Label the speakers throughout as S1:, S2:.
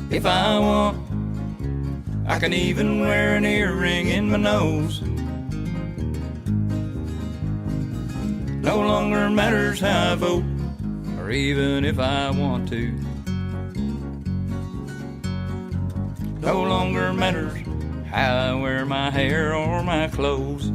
S1: if I want. I can even wear an earring in my nose. No longer matters how I vote, or even if I want to. No longer matters how I wear my hair or my clothes.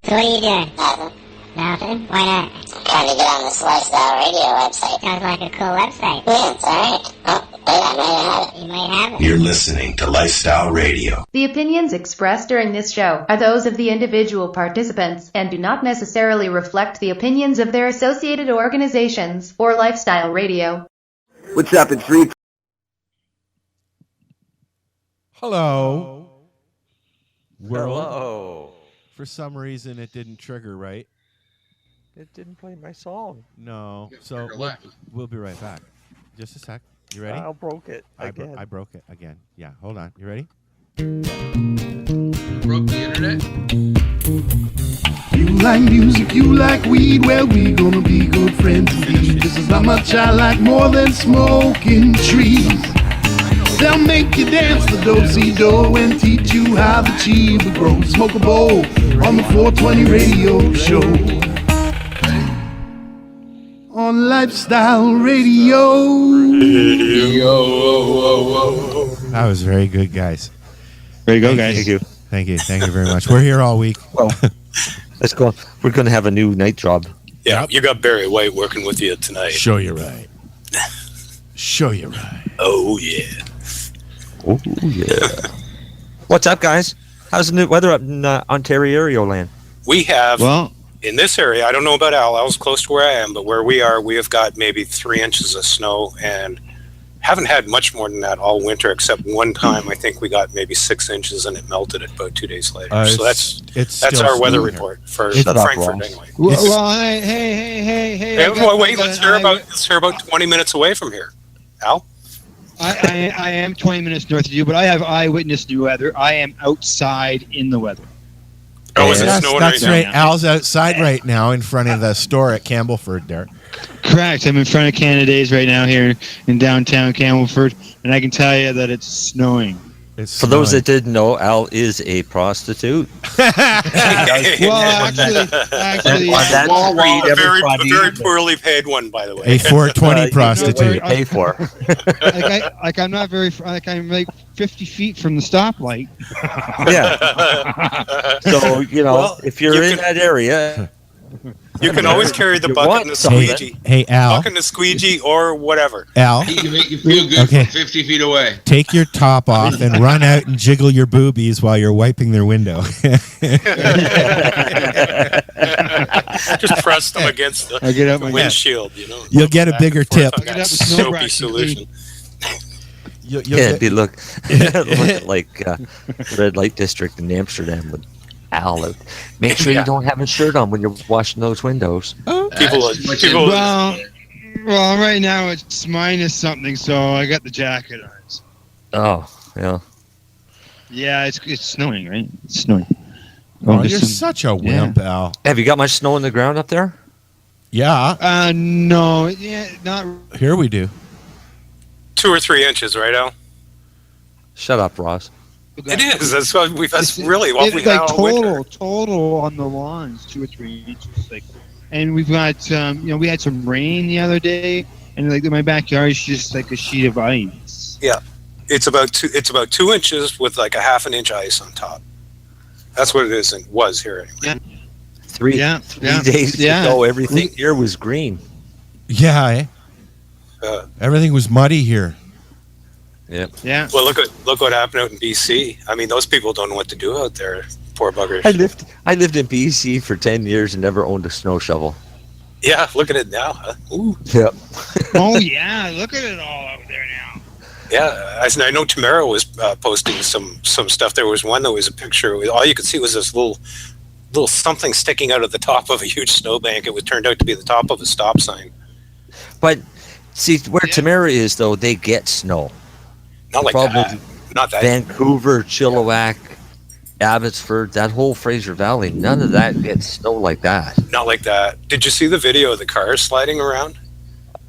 S2: So what are you doing?
S3: Nothing.
S2: Nothing? Why not?
S3: Trying to get on this Lifestyle Radio website.
S2: Sounds like a cool website.
S3: Yeah, it's alright. Oh, wait, I might have it.
S2: You might have it.
S4: You're listening to Lifestyle Radio.
S5: The opinions expressed during this show are those of the individual participants and do not necessarily reflect the opinions of their associated organizations or Lifestyle Radio.
S6: What's up? It's Reed.
S7: Hello. World.
S8: Hello.
S7: For some reason, it didn't trigger right.
S8: It didn't play my song.
S7: No. So we'll be right back. Just a sec. You ready?
S8: I broke it again.
S7: I broke it again. Yeah. Hold on. You ready?
S9: You broke the internet?
S10: You like music, you like weed, well, we gonna be good friends indeed. This is how much I like more than smoking trees. They'll make you dance the do-si-do and teach you how the chiba grows. Smoke a bowl on the 420 radio show. On Lifestyle Radio.
S7: That was very good, guys.
S8: There you go, guys. Thank you.
S7: Thank you. Thank you very much. We're here all week.
S8: Well, let's go. We're going to have a new night job.
S11: Yeah, you got Barry White working with you tonight.
S7: Show you right. Show you right.
S11: Oh, yeah.
S8: Oh, yeah. What's up, guys? How's the weather up in Ontario land?
S11: We have,
S8: well,
S11: in this area, I don't know about Al. Al's close to where I am, but where we are, we have got maybe 3 inches of snow and haven't had much more than that all winter, except one time I think we got maybe 6 inches and it melted it about 2 days later. So that's our weather report for Frankfurt anyway.
S12: Well, hey.
S11: Wait, let's hear about 20 minutes away from here. Al?
S12: I am 20 minutes north of you, but I have eyewitness new weather. I am outside in the weather.
S11: Oh, is it snowing
S7: that's
S11: right
S7: right.
S11: now?
S7: Al's outside right now in front of the store at Campbellford there.
S12: Correct. I'm in front of Cannabis right now here in downtown Campbellford, and I can tell you that it's snowing.
S8: For those that didn't know, Al is a prostitute.
S12: Well, actually,
S11: a very poorly paid one, by the way.
S7: A 420 prostitute.
S8: Pay for.
S12: I'm not very. I'm like 50 feet from the stoplight.
S8: Yeah. So if you're in that area.
S11: You can always carry the bucket and the squeegee.
S7: Hey, Al.
S11: Bucket and the squeegee or whatever.
S7: Al.
S9: He can make you feel good from 50 feet away.
S7: Take your top off and run out and jiggle your boobies while you're wiping their window.
S11: Just press them against the windshield,
S7: You'll get a bigger tip.
S11: Soapy solution.
S8: It'd look like red light district in Amsterdam with Al. Make sure you don't have a shirt on when you're washing those windows.
S11: People.
S12: Well, right now it's minus something, so I got the jacket on.
S8: Oh, yeah.
S12: Yeah, it's snowing, right? It's snowing.
S7: Oh, you're such a wimp, Al.
S8: Have you got much snow on the ground up there?
S7: Yeah.
S12: No, not.
S7: Here we do.
S11: 2 or 3 inches, right, Al?
S8: Shut up, Ross.
S11: It is. That's really what we
S12: like
S11: have.
S12: Total on the lawns, 2 or 3 inches. And we've got, we had some rain the other day, and like my backyard is just like a sheet of ice.
S11: Yeah, it's about 2 inches with like a half an inch ice on top. That's what it is and was here anyway.
S12: Yeah.
S8: Three days ago, everything here was green.
S7: Yeah. Everything was muddy here.
S8: Yep.
S12: Yeah.
S11: Well, look what happened out in BC. I mean, those people don't know what to do out there. Poor buggers.
S8: I lived in BC for 10 years and never owned a snow shovel.
S11: Yeah, look at it now. Huh? Ooh.
S8: Yep.
S12: Oh yeah, look at it all out there now.
S11: Yeah, I know Tamara was posting some stuff. There was one that was a picture. All you could see was this little something sticking out of the top of a huge snowbank. It turned out to be the top of a stop sign.
S8: But see where Tamara is, though, they get snow.
S11: Not like that. Not that.
S8: Vancouver, Chilliwack, Abbotsford, that whole Fraser Valley, none of that gets snow like that.
S11: Not like that. Did you see the video of the cars sliding around?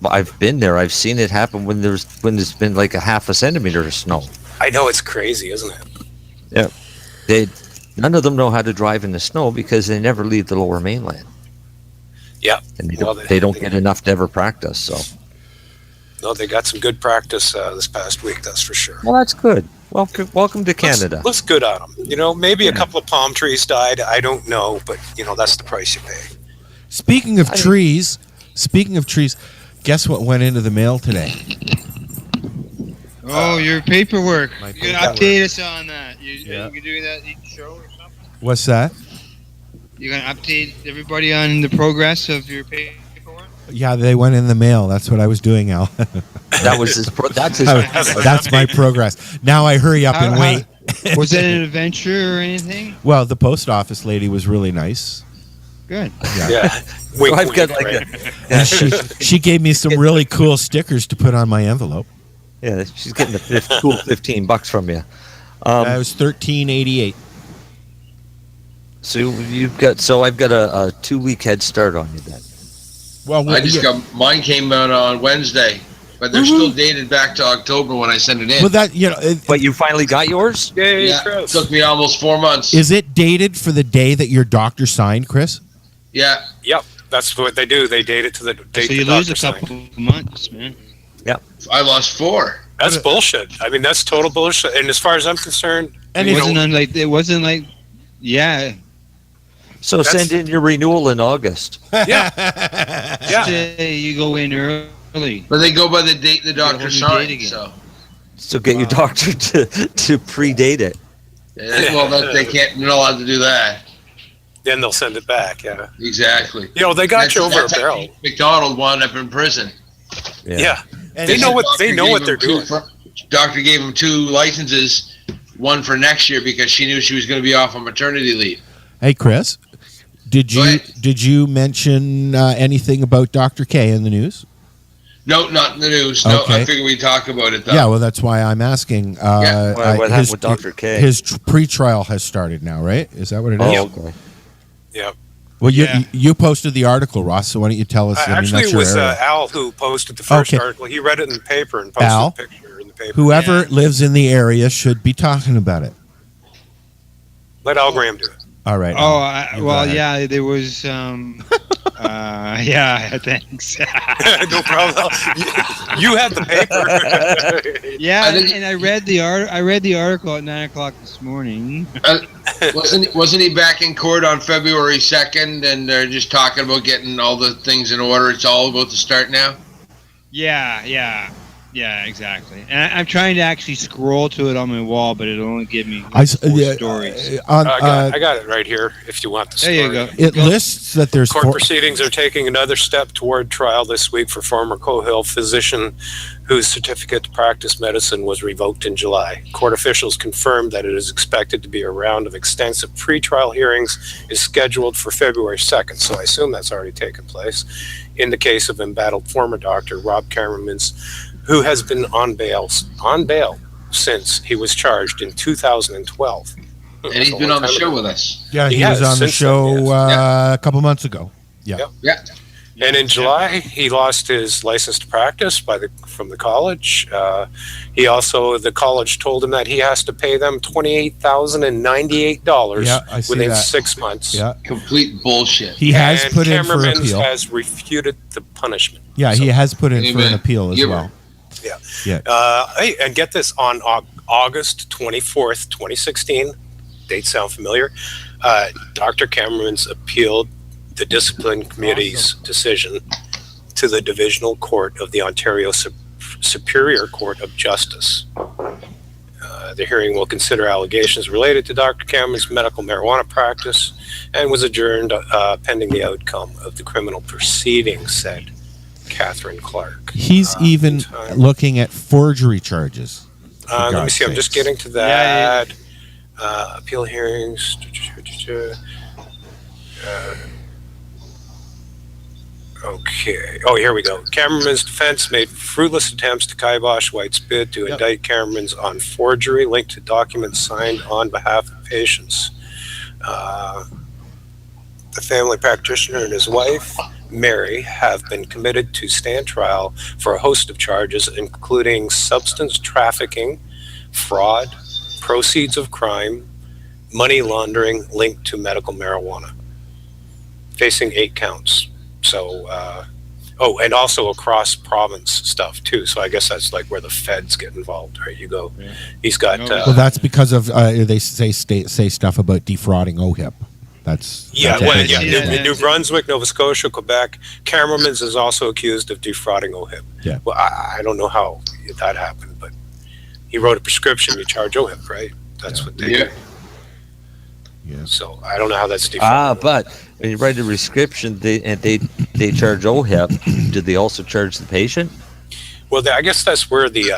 S8: I've been there. I've seen it happen when there's been like a half a centimeter of snow.
S11: I know, it's crazy, isn't it?
S8: Yeah. None of them know how to drive in the snow because they never leave the Lower Mainland.
S11: Yeah.
S8: And they don't get enough to ever practice. So.
S11: No, they got some good practice this past week, that's for sure.
S8: Well, that's good. Welcome to Canada.
S11: Looks good on them. Maybe a couple of palm trees died. I don't know, but that's the price you pay.
S7: Speaking of trees, guess what went into the mail today?
S12: Oh, your paperwork.
S7: My
S12: You can
S7: paperwork.
S12: update us on that. You
S7: Yeah.
S12: doing that each show or something?
S7: What's that?
S12: You're gonna update everybody on the progress of your paperwork?
S7: Yeah, they went in the mail. That's what I was doing, Al.
S8: That was his.
S7: That's my progress. Now I hurry up and wait.
S12: Was it an adventure or anything?
S7: Well, the post office lady was really nice.
S12: Good.
S11: Yeah.
S8: Wink, I've got like
S11: right?
S7: And she gave me some really cool stickers to put on my envelope.
S8: Yeah, she's getting the cool $15 from you.
S7: That was $13.88.
S8: So I've got a 2-week head start on you then.
S7: Well,
S9: I just got mine came out on Wednesday, but they're still dated back to October when I sent it in.
S7: Well, that
S8: But you finally got yours?
S11: Yay,
S9: yeah,
S11: Chris.
S9: it took me almost 4 months.
S7: is it dated for the day that your doctor signed, Chris?
S9: Yeah,
S11: Yep, that's what they do. They date it to the date
S12: So you
S11: the
S12: lose a
S11: doctor
S12: couple
S11: signed.
S12: of months, man.
S9: I lost 4.
S11: That's bullshit. I mean, that's total bullshit. And as far as I'm concerned,
S7: And
S12: It wasn't like, yeah.
S8: So send in your renewal in August.
S11: yeah.
S12: Say you go in early.
S9: But they go by the date the doctor
S12: hold your
S9: signed.
S12: date again.
S8: So get your doctor to predate it.
S9: Well, they can't. They're not allowed to do that.
S11: Then they'll send it back. Yeah.
S9: Exactly.
S11: They got you over a
S9: That's how
S11: barrel.
S9: McDonald wound up in prison.
S11: Yeah.
S7: And
S11: They know what they're
S9: Doctor
S11: doing.
S9: Doctor gave him 2 licenses, one for next year because she knew she was going to be off on maternity leave.
S7: Hey, Chris, did
S9: Go ahead.
S7: you mention anything about Dr. K in the news?
S9: No, not in the news. No,
S7: Okay.
S9: I figured we'd talk about it though.
S7: Yeah, well, that's why I'm asking.
S9: Yeah.
S8: What happened with Dr. K?
S7: His pre-trial has started now, right? Is that what it is?
S8: Oh, okay.
S11: Yeah.
S7: Well, you posted the article, Ross, so why don't you tell us?
S11: Actually,
S7: that's
S11: it
S7: your
S11: was
S7: area.
S11: Al who posted the first
S7: Okay.
S11: article. He read it in the paper and posted
S7: Al?
S11: a picture in the paper.
S7: Whoever lives in the area should be talking about it.
S11: Let Al Graham do it.
S7: All right.
S12: Oh,
S7: You go ahead.
S12: yeah, there was, yeah, thanks.
S11: No problem. You had the paper.
S12: Yeah,
S9: I think-
S12: and I read the article at 9:00 this morning.
S9: Wasn't he back in court on February 2nd, and they're just talking about getting all the things in order? It's all about to start now.
S12: Yeah, exactly. And I'm trying to actually scroll to it on my wall, but it'll only give me
S7: I
S12: four stories.
S11: I got it right here. If you want the story.
S12: There you go.
S7: It lists that there's
S11: Court
S7: 4.
S11: proceedings are taking another step toward trial this week for former Cohill physician whose certificate to practice medicine was revoked in July. Court officials confirmed that it is expected to be a round of extensive pretrial hearings is scheduled for February 2nd, so I assume that's already taken place. In the case of embattled former doctor Rob Cameron's, who has been on bail since he was charged in 2012.
S9: And he's been on the show with us.
S7: Yeah, he
S11: has
S7: was on the
S11: since
S7: show
S11: then, yes.
S7: a couple months ago. Yeah.
S11: Yep.
S9: Yeah.
S11: And in July, he lost his license to practice from the college. The college told him that he has to pay them $28,098
S7: Yeah, I see
S11: within
S7: that.
S11: 6 months.
S7: Yeah.
S9: Complete bullshit.
S7: He has
S11: And
S7: put in for
S11: Cameraman
S7: appeal.
S11: has refuted the punishment.
S7: Yeah, he has put in for an
S9: Amen.
S7: appeal as
S9: Give
S7: well.
S11: Yeah.
S7: Yeah.
S11: Hey, and get this, on August 24th, 2016, dates sound familiar, Dr. Cameron's appealed the discipline committee's decision to the Divisional Court of the Ontario Superior Court of Justice. The hearing will consider allegations related to Dr. Cameron's medical marijuana practice and was adjourned pending the outcome of the criminal proceedings, said Catherine Clark.
S7: He's even looking at forgery charges.
S11: Let me
S7: God's
S11: see. I'm just
S7: sakes.
S11: getting to that. Appeal hearings. Okay. Oh, here we go. Cameraman's defense made fruitless attempts to kibosh White's bid to indict Cameron's on forgery linked to documents signed on behalf of patients. The family practitioner and his wife, Mary, have been committed to stand trial for a host of charges, including substance trafficking, fraud, proceeds of crime, money laundering linked to medical marijuana, facing 8 counts. So, and also across province stuff too. So I guess that's like where the feds get involved, right? You go, he's got.
S7: Well, that's because of they say stuff about defrauding OHIP. That's New Brunswick, Nova Scotia, Quebec. Cameraman's is also accused of defrauding OHIP. Yeah.
S11: Well, I don't know how that happened, but he wrote a prescription. You charge OHIP, right? That's what they do.
S7: Yeah.
S11: So I don't know how that's defrauding.
S8: But when you write a prescription, they charge OHIP. Do they also charge the patient?
S11: Well, I guess that's where the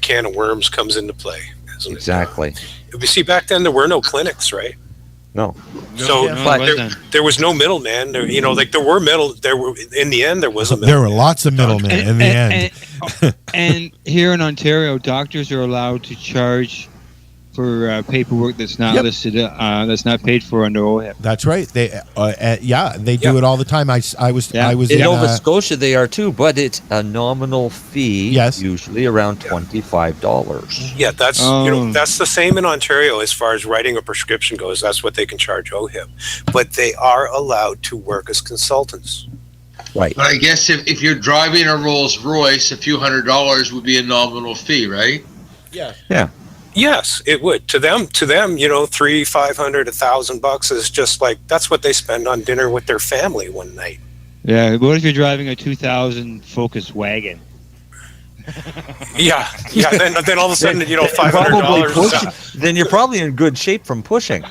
S11: can of worms comes into play, isn't it?
S8: Exactly.
S11: You see, back then there were no clinics, right?
S8: No.
S11: So there was no middleman. There were in the end there was a middleman.
S7: There were lots of middlemen in the end.
S12: And here in Ontario, doctors are allowed to charge for paperwork that's not listed, that's not paid for under OHIP.
S7: That's right. They do it all the time. I was
S8: in Nova Scotia. They are too, but it's a nominal fee.
S7: Yes,
S8: usually around $25.
S11: Yeah, that's that's the same in Ontario as far as writing a prescription goes. That's what they can charge OHIP, but they are allowed to work as consultants.
S8: Right.
S9: But I guess if you're driving a Rolls Royce, a few $100s would be a nominal fee, right?
S7: Yeah.
S8: Yeah.
S11: Yes, it would. To them, $300, $500, $1,000 is just like that's what they spend on dinner with their family one night.
S12: Yeah. What if you're driving a 2000 Focus wagon?
S11: Yeah. Then all of a sudden, $500.
S8: Then you're probably in good shape from pushing.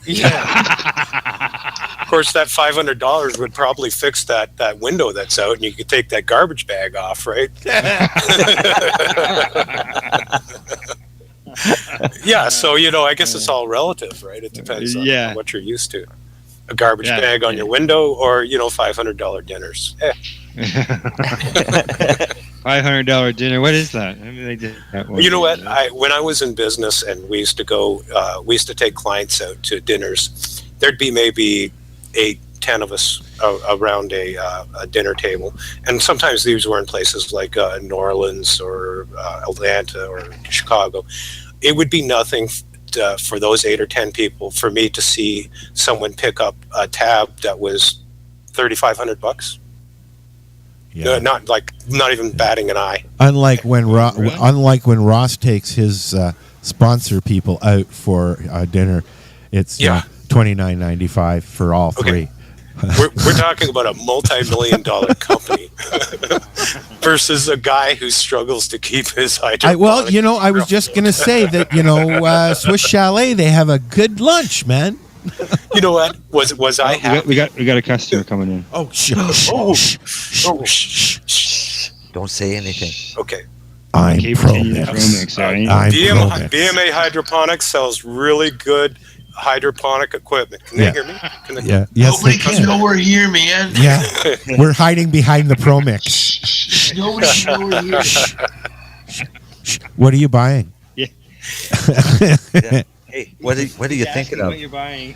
S11: Yeah. Of course, that $500 would probably fix that window that's out, and you could take that garbage bag off, right? Yeah, so I guess it's all relative, right? It depends on what you're used to. A garbage bag on your window, or $500 dinners.
S12: $500 dinner. What is that? I mean, they did that one.
S11: You know what? When I was in business and we used to take clients out to dinners, there'd be maybe 8-10 of us around a dinner table, and sometimes these were in places like New Orleans or Atlanta or Chicago. It would be nothing for those 8 or 10 people for me to see someone pick up a tab that was $3,500. Yeah. Not even batting an eye.
S7: Unlike when Ross takes his sponsor people out for dinner, it's $29.95 for all three.
S11: We're talking about a multi-million-dollar company versus a guy who struggles to keep his hydroponic.
S7: I was just going to say that, Swiss Chalet, they have a good lunch, man.
S11: You know what? Was I happy?
S12: We got a customer coming in.
S7: Oh, shh.
S8: Don't say anything.
S11: Okay.
S7: I'm Promix.
S11: BMA Hydroponics sells really good hydroponic equipment. Can they hear me?
S7: Yes,
S9: nobody can nowhere hear, man.
S7: Yeah, we're hiding behind the Promix.
S9: Nobody can nowhere hear.
S7: What are you buying?
S12: Yeah.
S8: Hey, what are you thinking of?
S12: What you're buying?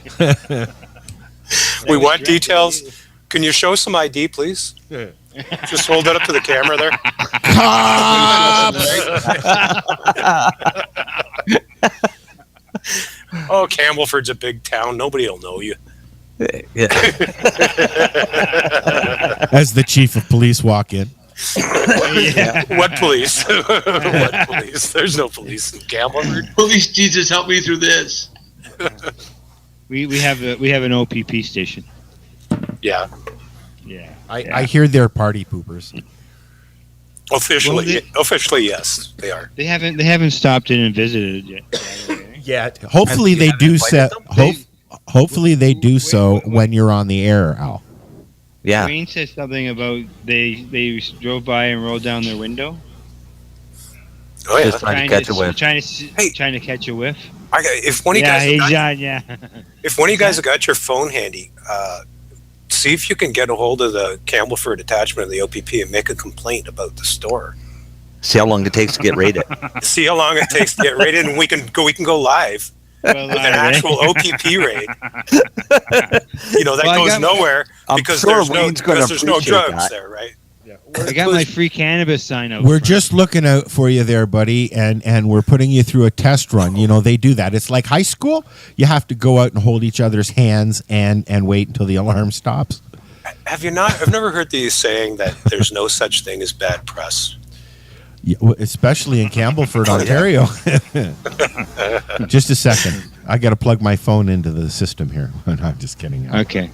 S11: We want details. Can you show some ID, please? Just hold it up to the camera there. Oh, Campbellford's a big town. Nobody will know you.
S8: Yeah.
S7: As the chief of police walk in.
S11: What police? What police? There's no police in Campbellford.
S9: Police Jesus, help me through this.
S12: We have an OPP station.
S11: Yeah.
S12: Yeah.
S7: I hear they're party poopers.
S11: Officially, yes, they are.
S12: They haven't stopped in and visited yet.
S7: Hopefully they do so. Hopefully they do so when you're on the air, Al.
S8: Yeah.
S12: Green said something about they drove by and rolled down their window.
S11: Oh yeah,
S8: just trying to catch a whiff.
S12: Trying to catch a whiff.
S11: If one of you guys, have got your phone handy, see if you can get a hold of the Campbellford attachment of the OPP and make a complaint about the store.
S8: See how long it takes to get rated.
S11: See how long it takes to get rated, and we can go live with an actual OPP raid. That goes nowhere because there's no drugs there, right?
S12: I got my free cannabis sign out.
S7: We're just looking out for you there, buddy, and we're putting you through a test run. They do that. It's like high school. You have to go out and hold each other's hands and wait until the alarm stops.
S11: Have you not? I've never heard these saying that there's no such thing as bad press.
S7: Yeah, especially in Campbellford, Ontario. Just a second. I got to plug my phone into the system here. No, I'm just kidding.
S12: Okay.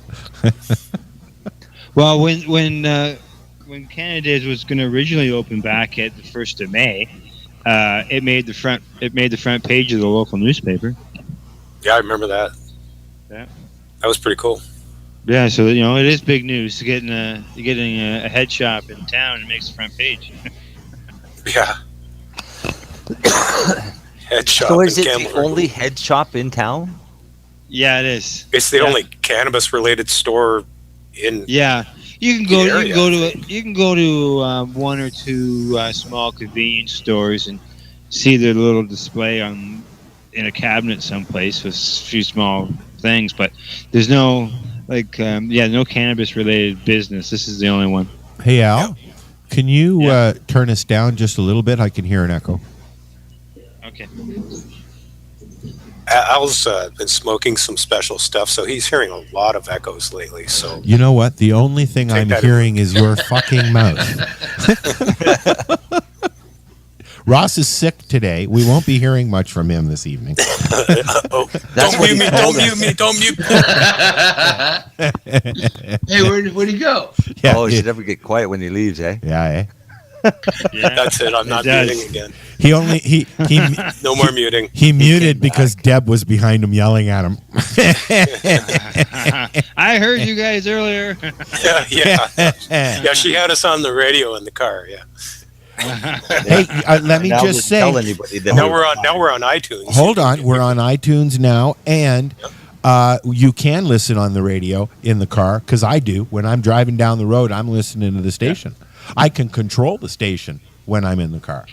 S12: Well, when Cannabis was going to originally open back at the 1st of May, it made the front page of the local newspaper.
S11: Yeah, I remember that.
S12: Yeah,
S11: that was pretty cool.
S12: Yeah, so it is big news. Getting a head shop in town and makes the front page.
S11: Yeah. Head shop.
S8: So is it
S11: Campbellford.
S8: the only head shop in town?
S12: Yeah, it is.
S11: It's the only cannabis-related store in.
S12: Yeah. You can go to one or two small convenience stores and see their little display in a cabinet someplace with a few small things, but there's no no cannabis related business. This is the only one.
S7: Hey Al, can you turn us down just a little bit? I can hear an echo.
S12: Okay.
S11: Al's been smoking some special stuff, so he's hearing a lot of echoes lately. So
S7: you know what? The only thing I'm hearing is your fucking mouth. Ross is sick today. We won't be hearing much from him this evening.
S11: Don't mute me! Don't mute me!
S9: Hey, where'd he go?
S7: Yeah,
S8: he should never get quiet when he leaves, eh?
S7: Yeah, eh?
S11: Yeah, that's it. I'm not muting again.
S7: He
S11: no more muting.
S7: He muted because Deb was behind him yelling at him.
S12: I heard you guys earlier.
S11: Yeah. She had us on the radio in the car. Yeah.
S7: Hey, let me just say.
S11: Now we're on iTunes.
S7: Hold on, we're on iTunes now, and you can listen on the radio in the car because I do. When I'm driving down the road, I'm listening to the station. I can control the station when I'm in the car.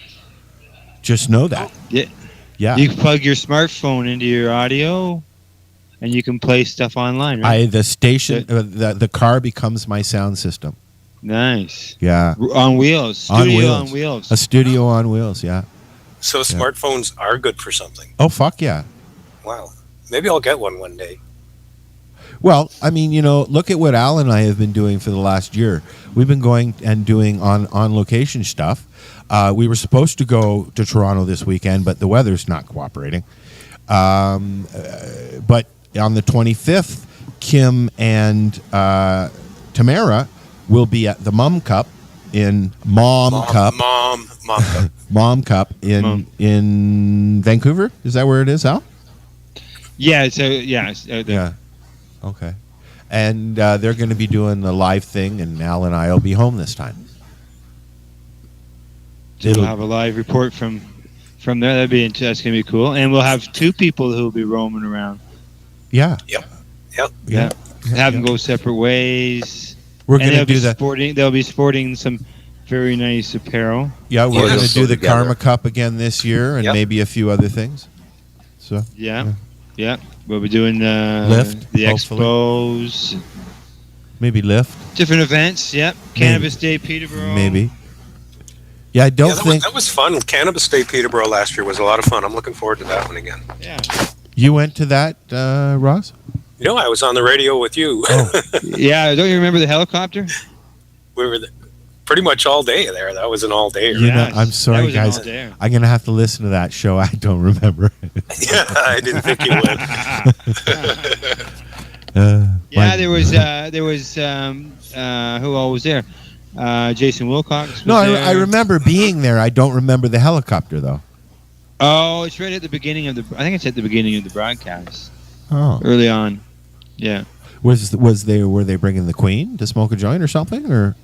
S7: Just know that. Yeah.
S12: You can plug your smartphone into your audio, and you can play stuff online. Right?
S7: The station, the car becomes my sound system.
S12: Nice.
S7: Yeah.
S12: On wheels. Studio on wheels.
S7: A studio on wheels. Yeah.
S11: So smartphones are good for something.
S7: Oh fuck yeah.
S11: Wow. Maybe I'll get one day.
S7: Well, I mean, look at what Al and I have been doing for the last year. We've been going and doing on location stuff. We were supposed to go to Toronto this weekend, but the weather's not cooperating. But on the 25th, Kim and Tamara will be at the Mom Cup in Mom Cup in Vancouver. Is that where it is, Al?
S12: Yeah. So it's out there.
S7: Yeah. Okay. And they're going to be doing the live thing, and Al and I will be home this time.
S12: We'll have a live report from there. That's going to be cool. And we'll have two people who will be roaming around.
S7: Yeah.
S11: Yep.
S12: Yeah. Have them go separate ways.
S7: We're going to do that.
S12: They'll be sporting some very nice apparel.
S7: Yeah, we're going to do the Karma Cup again this year, and maybe a few other things. So.
S12: Yeah. We'll be doing
S7: Lift,
S12: the
S7: hopefully.
S12: expos.
S7: Maybe Lift.
S12: Different events, yep. Cannabis Day Peterborough.
S7: Maybe. Yeah, I don't think...
S11: that was fun. Cannabis Day Peterborough last year was a lot of fun. I'm looking forward to that one again.
S12: Yeah.
S7: You went to that, Ross?
S11: No, I was on the radio with you.
S7: Oh.
S12: Yeah, don't you remember the helicopter?
S11: We were pretty much all day there. That was an all day.
S7: I'm sorry, guys. I'm going to have to listen to that show. I don't remember.
S11: Yeah, I didn't think you would.
S12: There was who all was there? Jason Wilcox was there.
S7: I remember being there. I don't remember the helicopter, though.
S12: Oh, it's right at the beginning of I think it's at the beginning of the broadcast.
S7: Oh.
S12: Early on. Yeah.
S7: Were they bringing the Queen to smoke a joint or something, or?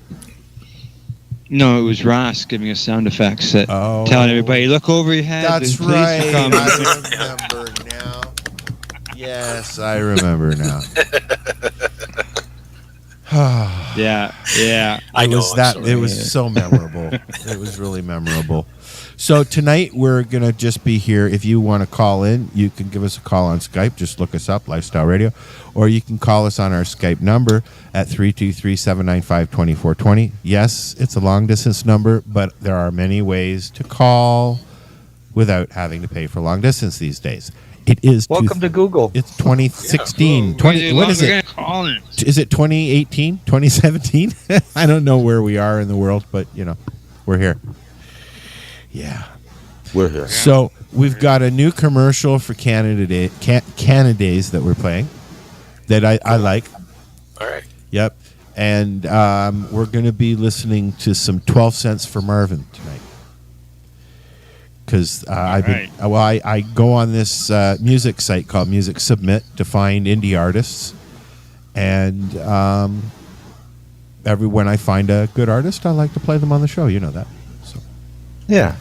S12: No, it was Ross giving us sound effects, telling everybody, look over your head.
S7: That's right. I remember now. Yes, I remember now.
S12: Yeah.
S11: I know.
S7: It was so memorable. It was really memorable. So tonight we're going to just be here. If you want to call in, you can give us a call on Skype. Just look us up, Lifestyle Radio. Or you can call us on our Skype number at 323-795-2420. Yes, it's a long-distance number, but there are many ways to call without having to pay for long distance these days. It is
S8: welcome to Google.
S7: It's 2016. What is it? Is it 2018? 2017? I don't know where we are in the world, but we're here. Yeah,
S8: we're here.
S7: So we've got a new commercial for Cannabis that we're playing that I like.
S11: All right.
S7: Yep, and we're going to be listening to some 12 Cents for Marvin tonight. Because I go on this music site called Music Submit to find indie artists, and when I find a good artist, I like to play them on the show. You know that. So
S8: yeah.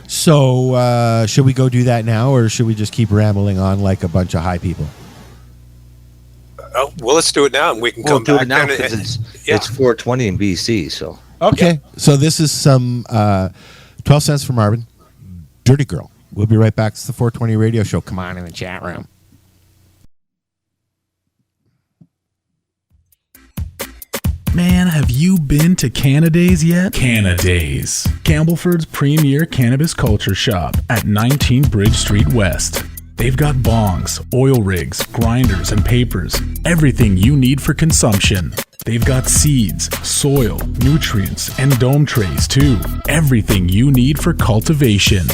S7: So should we go do that now, or should we just keep rambling on like a bunch of high people?
S11: Oh, well, let's do it now, and we can come back.
S8: Now because it's 420 in BC. So
S7: okay. So this is some. 12 Cents for Marvin, Dirty Girl. We'll be right back. It's the 420 radio show. Come on in the chat room.
S6: Man, have you been to Cannabis yet? Cannabis, Campbellford's premier cannabis culture shop at 19 Bridge Street West. They've got bongs, oil rigs, grinders, and papers. Everything you need for consumption. They've got seeds, soil, nutrients, and dome trays too. Everything you need for cultivation.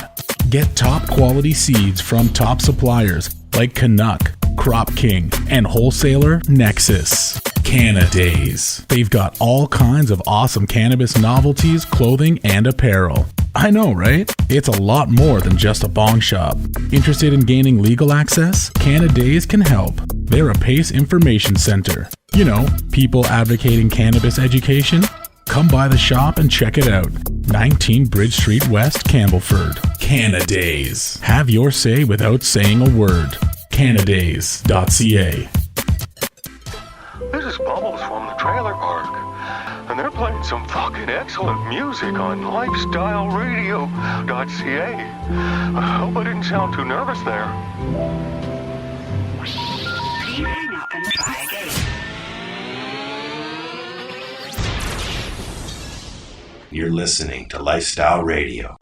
S6: Get top quality seeds from top suppliers like Canuck, Crop King, and wholesaler Nexus. Cannadays. They've got all kinds of awesome cannabis novelties, clothing, and apparel. I know, right? It's a lot more than just a bong shop. Interested in gaining legal access? Cannadays can help. They're a PACE information center. You know, people advocating cannabis education? Come by the shop and check it out. 19 Bridge Street West, Campbellford. Cannadays. Have your say without saying a word. Cannadays.ca.
S13: This is Bubbles from the trailer park, and they're playing some fucking excellent music on Lifestyle Radio.ca. I hope I didn't sound too nervous there.
S14: Please hang up and try again.
S4: You're listening to Lifestyle Radio.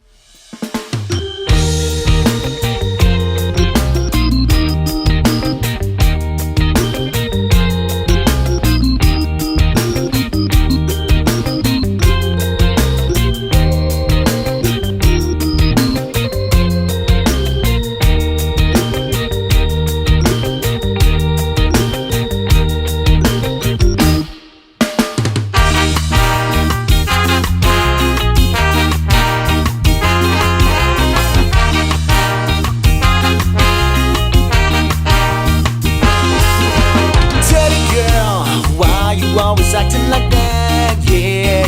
S15: Acting like that, yeah.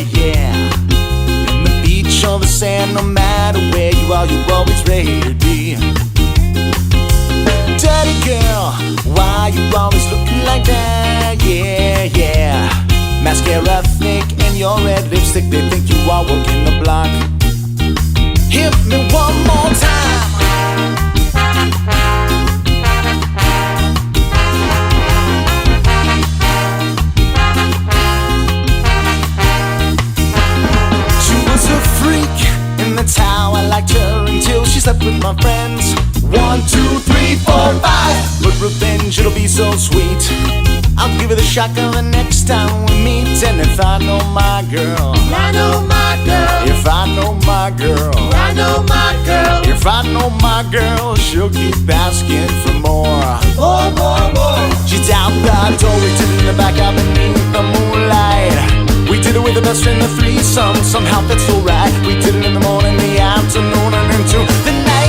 S15: In the beach or the sand, no matter where you are, you're always ready to be. Dirty girl, why you always looking like that, yeah. Mascara thick and your red lipstick, they think you are walking the block. Hit me one more time. That's how I liked her until she slept with my friends. 1, 2, 3, 4, 5. But revenge, it'll be so sweet. I'll give it a shotgun the next time we meet. And if I know my girl, I know my girl. If I know my girl, I know my girl. If I know my girl, she'll keep asking for more. More. She's out the door, we did it in the back out beneath the moonlight. We did it with the best friend, the threesome. Somehow that's so right. We did it in the morning, the afternoon, and into the night.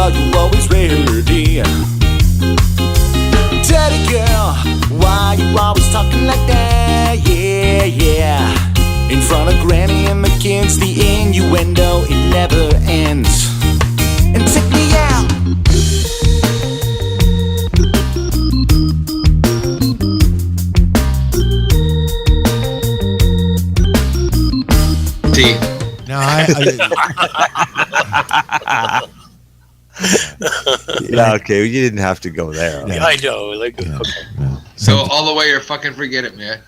S15: are you always ready? Teddy girl, why you always talking like that? Yeah, yeah. In front of Granny and the kids, the innuendo, it never ends. And take me out.
S9: See.
S7: No,
S8: Yeah, okay, you didn't have to go there.
S11: Yeah, I know. Like, okay.
S9: So all the way or fucking forget it, man.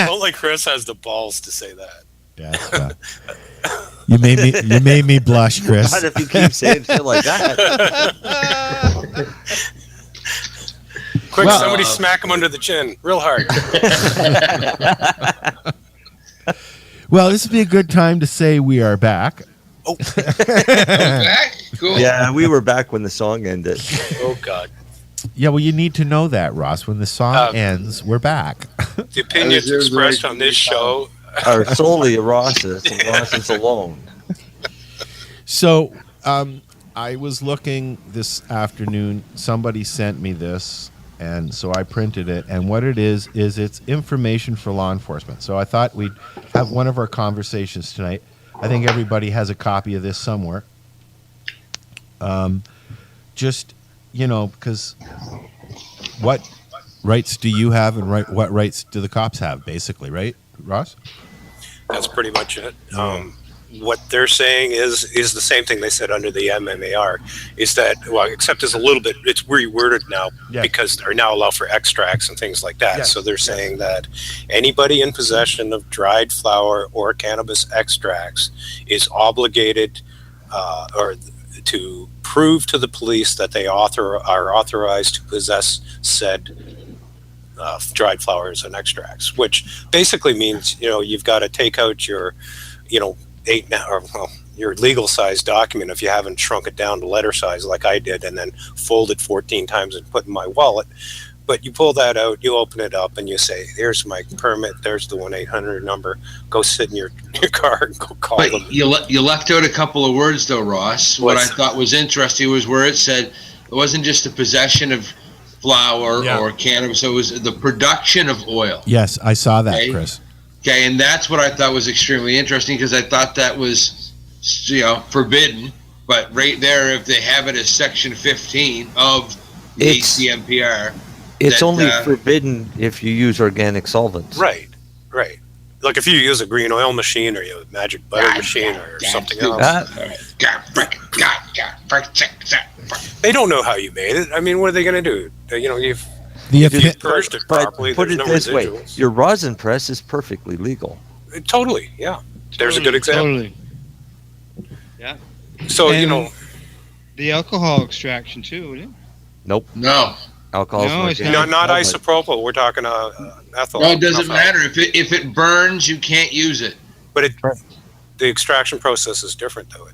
S11: Only Chris has the balls to say that.
S7: Yeah. You made me blush, Chris.
S8: Not if you keep saying shit like that.
S11: Quick, somebody smack him under the chin real hard.
S7: Well, this would be a good time to say we are back.
S11: Oh,
S9: back? Cool.
S8: Yeah, we were back when the song ended.
S11: Oh, God.
S7: Yeah, well, you need to know that, Ross. When the song ends, we're back.
S11: The opinions expressed on this show
S8: are solely Ross's, and Ross's alone.
S7: So, I was looking this afternoon. Somebody sent me this, and so I printed it. And what it is it's information for law enforcement. So I thought we'd have one of our conversations tonight. I think everybody has a copy of this somewhere. Just, because what rights do you have and what rights do the cops have, basically, right, Ross?
S11: That's pretty much it. What they're saying is the same thing they said under the MMAR, is that, well, except it's a little bit, it's reworded now because they're now allowed for extracts and things like that. Yes. So they're saying that anybody in possession of dried flower or cannabis extracts is obligated or to prove to the police that they are authorized to possess said dried flowers and extracts, which basically means, you've got to take out your, your legal size document if you haven't shrunk it down to letter size like I did, and then fold it 14 times and put in my wallet. But you pull that out, you open it up, and you say, "Here's my permit. There's the 1-800 number. Go sit in your car and go call them."
S9: You left out a couple of words though, Ross. What I thought was interesting was where it said it wasn't just the possession of flower or cannabis; it was the production of oil.
S7: Yes, I saw that, Chris.
S9: Okay, and that's what I thought was extremely interesting, because I thought that was, forbidden. But right there, if they have it as Section 15 of the ACMPR,
S8: it's only forbidden if you use organic solvents.
S11: Right. Like if you use a green oil machine or a magic butter machine or something else. They don't know how you made it. I mean, what are they going to do? You've purged it properly.
S8: Put it this way: your rosin press is perfectly legal.
S11: Totally, yeah. There's a good example.
S12: Totally. Yeah.
S11: So
S12: the alcohol extraction too, wouldn't it?
S8: Nope.
S9: No.
S8: Alcohol.
S11: No, it's not isopropyl. We're talking ethyl.
S9: No, it doesn't matter. If it burns, you can't use it.
S11: But the extraction process is different, though.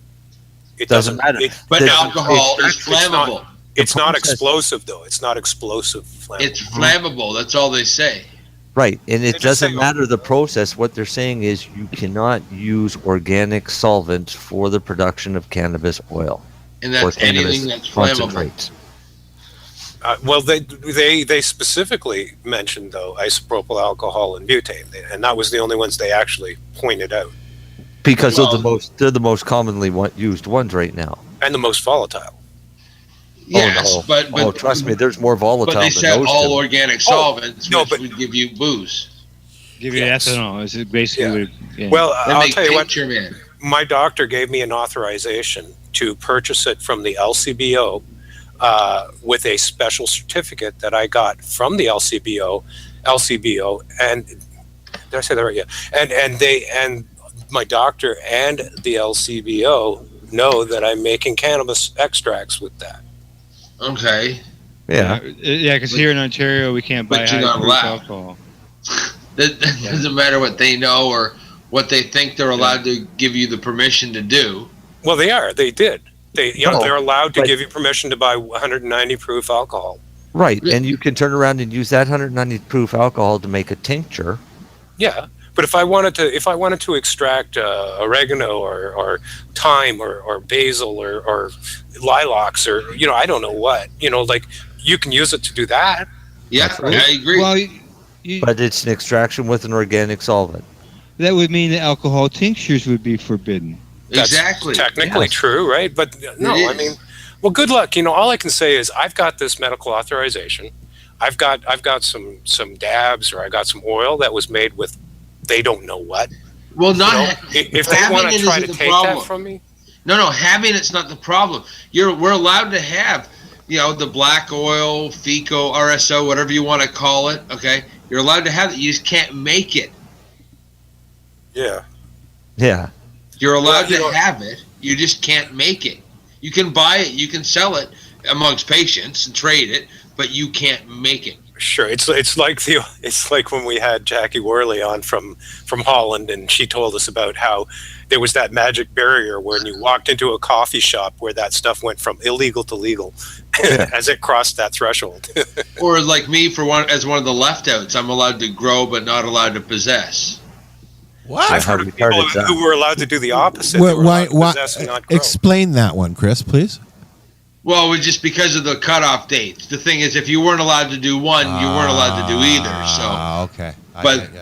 S11: It
S8: doesn't matter.
S9: But alcohol is flammable.
S11: It's not explosive, though. It's not explosive flammable.
S9: It's flammable. That's all they say.
S8: Right, and it doesn't matter the process. What they're saying is you cannot use organic solvents for the production of cannabis oil.
S9: And that's anything that's flammable.
S11: Well, they specifically mentioned, though, isopropyl alcohol and butane, and that was the only ones they actually pointed out.
S8: Because they're the most commonly used ones right now.
S11: And the most volatile.
S9: Yes, but
S8: trust me, there's more volatile.
S9: But they said all organic solvents,
S11: which
S9: would give you booze.
S12: Give you ethanol. Is it basically?
S11: Yeah. Well, I'll tell you what. My doctor gave me an authorization to purchase it from the LCBO with a special certificate that I got from the LCBO, and did I say that right? Yeah, and my doctor and the LCBO know that I'm making cannabis extracts with that.
S9: Okay.
S8: Yeah,
S12: because here in Ontario we can't buy high-proof alcohol.
S9: That doesn't matter what they know or what they think they're allowed to give you the permission to do.
S11: Well, they are. They did. They're allowed to give you permission to buy 190 proof alcohol.
S8: Right, and you can turn around and use that 190 proof alcohol to make a tincture.
S11: Yeah, But if I wanted to extract oregano or thyme or basil or lilacs or I don't know what, like you can use it to do that.
S9: Yeah, I agree.
S12: Well,
S8: but it's an extraction with an organic solvent.
S12: That would mean that alcohol tinctures would be forbidden.
S11: That's
S9: exactly.
S11: Technically true, right? But no, I mean, well, good luck. All I can say is I've got this medical authorization. I've got some dabs, or I got some oil that was made with they don't know what.
S9: Well, not
S11: if they want to try to take that from me.
S9: No, having it's not the problem. We're allowed to have, the black oil, FICO, RSO, whatever you want to call it. Okay, you're allowed to have it. You just can't make it.
S11: Yeah.
S8: Yeah.
S9: You're allowed to have it. You just can't make it. You can buy it. You can sell it amongst patients and trade it, but you can't make it.
S11: Sure, it's like when we had Jackie Worley on from Holland, and she told us about how there was that magic barrier when you walked into a coffee shop where that stuff went from illegal to legal as it crossed that threshold.
S9: Or like me, as one of the left-outs, I'm allowed to grow but not allowed to possess.
S7: What?
S11: I've heard of people who were allowed to do the opposite. Why possess and not grow.
S7: Explain that one, Chris, please.
S9: Well, it was just because of the cutoff dates. The thing is, if you weren't allowed to do one, you weren't allowed to do either. So,
S7: okay.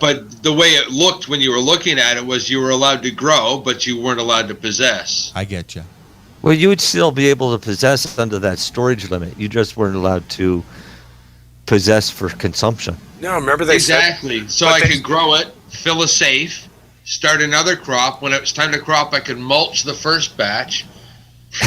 S9: But the way it looked when you were looking at it was you were allowed to grow, but you weren't allowed to possess.
S7: I get you.
S8: Well, you would still be able to possess under that storage limit. You just weren't allowed to possess for consumption.
S11: No, remember they
S9: exactly. So I could grow it, fill a safe, start another crop. When it was time to crop, I could mulch the first batch. Go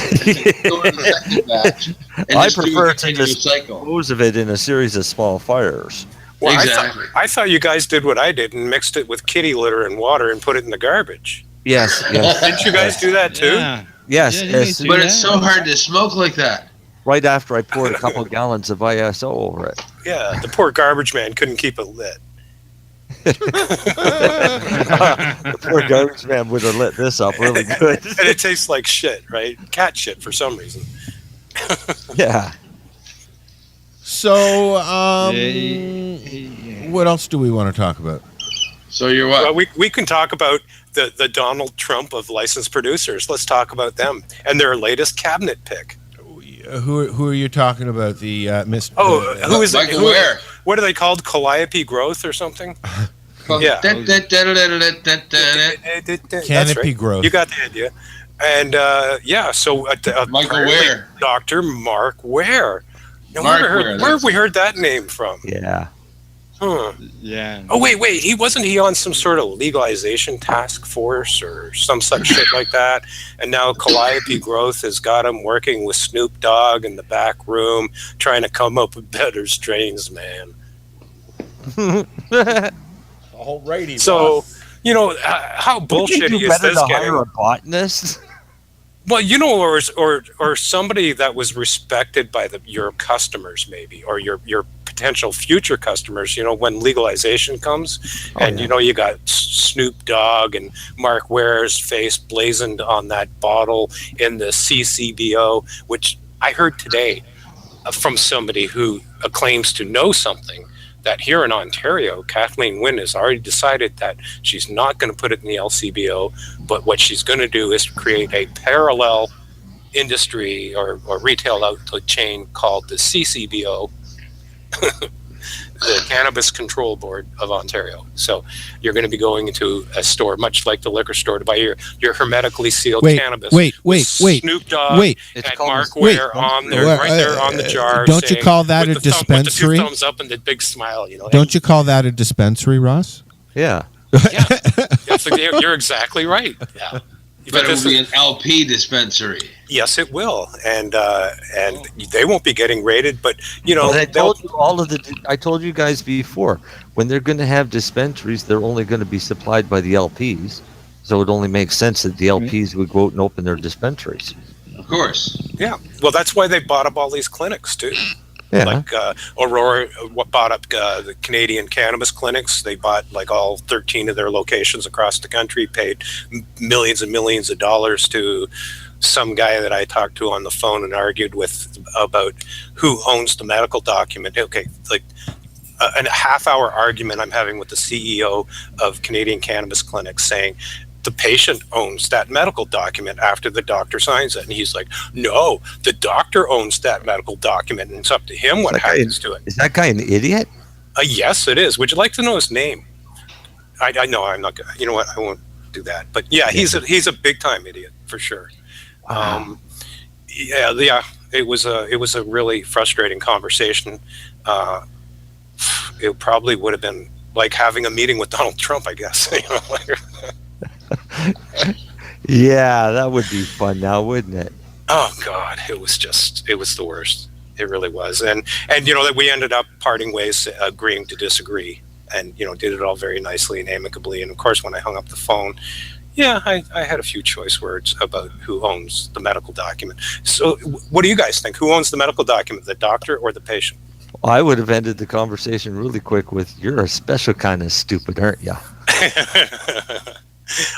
S9: to the second batch, and
S8: I
S9: just
S8: prefer
S9: do a
S8: to just dispose of it in a series of small fires.
S11: Well,
S9: exactly.
S11: I thought you guys did what I did and mixed it with kitty litter and water and put it in the garbage.
S8: Yes.
S11: Didn't you guys do that too?
S12: Yeah.
S8: Yes.
S9: But it's so hard to smoke like that.
S8: Right after I poured a couple gallons of ISO over it.
S11: Yeah, the poor garbage man couldn't keep it lit.
S8: The poor garbage man would have lit this up really good.
S11: And it tastes like shit, right? Cat shit for some reason.
S8: Yeah.
S7: So, what else do we want to talk about?
S9: So you're what?
S11: Well, we can talk about the Donald Trump of licensed producers. Let's talk about them and their latest cabinet pick.
S7: Who are you talking about? The Mr.
S11: Who is
S9: Michael
S11: it?
S9: Ware.
S11: What are they called? Calliope Growth or something? Yeah.
S7: Canopy Growth.
S11: You got the idea. And so
S9: Michael Ware.
S11: Dr. Mark Ware. Now,
S9: Ware,
S11: where have we heard that name from?
S8: Yeah.
S11: Huh.
S12: Yeah.
S11: Oh, wait. Wasn't he on some sort of legalization task force or some such shit like that? And now Calliope Growth has got him working with Snoop Dogg in the back room, trying to come up with better strains, man.
S7: Alrighty.
S11: So, how bullshitty is this getting?
S8: Hire a botanist?
S11: Well, or somebody that was respected by your customers, maybe, or your potential future customers. When legalization comes, you got Snoop Dogg and Mark Ware's face blazoned on that bottle in the CCBO, which I heard today from somebody who claims to know something. That here in Ontario, Kathleen Wynne has already decided that she's not going to put it in the LCBO, but what she's going to do is create a parallel industry or retail outlet chain called the CCBO, the Cannabis Control Board of Ontario. So you're going to be going into a store, much like the liquor store, to buy your hermetically sealed cannabis.
S7: Wait.
S11: Snoop Dogg and Mark Ware on there, right there on the jar.
S7: Don't you call that a dispensary?
S11: With the 2 thumbs up and the big smile,
S7: Don't you call that a dispensary, Ross?
S8: Yeah.
S11: Yeah. You're exactly right. Yeah.
S9: But it will be an LP dispensary.
S11: Yes, it will, and they won't be getting raided. But
S8: I told you guys before, when they're going to have dispensaries, they're only going to be supplied by the LPs. So it only makes sense that the LPs would go out and open their dispensaries.
S9: Of course.
S11: Yeah. Well, that's why they bought up all these clinics too.
S8: Yeah.
S11: Like Aurora bought up the Canadian cannabis clinics. They bought like all 13 of their locations across the country, paid millions and millions of dollars to some guy that I talked to on the phone and argued with about who owns the medical document. Okay, like a half-hour argument I'm having with the CEO of Canadian Cannabis Clinics saying the patient owns that medical document after the doctor signs it. And he's like, no, the doctor owns that medical document, and it's up to him what happens to it.
S8: Is that guy an idiot?
S11: Yes, it is. Would you like to know his name? I know I'm not going to. You know what? I won't do that. But yeah, he's a big-time idiot for sure. It was a really frustrating conversation. It probably would have been like having a meeting with Donald Trump, I guess.
S8: Yeah, that would be fun now, wouldn't it?
S11: Oh God, it was the worst. It really was. And that we ended up parting ways, agreeing to disagree, and did it all very nicely and amicably. And of course, when I hung up the phone, I had a few choice words about who owns the medical document. So what do you guys think? Who owns the medical document, the doctor or the patient?
S8: I would have ended the conversation really quick with, you're a special kind of stupid, aren't you?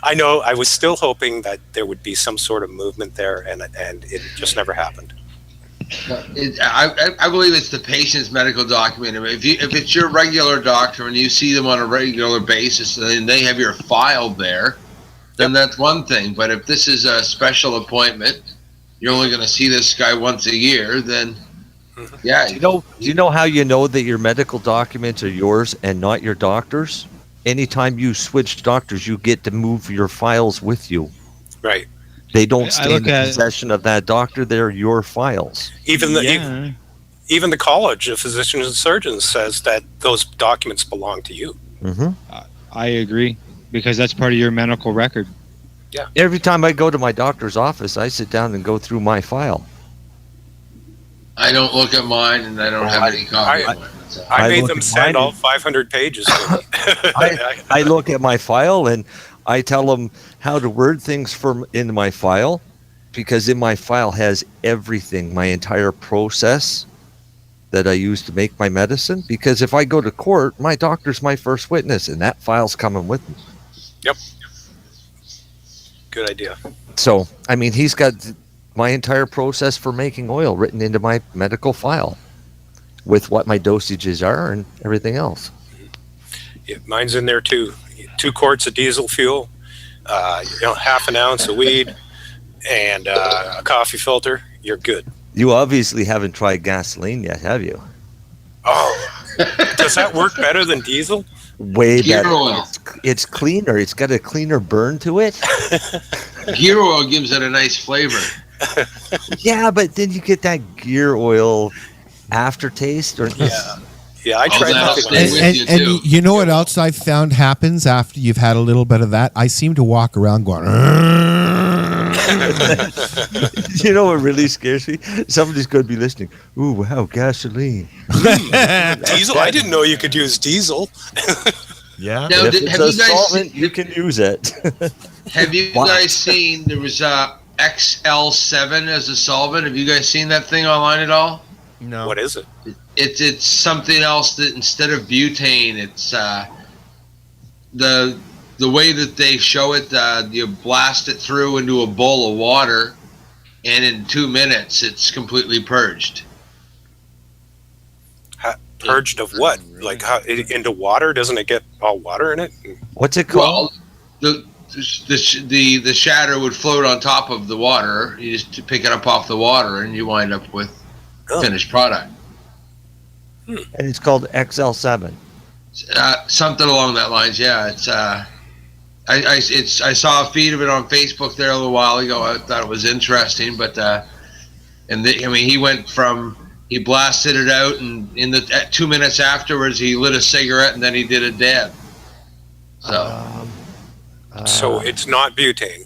S11: I know. I was still hoping that there would be some sort of movement there, and it just never happened.
S9: I believe it's the patient's medical document. If it's your regular doctor and you see them on a regular basis and they have your file there, then that's one thing. But if this is a special appointment, you're only going to see this guy once a year, then yeah.
S8: Do you know how you know that your medical documents are yours and not your doctor's? Anytime you switch doctors, you get to move your files with you.
S11: Right.
S8: They don't stay in possession of that doctor. They're your files.
S11: Even the College of Physicians and Surgeons says that those documents belong to you.
S8: Mm-hmm.
S12: I agree, because that's part of your medical record.
S11: Yeah.
S8: Every time I go to my doctor's office, I sit down and go through my file.
S9: I don't look at mine, and I don't have any copy of mine.
S11: I made them send all 500 pages.
S8: I look at my file and I tell them how to word things in my file, because in my file has everything, my entire process that I use to make my medicine. Because if I go to court, my doctor's my first witness, and that file's coming with me.
S11: Yep. Good idea.
S8: So, I mean, he's got my entire process for making oil written into my medical file, with what my dosages are and everything else.
S11: Yeah, mine's in there too. 2 quarts of diesel fuel, half an ounce of weed, and a coffee filter. You're good.
S8: You obviously haven't tried gasoline yet, have you?
S11: Oh, does that work better than diesel?
S8: Way better. It's cleaner. It's got a cleaner burn to it.
S9: Gear oil gives it a nice flavor.
S8: Yeah, but then you get that gear oil aftertaste.
S11: Yeah, I tried
S7: that. And you know what else I've found happens after you've had a little bit of that? I seem to walk around going,
S8: you know what really scares me? Somebody's going to be listening. Ooh, wow, gasoline.
S11: Diesel? I didn't know you could use diesel.
S8: Yeah.
S9: Now,
S8: if it's a solvent, you can use it.
S9: Have you guys seen, there was XL7 as a solvent? Have you guys seen that thing online at all?
S7: No.
S11: What is it?
S9: It's something else that instead of butane, it's the way that they show it. You blast it through into a bowl of water, and in 2 minutes, it's completely purged.
S11: Purged of what? Like into water? Doesn't it get all water in it?
S8: What's it called?
S9: Well, the shatter would float on top of the water. You just pick it up off the water, and you wind up with finished product.
S8: And it's called XL7.
S9: Something along that lines. Yeah, it's I saw a feed of it on Facebook there a little while ago. I thought it was interesting, but he blasted it out, and at 2 minutes afterwards, he lit a cigarette, and then he did a dab.
S11: So it's not butane.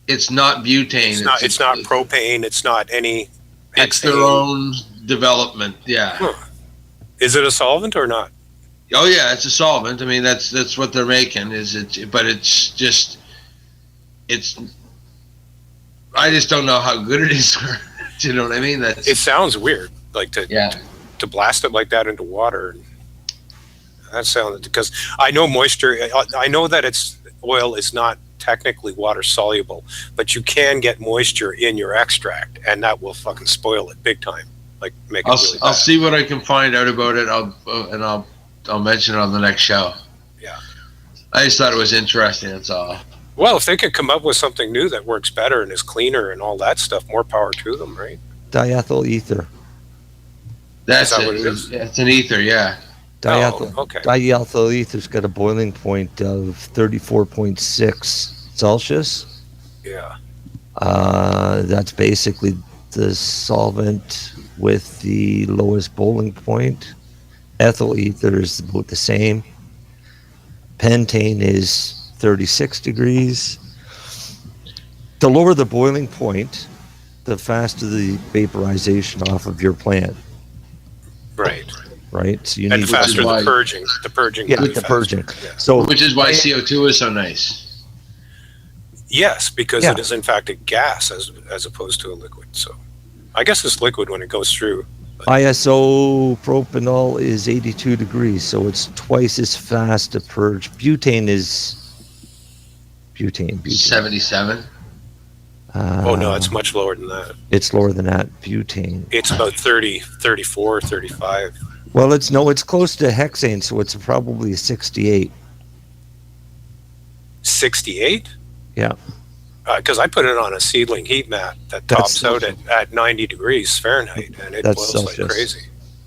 S9: It's not butane.
S11: It's not propane. It's not any.
S9: It's their own development. Yeah.
S11: Huh. Is it a solvent or not?
S9: Oh yeah, it's a solvent. I mean, that's what they're making. But it's just. I just don't know how good it is. Do you know what I mean?
S11: It sounds weird, like to blast it like that into water. That sounds, because I know moisture. I know that oil is not technically water soluble, but you can get moisture in your extract, and that will fucking spoil it big time. Like make it really bad.
S9: I'll see what I can find out about it. I'll mention it on the next show.
S11: Yeah.
S9: I just thought it was interesting. That's all.
S11: Well, if they could come up with something new that works better and is cleaner and all that stuff, more power to them, right?
S8: Diethyl ether.
S9: That's
S11: that
S9: it.
S11: what it is?
S9: It's an ether, yeah.
S8: Diethyl ether's got a boiling point of 34.6 Celsius.
S11: Yeah.
S8: That's basically the solvent with the lowest boiling point. Ethyl ether is about the same. Pentane is 36 degrees. The lower the boiling point, the faster the vaporization off of your plant.
S11: Right.
S8: Right. So you
S11: And
S8: need
S11: faster the purging. The purging.
S8: Yeah,
S11: would be
S8: the
S11: faster.
S8: purging.
S11: Yeah.
S8: So
S9: Which is why CO2 is so nice.
S11: Yes, because
S8: Yeah.
S11: it is in fact a gas as opposed to a liquid. So I guess it's liquid when it goes through.
S8: ISO propanol is 82 degrees, so it's twice as fast to purge. Butane is butane.
S9: 77.
S11: Oh no, it's much lower than that.
S8: It's lower than that. Butane.
S11: It's about 30, 34, 35.
S8: Well, it's close to hexane, so it's probably a 68.
S11: 68?
S8: Yeah.
S11: Because I put it on a seedling heat mat that
S8: That's
S11: tops out at 90 degrees Fahrenheit, and it
S8: That's
S11: boils
S8: Celsius.
S11: like crazy.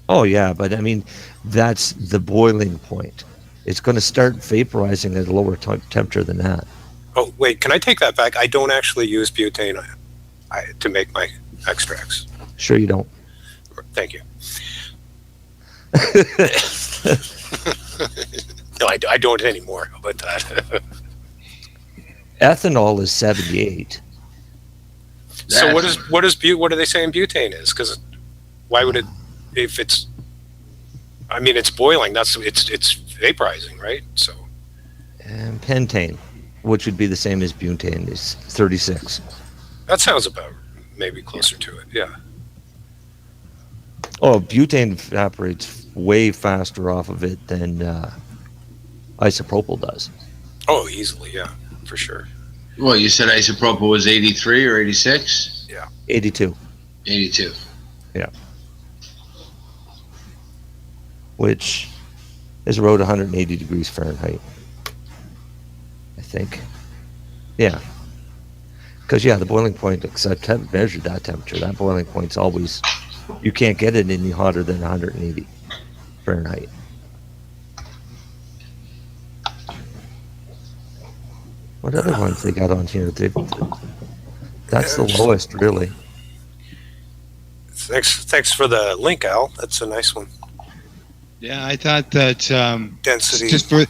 S8: Oh yeah, but I mean, that's the boiling point. It's going to start vaporizing at a lower temperature than that.
S11: Oh, wait, can I take that back? I don't actually use butane to make my extracts.
S8: Sure you don't.
S11: Thank you. No, I don't anymore. How about that?
S8: Ethanol is 78.
S11: So what are they saying butane is? Because why would it, if it's, I mean, it's boiling. It's vaporizing, right? So.
S8: And pentane, which would be the same as butane, is 36.
S11: That sounds about maybe closer to it. Yeah.
S8: Oh, butane evaporates way faster off of it than isopropyl does.
S11: Oh, easily, yeah, for sure.
S9: Well, you said isopropyl was 83 or 86?
S11: Yeah.
S8: 82.
S9: 82.
S8: Yeah. Which is around 180 degrees Fahrenheit, I think. Yeah. Because, yeah, the boiling point, because I've measured that temperature, that boiling point's always, you can't get it any hotter than 180 Fahrenheit. What other ones they got on here? That's the lowest, really.
S11: Thanks for the link, Al. That's a nice one.
S12: Yeah, I thought that
S11: density.
S12: Just for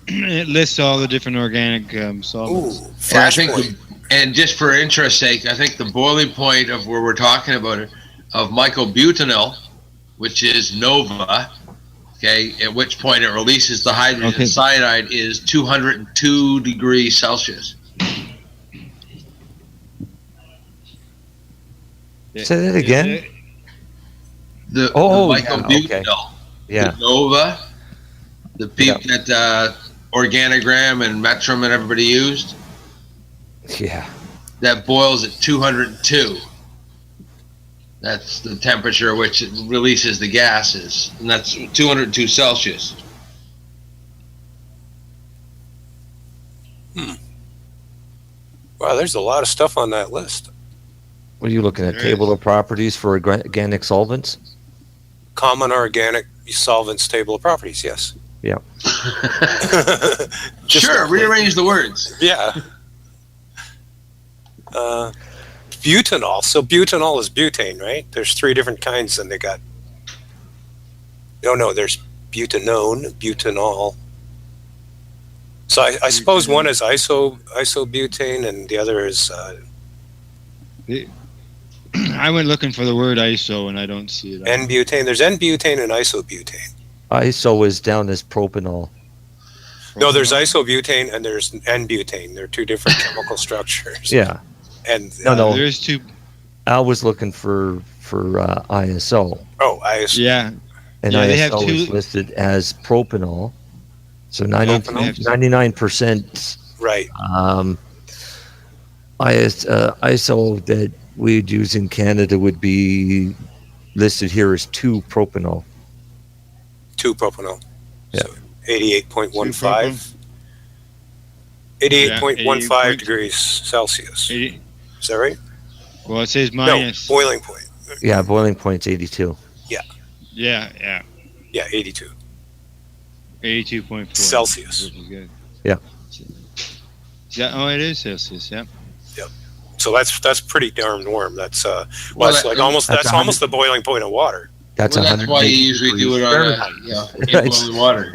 S12: it lists all the different organic solvents.
S11: Ooh,
S9: and I think, and just for interest's sake, I think the boiling point of where we're talking about it of mycobutanol, which is Nova. Okay, at which point it releases the hydrogen cyanide is 202 degrees Celsius.
S8: Say that again.
S9: The mycobutanol.
S8: Yeah.
S9: The Nova, the peak that Organogram and Metrum and everybody used.
S8: Yeah.
S9: That boils at 202. That's the temperature at which it releases the gases, and that's 202 Celsius.
S11: Wow, there's a lot of stuff on that list.
S8: What are you looking at? Table of properties for organic solvents?
S11: Common organic solvents table of properties, yes.
S8: Yeah.
S9: Sure, rearrange the words.
S11: Yeah. Butanol. So butanol is butane, right? There's 3 different kinds, and they got. No, there's butanone, butanol. So I suppose one is isobutane, and the other is.
S12: I went looking for the word iso, and I don't see it.
S11: N-butane. There's N-butane and isobutane.
S8: Iso is down as propanol.
S11: No, there's isobutane and there's N-butane. They're 2 different chemical structures.
S8: Yeah.
S11: And
S8: no.
S12: There's 2.
S8: Al was looking for ISO.
S11: Oh, ISO.
S12: Yeah.
S8: And
S12: they
S8: ISO
S12: have 2
S8: is listed as propanol. So 99%.
S11: Right.
S8: ISO that we'd use in Canada would be listed here as 2-propanol.
S11: 2 propanol.
S8: Yeah.
S11: So 88.15. 88.15 degrees Celsius.
S12: 80.
S11: Is that right?
S12: Well, it says minus.
S11: No, boiling point.
S8: Yeah, boiling point's 82.
S11: Yeah.
S12: Yeah.
S11: Yeah, 82.
S12: 82.4.
S11: Celsius.
S12: Which is good.
S8: Yeah.
S12: Yeah. Oh, it is Celsius. Yeah.
S11: Yep. So that's pretty darn warm. That's
S9: Well,
S11: almost
S8: that's
S11: the boiling point of water.
S8: That's
S9: why you usually do it on boiling water.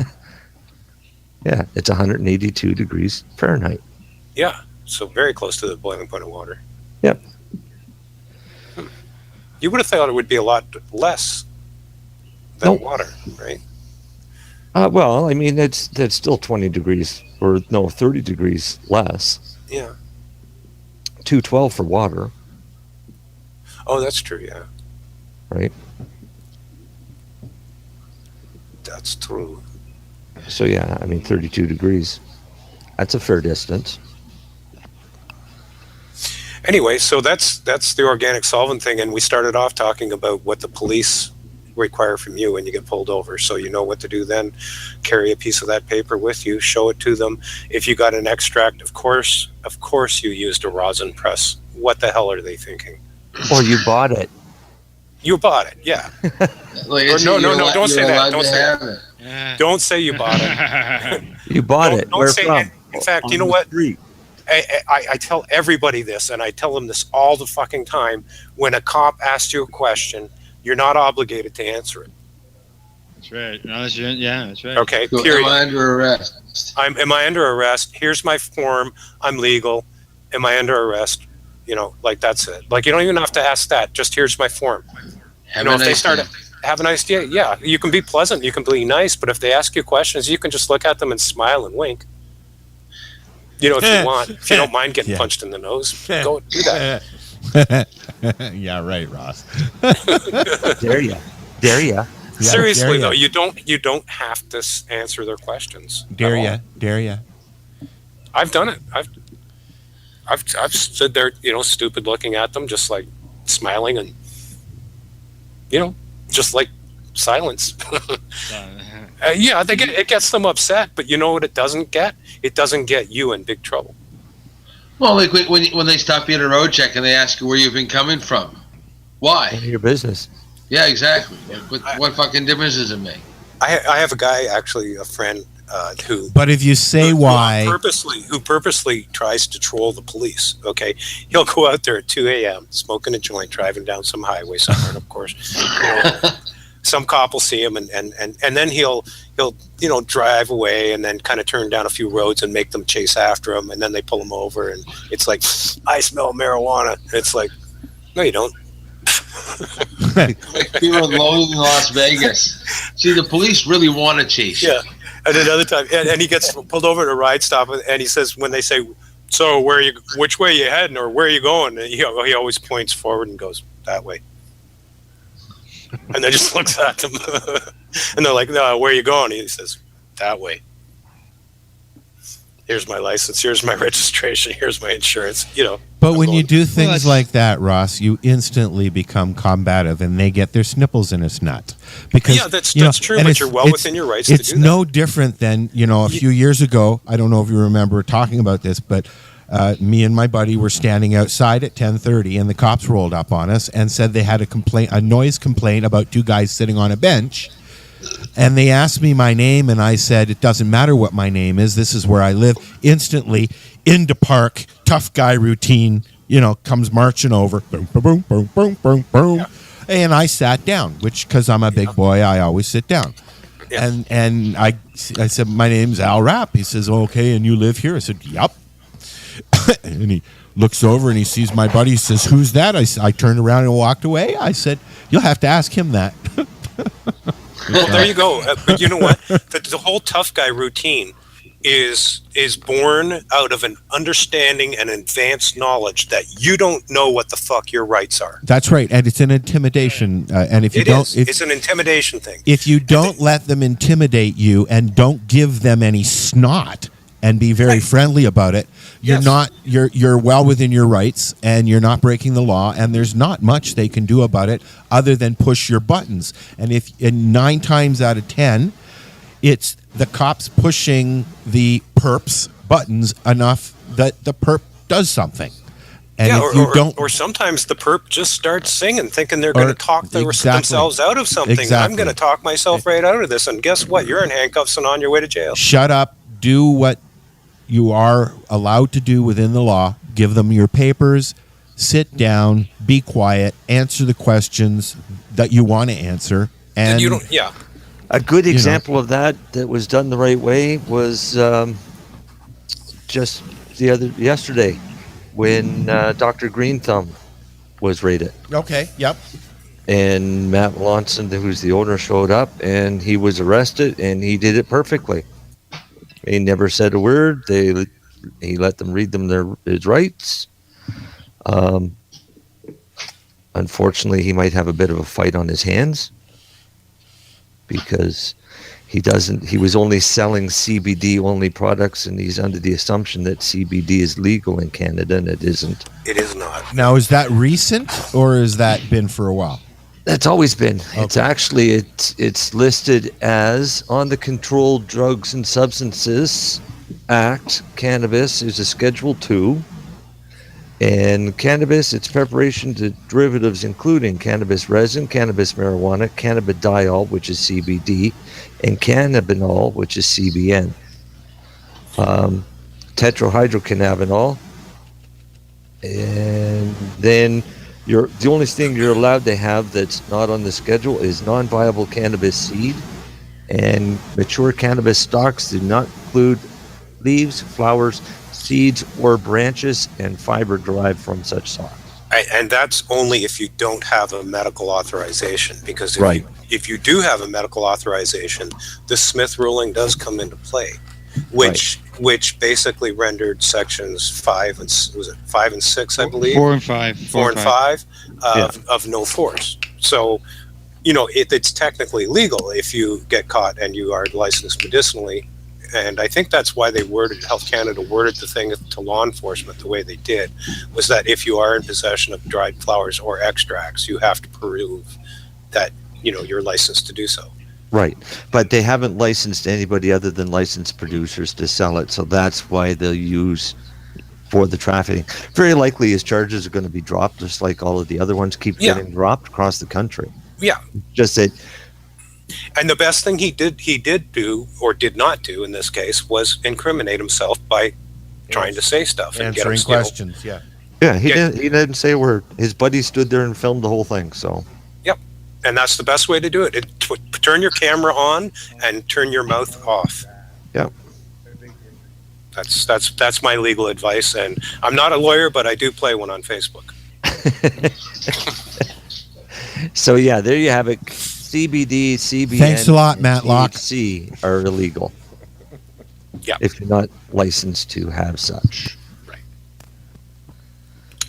S8: Yeah, it's 182 degrees Fahrenheit.
S11: Yeah. So very close to the boiling point of water.
S8: Yep.
S11: You would have thought it would be a lot less than water, right?
S8: Well, I mean, that's still 20 degrees, or no, 30 degrees less.
S11: Yeah.
S8: 212 for water.
S11: Oh, that's true, yeah.
S8: Right?
S11: That's true.
S8: So, yeah, I mean, 32 degrees. That's a fair distance.
S11: Anyway, so that's the organic solvent thing, and we started off talking about what the police require from you when you get pulled over, so you know what to do then. Carry a piece of that paper with you, show it to them. If you got an extract, of course you used a rosin press. What the hell are they thinking?
S8: Or you bought it.
S11: You bought it, yeah. No, don't say that. Don't say that. Don't say you bought it.
S8: You bought it.
S11: Don't
S8: Where
S11: say
S8: from?
S11: it. In fact, you know what? I tell everybody this, and I tell them this all the fucking time. When a cop asks you a question, you're not obligated to answer it.
S12: That's right. No, that's right.
S11: Okay,
S9: So
S11: period.
S9: am I under arrest?
S11: Am I under arrest? Here's my form. I'm legal. Am I under arrest? You know, like that's it. Like you don't even have to ask that. Just here's my form.
S9: Have a nice day.
S11: Have a nice day. Yeah, you can be pleasant. You can be nice. But if they ask you questions, you can just look at them and smile and wink. You know, if you want. If you don't mind getting punched in the nose, go do that.
S7: Yeah, right, Ross.
S8: Dare ya.
S7: Yeah,
S11: Seriously,
S7: dare
S11: though,
S7: ya.
S11: you don't have to answer their questions.
S7: Dare ya.
S11: I've done it. I've stood there, stupid looking at them, just like smiling and, just like silence. Yeah, it gets them upset, but you know what it doesn't get? It doesn't get you in big trouble.
S9: Well, like when they stop you at a road check and they ask you where you've been coming from. Why?
S8: None of your business.
S9: Yeah, exactly. What fucking difference does it make?
S11: I have a guy, actually, a friend, who...
S7: But if you say why...
S11: Who purposely tries to troll the police, okay? He'll go out there at 2 a.m., smoking a joint, driving down some highway somewhere, and of course... some cop will see him, and then he'll drive away and then kind of turn down a few roads and make them chase after him, and then they pull him over, and it's like, I smell marijuana. And it's like, no, you don't.
S9: Like people loading in Las Vegas. See, the police really want to chase you.
S11: Yeah. And another time, and he gets pulled over at a ride stop, and he says, when they say, so which way you heading, or where are you going? And he always points forward and goes, that way. And then just looks at them. And they're like, no, where are you going? He says, that way. Here's my license. Here's my registration. Here's my insurance.
S7: But when you do things like that, Ross, you instantly become combative, and they get their snipples in a nut. Because
S11: that's true, but you're well within your rights to do that.
S7: It's no different than, a few years ago, I don't know if you remember talking about this, but me and my buddy were standing outside at 10:30, and the cops rolled up on us and said they had a noise complaint about two guys sitting on a bench. And they asked me my name, and I said, it doesn't matter what my name is. This is where I live. Instantly, into park, tough guy routine, comes marching over. Boom, boom, boom, boom, boom, boom. Yeah. And I sat down, which, because I'm a big boy, I always sit down. Yeah. And I said, my name's Al Rapp. He says, okay, and you live here? I said, yep. And he looks over and he sees my buddy. He says, who's that? I turned around and walked away. I said, you'll have to ask him that.
S11: Well, there you go. But you know what? The whole tough guy routine is born out of an understanding and advanced knowledge that you don't know what the fuck your rights are.
S7: That's right, and it's an intimidation. And if you
S11: it's an intimidation thing.
S7: If you don't let them intimidate you and don't give them any snot and be very friendly about it, you're well within your rights, and you're not breaking the law, and there's not much they can do about it other than push your buttons. And 9 times out of 10, it's the cops pushing the perp's buttons enough that the perp does something. And if you don't,
S11: or sometimes the perp just starts singing, thinking they're going to talk themselves out of something.
S7: Exactly.
S11: I'm going to talk myself right out of this, and guess what? You're in handcuffs and on your way to jail.
S7: Shut up. Do what you are allowed to do within the law. Give them your papers. Sit down. Be quiet. Answer the questions that you want to answer. And
S11: you don't. Yeah.
S8: A good example of that was done the right way was just yesterday, when Dr. Green Thumb was raided.
S7: Okay, yep.
S8: And Matt Lawson, who's the owner, showed up, and he was arrested, and he did it perfectly. He never said a word. He let them read them his rights. Unfortunately, he might have a bit of a fight on his hands, because he was only selling CBD only products, and he's under the assumption that CBD is legal in Canada, and it isn't.
S11: It is not.
S7: Now, is that recent, or has that been for a while?
S8: That's always been. Okay. It's actually it's listed as on the Controlled Drugs and Substances Act. Cannabis is a Schedule 2. And cannabis, its preparation to derivatives including cannabis resin, cannabis marijuana, cannabidiol, which is CBD, and cannabinol, which is CBN. Tetrahydrocannabinol. And then the only thing you're allowed to have that's not on the schedule is non-viable cannabis seed. And mature cannabis stalks do not include leaves, flowers, seeds, or branches and fiber derived from such stalks.
S11: And that's only if you don't have a medical authorization, because if you do have a medical authorization, the Smith ruling does come into play, which basically rendered sections 5 and 6, I believe,
S12: 4 and 5,
S11: 4 and 5 of no force. So, it's technically legal if you get caught and you are licensed medicinally. And I think that's why Health Canada worded the thing to law enforcement the way they did, was that if you are in possession of dried flowers or extracts, you have to prove that, you're licensed to do so.
S8: Right. But they haven't licensed anybody other than licensed producers to sell it. So that's why they'll use for the trafficking. Very likely his charges are going to be dropped, just like all of the other ones keep getting dropped across the country.
S11: Yeah.
S8: Just that.
S11: And the best thing he did do, or did not do in this case, was incriminate himself by trying to say stuff and
S7: answering questions. Yeah,
S8: he didn't say a word. His buddy stood there and filmed the whole thing. So.
S11: Yep, and that's the best way to do it. Turn your camera on and turn your mouth off.
S8: Yep.
S11: That's my legal advice, and I'm not a lawyer, but I do play one on Facebook.
S8: So yeah, there you have it. CBD, CBN,
S7: thanks a lot, Matlock.
S8: THC are illegal.
S11: Yeah.
S8: If you're not licensed to have such.
S11: Right.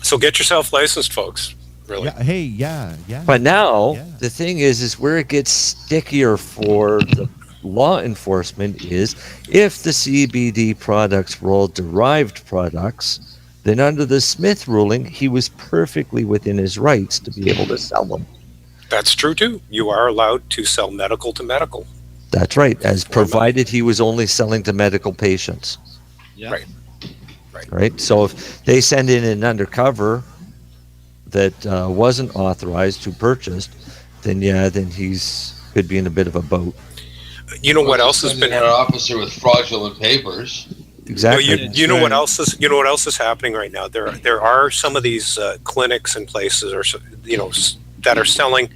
S11: So get yourself licensed, folks. Really.
S7: Yeah. Hey, yeah.
S8: But now the thing is where it gets stickier for the law enforcement is if the CBD products were all derived products, then under the Smith ruling, he was perfectly within his rights to be able to sell them.
S11: That's true too. You are allowed to sell medical to medical.
S8: That's right, as provided he was only selling to medical patients.
S11: Yeah.
S8: Right. So if they send in an undercover that wasn't authorized to purchase, then he's could be in a bit of a boat.
S11: You know what else has been
S9: an officer with fraudulent papers?
S8: Exactly.
S11: You know what else is happening right now? There are some of these clinics and places, or that are selling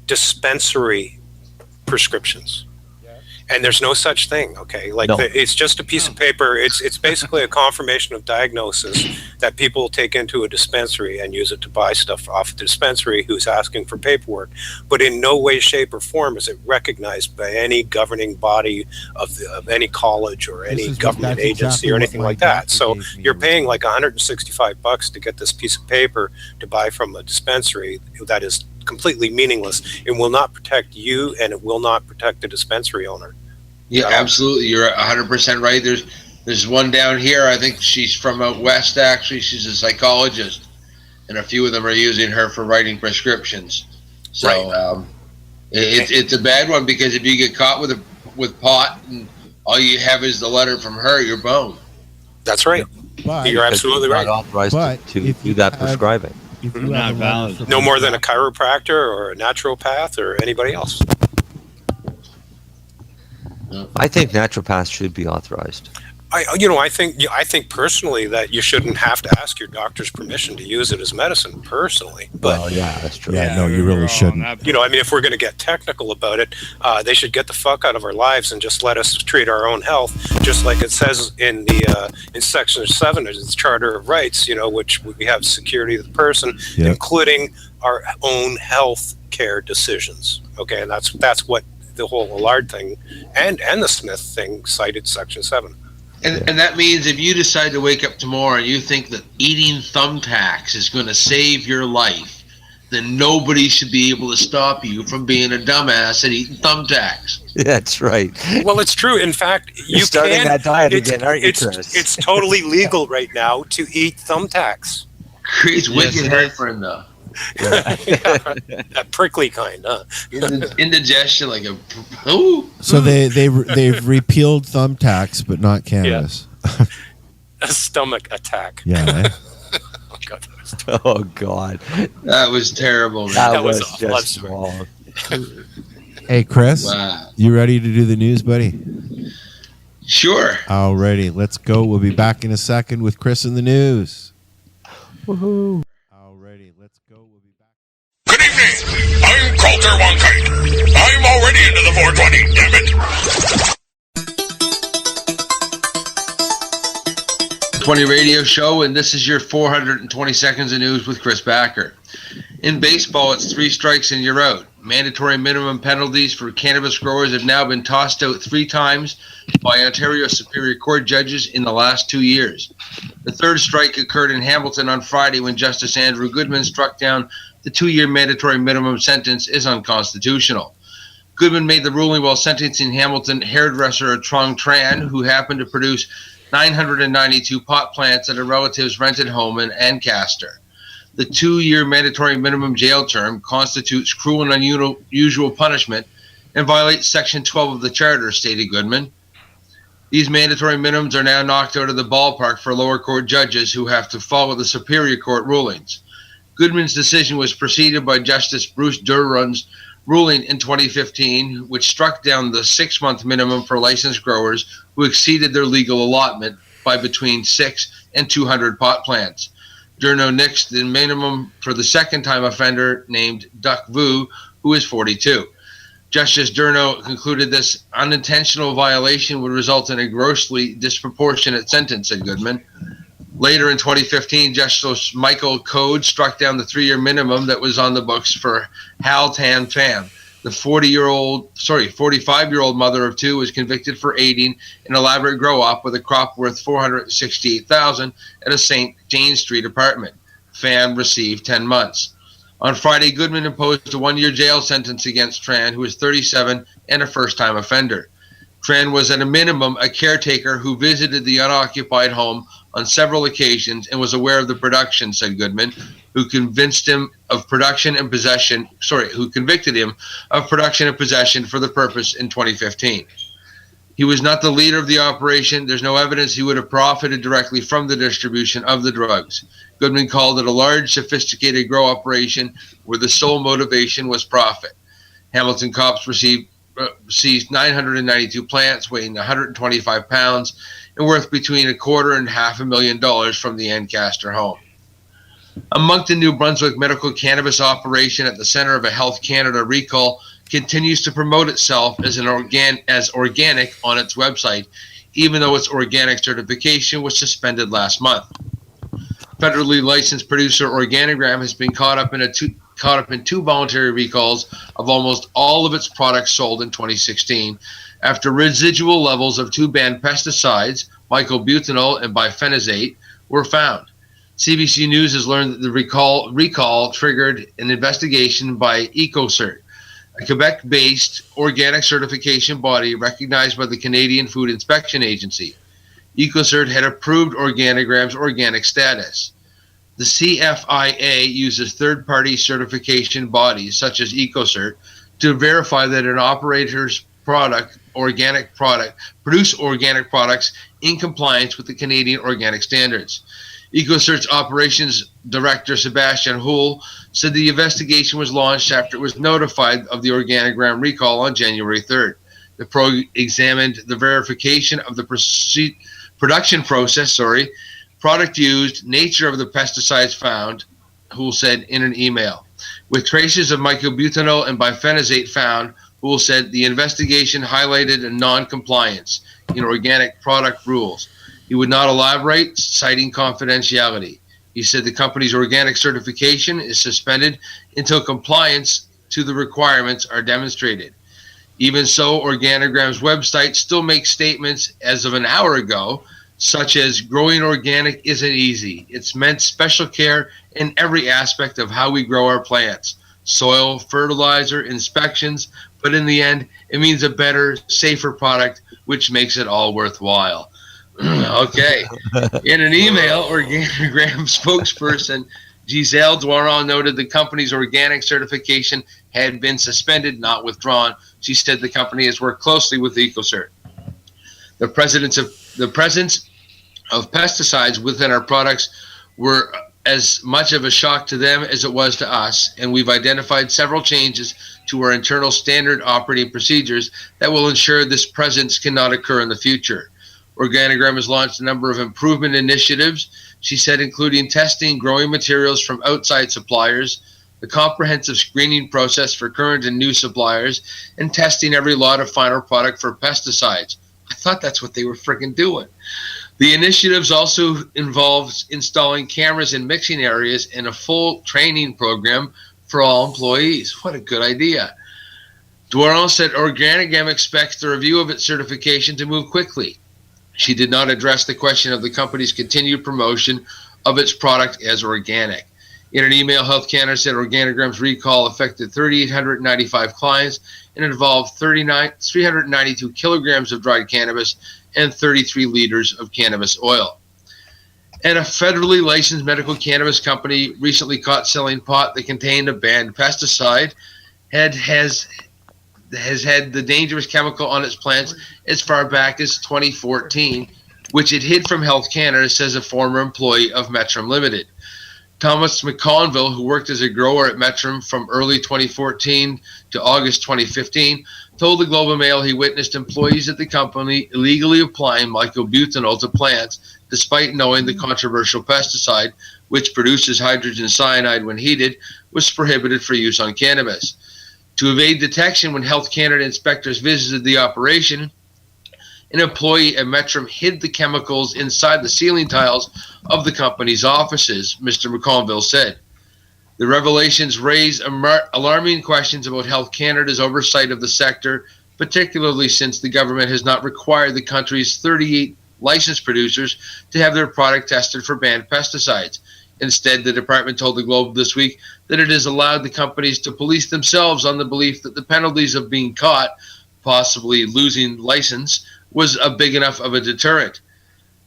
S11: dispensary prescriptions. And there's no such thing, okay? It's just a piece of paper. It's basically a confirmation of diagnosis that people take into a dispensary and use it to buy stuff off the dispensary who's asking for paperwork. But in no way, shape, or form is it recognized by any governing body of any college or any government agency or anything like that. So you're paying like $165 to get this piece of paper to buy from a dispensary that is completely meaningless. It will not protect you, and it will not protect the dispensary owner.
S9: Yeah, absolutely. You're 100% right. There's one down here. I think she's from out west, actually. She's a psychologist, and a few of them are using her for writing prescriptions. So it's a bad one, because if you get caught with pot and all you have is the letter from her, you're boned.
S11: That's right.
S7: But
S11: You're absolutely
S8: Not
S11: right.
S8: authorized to do that prescribing.
S7: If you
S12: Not
S7: have a
S12: valid.
S7: letter
S11: No
S7: from-
S11: more than a chiropractor or a naturopath or anybody else.
S8: I think naturopaths should be authorized.
S11: I think personally that you shouldn't have to ask your doctor's permission to use it as medicine personally. But
S8: Well, yeah, that's true.
S7: Yeah, no, you really shouldn't.
S11: if we're going to get technical about it, they should get the fuck out of our lives and just let us treat our own health, just like it says in the in Section 7 of the Charter of Rights. Which we have security of the person,
S7: Yeah.
S11: including our own health care decisions. Okay, and that's what the whole Allard thing and the Smith thing cited Section 7.
S9: And that means if you decide to wake up tomorrow and you think that eating thumbtacks is going to save your life, then nobody should be able to stop you from being a dumbass and eating thumbtacks.
S8: That's right.
S11: Well, it's true. In fact,
S8: You're
S11: you
S8: starting
S11: can.
S8: that diet again, aren't you,
S11: it's,
S8: Chris?
S11: it's totally legal right now to eat thumbtacks.
S9: Creates wicked heartburn, though.
S11: That prickly kind, huh?
S9: Indigestion, like a ooh.
S7: So they've repealed thumbtacks, but not cannabis.
S11: A stomach attack.
S7: Yeah.
S11: Oh, God.
S8: Oh, God.
S9: That was terrible, man.
S8: That was
S11: awful. I'm
S8: just
S11: sorry.
S8: wrong.
S7: Hey, Chris,
S9: Wow.
S7: you ready to do the news, buddy?
S9: Sure.
S7: Alrighty, let's go. We'll be back in a second with Chris in the news.
S8: Woohoo.
S7: Alrighty, let's go. We'll be back.
S16: Good evening. I'm Coulter Wonkite. I'm already into the 420, damn it.
S9: 420 radio show, and this is your 420 seconds of news with Chris Backer. In baseball, it's 3 strikes and you're out. Mandatory minimum penalties for cannabis growers have now been tossed out 3 times by Ontario Superior Court judges in the last 2 years. The third strike occurred in Hamilton on Friday when Justice Andrew Goodman struck down the 2-year mandatory minimum sentence is unconstitutional. Goodman made the ruling while sentencing Hamilton hairdresser Trong Tran, who happened to produce 992 pot plants at a relative's rented home in Ancaster. The 2-year mandatory minimum jail term constitutes cruel and unusual punishment and violates Section 12 of the Charter, stated Goodman. These mandatory minimums are now knocked out of the ballpark for lower court judges who have to follow the Superior Court rulings. Goodman's decision was preceded by Justice Bruce Durrun's ruling in 2015, which struck down the 6-month minimum for licensed growers who exceeded their legal allotment by between 6 and 200 pot plants. Durno nixed the minimum for the second-time offender named Duck Vu, who is 42. Justice Durno concluded this unintentional violation would result in a grossly disproportionate sentence, said Goodman. Later in 2015, Justice Michael Code struck down the 3-year minimum that was on the books for Hal Tan Pham. The 45-year-old mother of 2 was convicted for aiding an elaborate grow-op with a crop worth $468,000 at a St. James Street apartment. Pham received 10 months. On Friday, Goodman imposed a 1-year jail sentence against Tran, who is 37 and a first-time offender. Tran was at a minimum a caretaker who visited the unoccupied home on several occasions and was aware of the production, said Goodman, who convicted him of production and possession for the purpose in 2015. He was not the leader of the operation. There's no evidence he would have profited directly from the distribution of the drugs. Goodman called it a large, sophisticated grow operation where the sole motivation was profit. Hamilton cops seized 992 plants weighing 125 pounds and worth between $250,000 and $500,000 from the Ancaster home. A Moncton, New Brunswick medical cannabis operation at the center of a Health Canada recall continues to promote itself as organic on its website, even though its organic certification was suspended last month. Federally licensed producer Organigram has been caught up in 2 voluntary recalls of almost all of its products sold in 2016 after residual levels of 2 banned pesticides, mycobutanol and bifenazate, were found. CBC News has learned that the recall triggered an investigation by EcoCert, a Quebec-based organic certification body recognized by the Canadian Food Inspection Agency. EcoCert had approved Organigram's organic status. The CFIA uses third-party certification bodies, such as EcoCert, to verify that an operator's produce organic products in compliance with the Canadian organic standards. EcoCert's operations director, Sebastian Hull, said the investigation was launched after it was notified of the Organigram recall on January 3rd. The probe examined the verification of the production process, product used, nature of the pesticides found, Hull said in an email. With traces of mycobutanol and bifenazate found, Hull said the investigation highlighted a non-compliance in organic product rules. He would not elaborate, citing confidentiality. He said the company's organic certification is suspended until compliance to the requirements are demonstrated. Even so, Organigram's website still makes statements as of an hour ago, such as growing organic isn't easy. It's meant special care in every aspect of how we grow our plants. Soil, fertilizer, inspections, but in the end, it means a better, safer product, which makes it all worthwhile. Okay. In an email, Organigram spokesperson Giselle Doiron noted the company's organic certification had been suspended, not withdrawn. She said the company has worked closely with EcoCert. The presence of pesticides within our products were as much of a shock to them as it was to us, and we've identified several changes to our internal standard operating procedures that will ensure this presence cannot occur in the future. Organigram has launched a number of improvement initiatives, she said, including testing growing materials from outside suppliers, the comprehensive screening process for current and new suppliers, and testing every lot of final product for pesticides. I thought that's what they were freaking doing. The initiatives also involves installing cameras in mixing areas and a full training program for all employees. What a good idea. Doiron said Organigram expects the review of its certification to move quickly. She did not address the question of the company's continued promotion of its product as organic. In an email, Health Canada said Organigram's recall affected 3,895 clients and involved 392 kilograms of dried cannabis and 33 liters of cannabis oil. And a federally licensed medical cannabis company recently caught selling pot that contained a banned pesticide has had the dangerous chemical on its plants as far back as 2014, which it hid from Health Canada, says a former employee of Metrum Limited. Thomas McConville, who worked as a grower at Metrum from early 2014 to August 2015, told the Globe and Mail he witnessed employees at the company illegally applying mycobutanol to plants, despite knowing the controversial pesticide, which produces hydrogen cyanide when heated, was prohibited for use on cannabis. To evade detection, when Health Canada inspectors visited the operation, an employee at Metrum hid the chemicals inside the ceiling tiles of the company's offices, Mr. McConville said. The revelations raise alarming questions about Health Canada's oversight of the sector, particularly since the government has not required the country's 38 licensed producers to have their product tested for banned pesticides. Instead, the department told the Globe this week that it has allowed the companies to police themselves on the belief that the penalties of being caught, possibly losing license, was a big enough of a deterrent.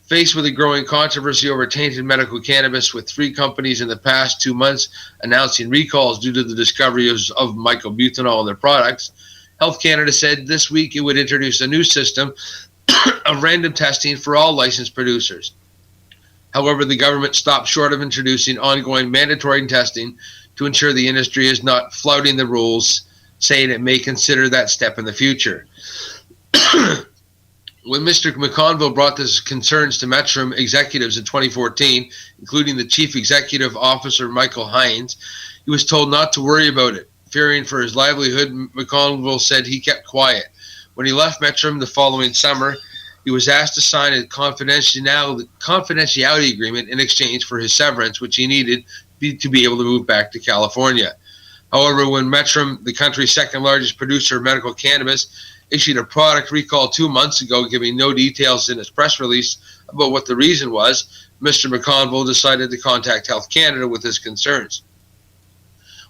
S9: Faced with a growing controversy over tainted medical cannabis, with 3 companies in the past 2 months announcing recalls due to the discovery of mycobutanol in their products, Health Canada said this week it would introduce a new system of random testing for all licensed producers. However, the government stopped short of introducing ongoing mandatory testing to ensure the industry is not flouting the rules, saying it may consider that step in the future. When Mr. McConville brought these concerns to Metrum executives in 2014, including the chief executive officer Michael Hines, he was told not to worry about it. Fearing for his livelihood, McConville said he kept quiet. When he left Metrum the following summer, he was asked to sign a confidentiality agreement in exchange for his severance, which he needed to be able to move back to California. However, when Metrum, the country's second largest producer of medical cannabis, issued a product recall 2 months ago, giving no details in its press release about what the reason was, Mr. McConville decided to contact Health Canada with his concerns.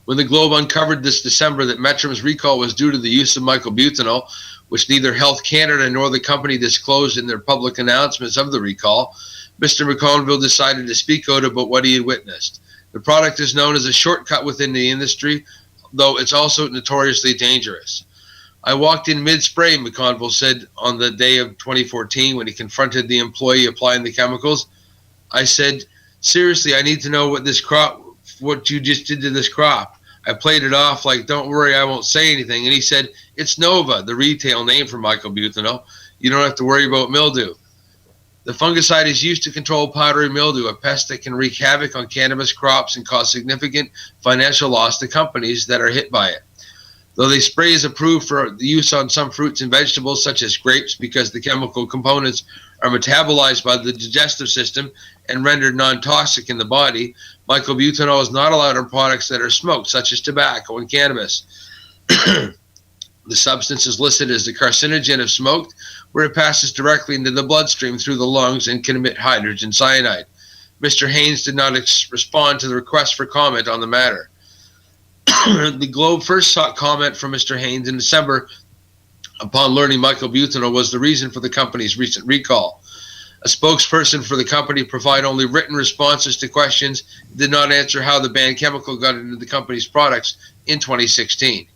S9: When the Globe uncovered this December that Metrum's recall was due to the use of mycobutanol, which neither Health Canada nor the company disclosed in their public announcements of the recall, Mr. McConville decided to speak out about what he had witnessed. The product is known as a shortcut within the industry, though it's also notoriously dangerous. I walked in mid-spray, McConville said on the day of 2014 when he confronted the employee applying the chemicals. I said, seriously, I need to know what you just did to this crop. I played it off like, don't worry, I won't say anything. And he said, it's Nova, the retail name for mycobutanol. You don't have to worry about mildew. The fungicide is used to control powdery mildew, a pest that can wreak havoc on cannabis crops and cause significant financial loss to companies that are hit by it. Though the spray is approved for use on some fruits and vegetables, such as grapes, because the chemical components are metabolized by the digestive system and rendered non-toxic in the body, mycobutanol is not allowed on products that are smoked, such as tobacco and cannabis. The substance is listed as the carcinogen if smoked, where it passes directly into the bloodstream through the lungs and can emit hydrogen cyanide. Mr. Haynes did not respond to the request for comment on the matter. The Globe first sought comment from Mr. Haynes in December upon learning mycobutanol was the reason for the company's recent recall. A spokesperson for the company provided only written responses to questions, did not answer how the banned chemical got into the company's products in 2016.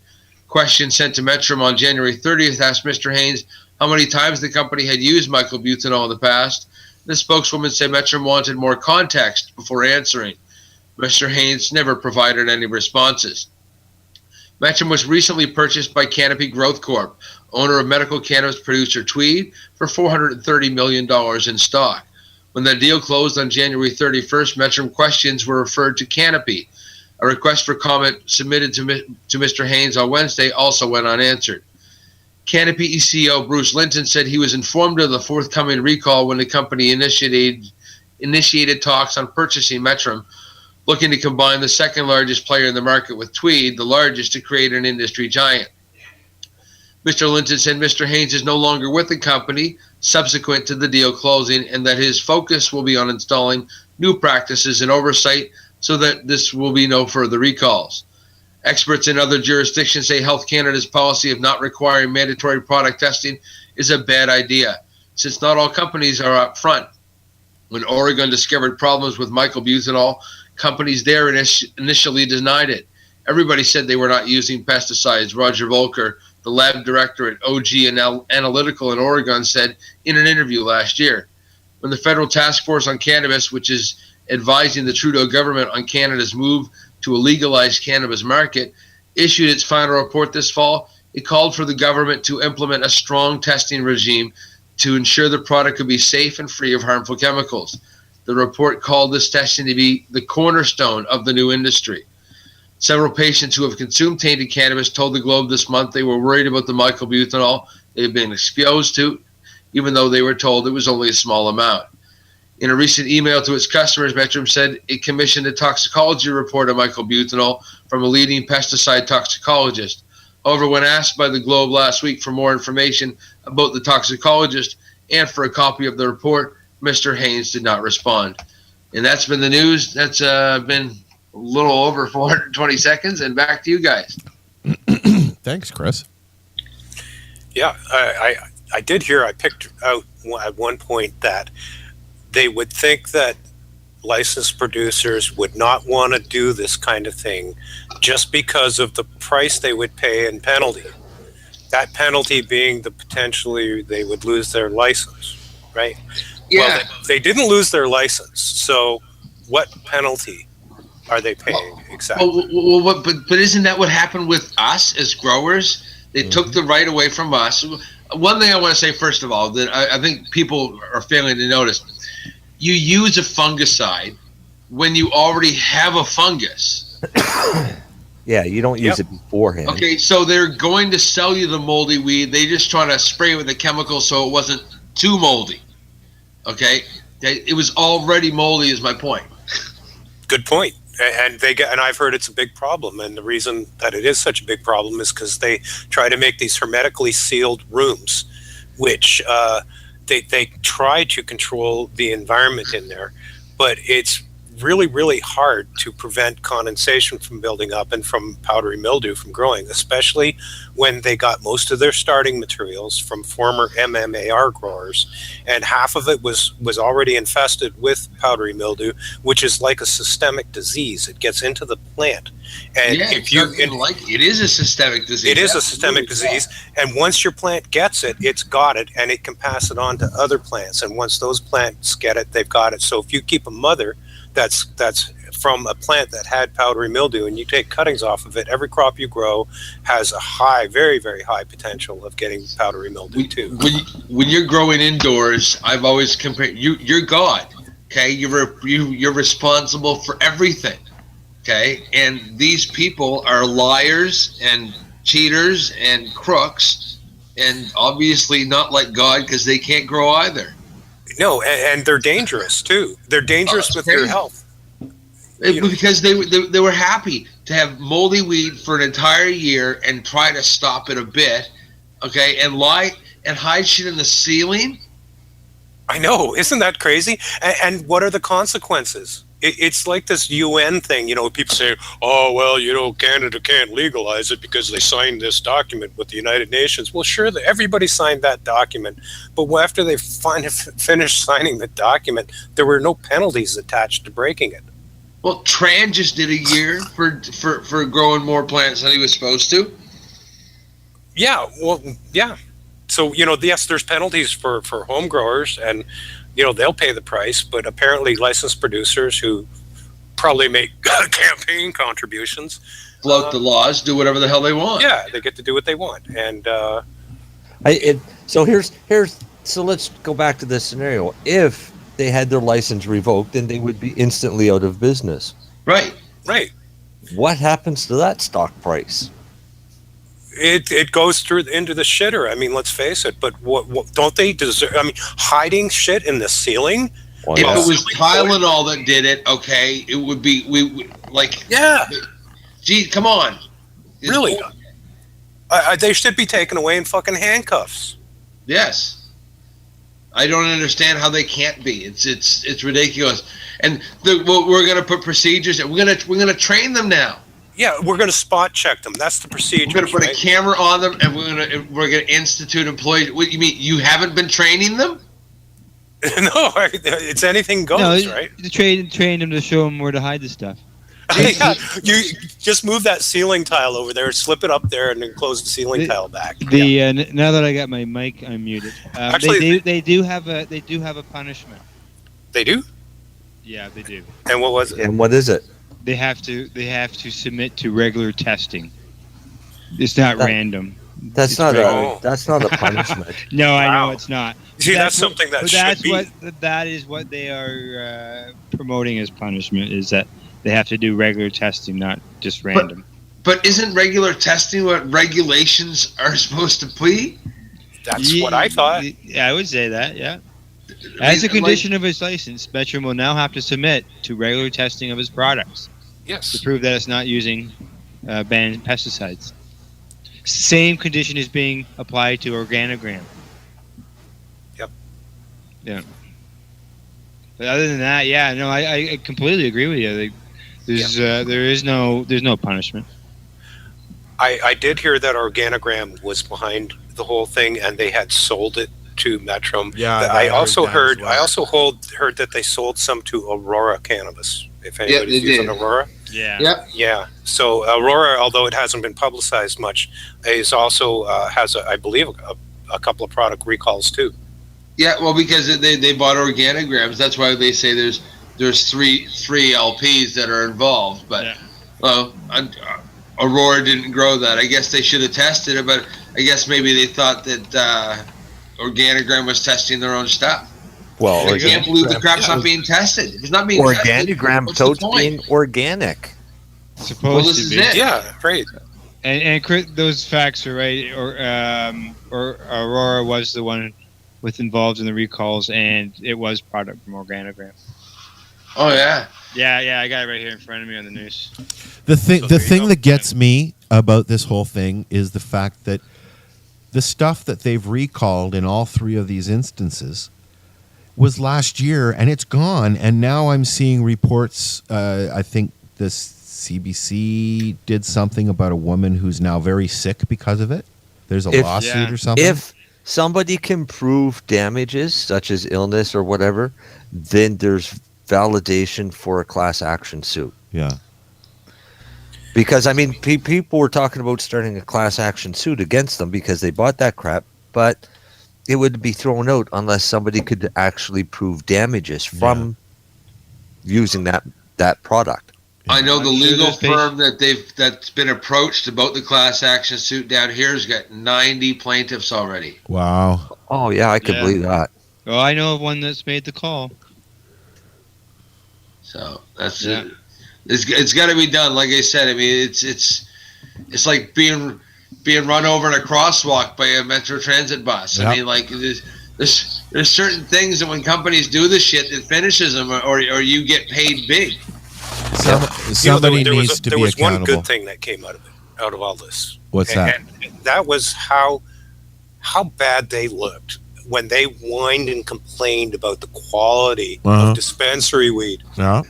S9: Questions sent to Metrum on January 30th asked Mr. Haynes how many times the company had used mycobutanol in the past. The spokeswoman said Metrum wanted more context before answering. Mr. Haynes never provided any responses. Metrum was recently purchased by Canopy Growth Corp., owner of medical cannabis producer Tweed, for $430 million in stock. When the deal closed on January 31st, Metrum questions were referred to Canopy. A request for comment submitted to Mr. Haynes on Wednesday also went unanswered. Canopy CEO Bruce Linton said he was informed of the forthcoming recall when the company initiated talks on purchasing Metrum, looking to combine the second largest player in the market with Tweed, the largest, to create an industry giant. Mr. Linton said Mr. Haynes is no longer with the company subsequent to the deal closing, and that his focus will be on installing new practices and oversight so that this will be no further recalls. Experts in other jurisdictions say Health Canada's policy of not requiring mandatory product testing is a bad idea, since not all companies are up front. When Oregon discovered problems with mycobutanol, companies there initially denied it. Everybody said they were not using pesticides. Roger Volker, the lab director at OG Analytical in Oregon, said in an interview last year. When the Federal Task Force on Cannabis, which is advising the Trudeau government on Canada's move to a legalized cannabis market, issued its final report this fall, it called for the government to implement a strong testing regime to ensure the product could be safe and free of harmful chemicals. The report called this testing to be the cornerstone of the new industry. Several patients who have consumed tainted cannabis told the Globe this month they were worried about the mycobutanol they had been exposed to, even though they were told it was only a small amount. In a recent email to its customers, Metrum said it commissioned a toxicology report on mycobutanol from a leading pesticide toxicologist. However, when asked by the Globe last week for more information about the toxicologist and for a copy of the report, Mr. Haynes did not respond. And that's been the news. That's been a little over 420 seconds. And back to you guys.
S7: Thanks, Chris.
S11: Yeah, I did hear, I picked out at one point that they would think that licensed producers would not want to do this kind of thing just because of the price they would pay in penalty. That penalty being the potentially they would lose their license, right?
S9: Yeah.
S11: Well, they didn't lose their license, so what penalty are they paying exactly?
S9: Well, but isn't that what happened with us as growers? They took the right away from us. One thing I want to say, first of all, that I think people are failing to notice, you use a fungicide when you already have a fungus.
S8: Yeah, you don't use it beforehand.
S9: Okay, so they're going to sell you the moldy weed. They just try to spray it with a chemical so it wasn't too moldy. Okay? It was already moldy is my point.
S11: Good point. And I've heard it's a big problem, and the reason that it is such a big problem is because they try to make these hermetically sealed rooms, which they try to control the environment in there, but it's really, really hard to prevent condensation from building up and from powdery mildew from growing, especially when they got most of their starting materials from former MMAR growers, and half of it was already infested with powdery mildew, which is like a systemic disease. It gets into the plant. And if you
S9: it is a systemic disease.
S11: It is a systemic disease, and once your plant gets it, it's got it, and it can pass it on to other plants. And once those plants get it, they've got it. So if you keep a mother that's from a plant that had powdery mildew, and you take cuttings off of it, every crop you grow has a high, very, very high potential of getting powdery mildew too.
S9: When you're growing indoors, I've always compared you're God. Okay, you're responsible for everything. Okay, and these people are liars and cheaters and crooks, and obviously not like God, because they can't grow either.
S11: No, and they're dangerous too. They're dangerous with your health.
S9: Because they were happy to have moldy weed for an entire year and try to stop it a bit, okay, and lie and hide shit in the ceiling.
S11: I know, isn't that crazy? And what are the consequences? It's like this UN thing, people say, oh, well, Canada can't legalize it because they signed this document with the United Nations. Well, sure, everybody signed that document, but after they finished signing the document, there were no penalties attached to breaking it.
S9: Well, Tran just did a year for growing more plants than he was supposed to.
S11: Yeah, well, yeah. So, yes, there's penalties for home growers, and they'll pay the price, but apparently licensed producers who probably make campaign contributions
S9: float the laws, do whatever the hell they want.
S11: Yeah, they get to do what they want. And
S8: so let's go back to this scenario. If they had their license revoked, then they would be instantly out of business.
S9: Right.
S8: What happens to that stock price?
S11: It goes into the shitter. I mean, let's face it. But what don't they deserve? I mean, hiding shit in the ceiling.
S9: If it was Tylenol that did it, okay, it would be
S11: yeah.
S9: Gee, come on.
S11: Really? They should be taken away in fucking handcuffs.
S9: Yes. I don't understand how they can't be. It's ridiculous. And we're going to put procedures. We're going to train them now.
S11: Yeah, we're going to spot check them. That's the procedure.
S9: We're going to put a camera on them, and we're going to institute employees. What you mean? You haven't been training them?
S11: No, it's anything goes, right?
S12: Train them to show them where to hide the stuff.
S11: Yeah, you just move that ceiling tile over there, slip it up there, and then close the ceiling tile back.
S12: Now that I got my mic unmuted,
S11: actually,
S12: they do have a punishment.
S11: They do?
S12: Yeah, they do.
S11: And what was it?
S8: And what is it?
S12: They have to submit to regular testing. It's not random.
S8: That's not a punishment.
S12: No, I know it's not.
S11: See, that's something that should be.
S12: That is what they are promoting as punishment, is that they have to do regular testing, not just random.
S9: But isn't regular testing what regulations are supposed to be?
S11: That's what I thought.
S12: Yeah, I would say that, yeah. As a condition of his license, Spectrum will now have to submit to regular testing of his products.
S11: Yes.
S12: To prove that it's not using banned pesticides. Same condition is being applied to Organogram.
S11: Yep.
S12: Yeah. But other than that, yeah, no, I completely agree with you. There's no punishment.
S11: I did hear that Organogram was behind the whole thing, and they had sold it to Metrum.
S7: Yeah,
S11: I also heard that they sold some to Aurora Cannabis. If anybody's using Aurora.
S12: Yeah.
S9: Yep.
S11: Yeah. So Aurora, although it hasn't been publicized much, is also has I believe a couple of product recalls too.
S9: Yeah, well, because they bought Organograms. That's why they say there's three LPs that are involved. But Aurora didn't grow that. I guess they should have tested it, but I guess maybe they thought that Organogram was testing their own stuff.
S8: Well,
S9: I can't believe the crap's not being tested. If it's not being
S8: Organogram
S9: tested,
S8: totes being organic.
S12: Supposed to be.
S11: Yeah, great.
S12: And those facts are right. Or Aurora was the one involved in the recalls, and it was product from Organogram.
S9: Oh yeah.
S12: Yeah, I got it right here in front of me on the news.
S7: The thing that gets me about this whole thing is the fact that the stuff that they've recalled in all three of these instances was last year, and it's gone. And now I'm seeing reports. I think this CBC did something about a woman who's now very sick because of it. There's a lawsuit or something.
S8: If somebody can prove damages, such as illness or whatever, then there's validation for a class action suit.
S7: Yeah.
S8: Because, I mean, people were talking about starting a class action suit against them because they bought that crap, but it would be thrown out unless somebody could actually prove damages from using that product.
S9: I know the legal firm that's been approached about the class action suit down here has got 90 plaintiffs already.
S7: Wow.
S8: Oh yeah, I can believe that.
S12: Oh, I know of one that's made the call.
S9: So that's it. It's got to be done. Like I said, I mean, it's like being run over in a crosswalk by a Metro Transit bus.
S7: Yep.
S9: I mean, like there's certain things that when companies do this shit, it finishes them, or you get paid big.
S7: Somebody needs to be accountable.
S11: There was one good thing that came out of all this.
S7: What's that?
S11: And that was how bad they looked when they whined and complained about the quality of dispensary weed.
S7: Yeah.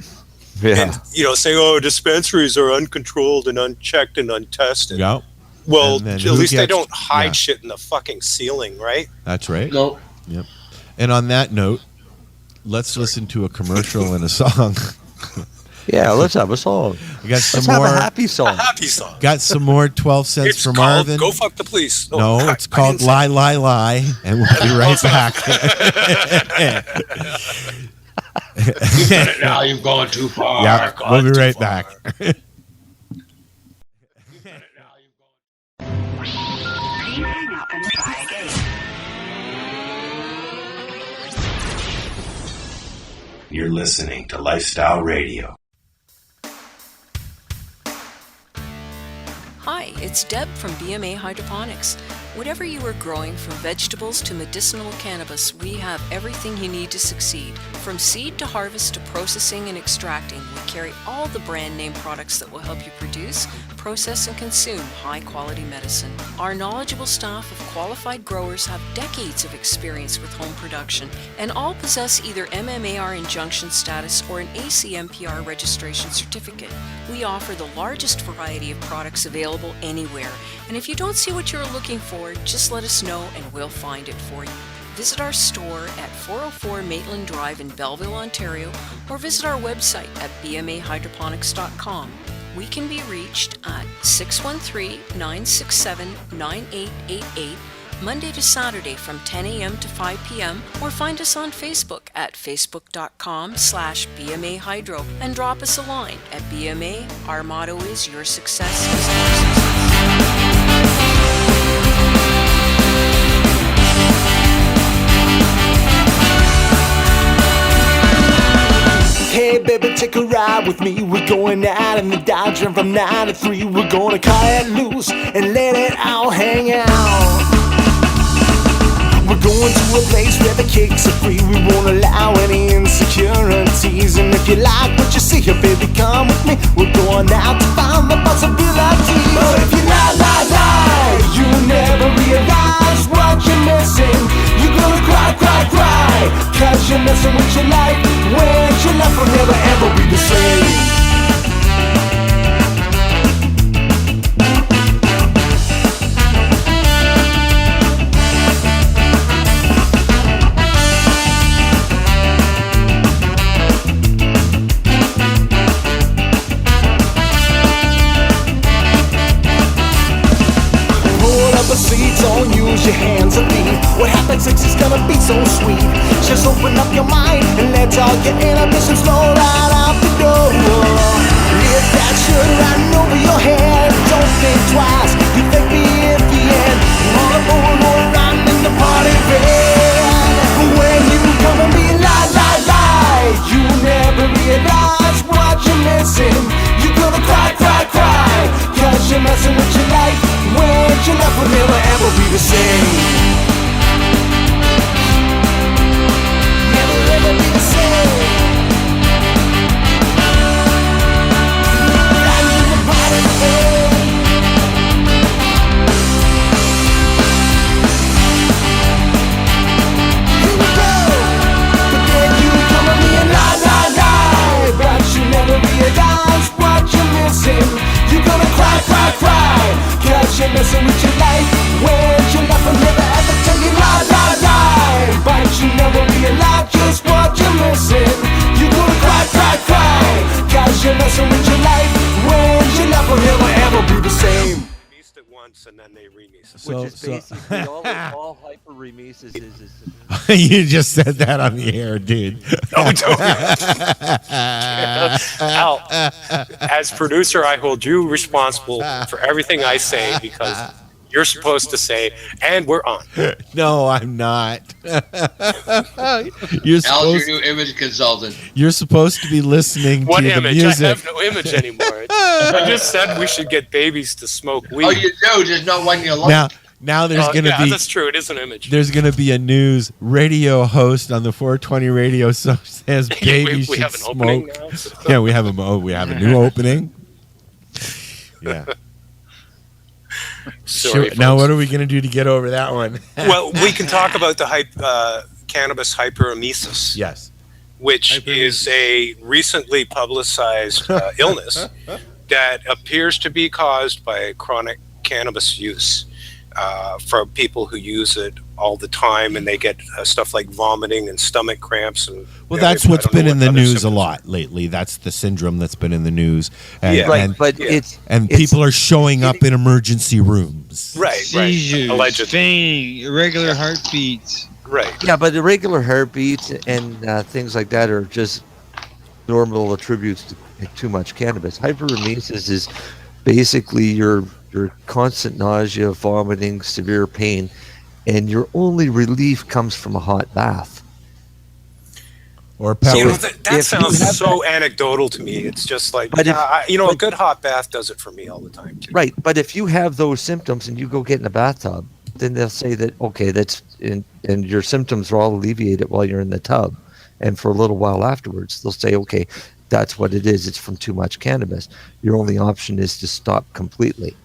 S8: Yeah.
S11: And, saying, oh, dispensaries are uncontrolled and unchecked and untested.
S7: Yeah.
S11: Well, at least they don't hide shit in the fucking ceiling, right?
S7: That's right.
S9: Nope.
S7: Yep. And on that note, let's listen to a commercial and a song.
S8: Yeah, let's have a song.
S7: We got some
S8: let's
S7: more.
S8: have a happy song.
S11: A happy song.
S7: Got some more 12 cents
S11: It's
S7: for
S11: called
S7: Marvin.
S11: Go Fuck the Police.
S7: No, it's called Lie, Lie, Lie. And we'll be right back.
S9: You've done it now. You've gone too far.
S7: Yeah, we'll be right back.
S14: Please hang up and try again.
S4: You're listening to Lifestyle Radio.
S17: Hi, it's Deb from BMA Hydroponics. Whatever you are growing, from vegetables to medicinal cannabis, we have everything you need to succeed. From seed to harvest to processing and extracting, we carry all the brand name products that will help you produce, process, and consume high-quality medicine. Our knowledgeable staff of qualified growers have decades of experience with home production, and all possess either MMAR injunction status or an ACMPR registration certificate. We offer the largest variety of products available anywhere, and if you don't see what you're looking for, just let us know and we'll find it for you. Visit our store at 404 Maitland Drive in Belleville, Ontario, or visit our website at bmahydroponics.com. We can be reached at 613-967-9888, Monday to Saturday from 10 a.m. to 5 p.m., or find us on Facebook at facebook.com/BMAHydro and drop us a line at BMA. Our motto is your success is our success.
S15: Hey baby, take a ride with me. We're going out in the Dodge, and from 9 to 3 we're gonna cut it loose and let it all hang out. We're going to a place where the kicks are free. We won't allow any insecurities. And if you like what you see here, baby, come with me. We're going out to find the possibilities. But if you lie, you never realize what you're missing. You're gonna cry, cause you're messing with your life. When your life will never ever be the same. Don't use your hands on me. What happens next is gonna be so sweet. Just open up your mind and let all your inhibitions flow right out the door. Lift that shirt right over your head. Don't think twice. You think me at the end. All aboard, all around in the party van. When you come and be lie, you never realize what you're missing. You're gonna cry, cause you're messing with your life. When your life will never ever be the same. Never ever be the same. Not even part of the
S8: which is basically all hyperemesis is.
S7: You just said that on the air, dude.
S11: Oh, don't. Al, as producer, I hold you responsible for everything I say because you're supposed to say, and we're on.
S7: No, I'm not.
S9: Al's your new image consultant.
S7: You're supposed to be listening
S11: What
S7: to
S11: image?
S7: the music.
S11: I have no image anymore. I just said we should get babies to smoke weed.
S9: Oh, you do? Just not one you like.
S7: Now there's going to be.
S11: That's true. It is an image.
S7: There's going to be a news radio host on the 420 radio says babies
S11: we
S7: should
S11: have an
S7: smoke.
S11: opening now, so.
S7: Yeah, we have a new opening. Yeah.
S11: Sorry,
S7: now, what are we going to do to get over that one?
S11: Well, we can talk about the cannabis hyperemesis.
S7: Yes.
S11: Which is a recently publicized illness that appears to be caused by chronic cannabis use for people who use it all the time, and they get stuff like vomiting and stomach cramps. And
S7: that's what's been in the news a lot lately. That's the syndrome that's been in the news. And, people are showing up in emergency rooms.
S11: Right,
S12: seizures,
S11: allegedly.
S12: fainting, irregular heartbeats.
S11: Right.
S8: Yeah, but irregular heartbeats and things like that are just normal attributes to too much cannabis. Hyperemesis is basically your constant nausea, vomiting, severe pain, and your only relief comes from a hot bath.
S7: Or pepper.
S11: That sounds so anecdotal to me. It's just like, a good hot bath does it for me all the time, too.
S8: Right, but if you have those symptoms and you go get in a bathtub, then they'll say that, okay, and your symptoms are all alleviated while you're in the tub. And for a little while afterwards, they'll say, okay, that's what it is. It's from too much cannabis. Your only option is to stop completely.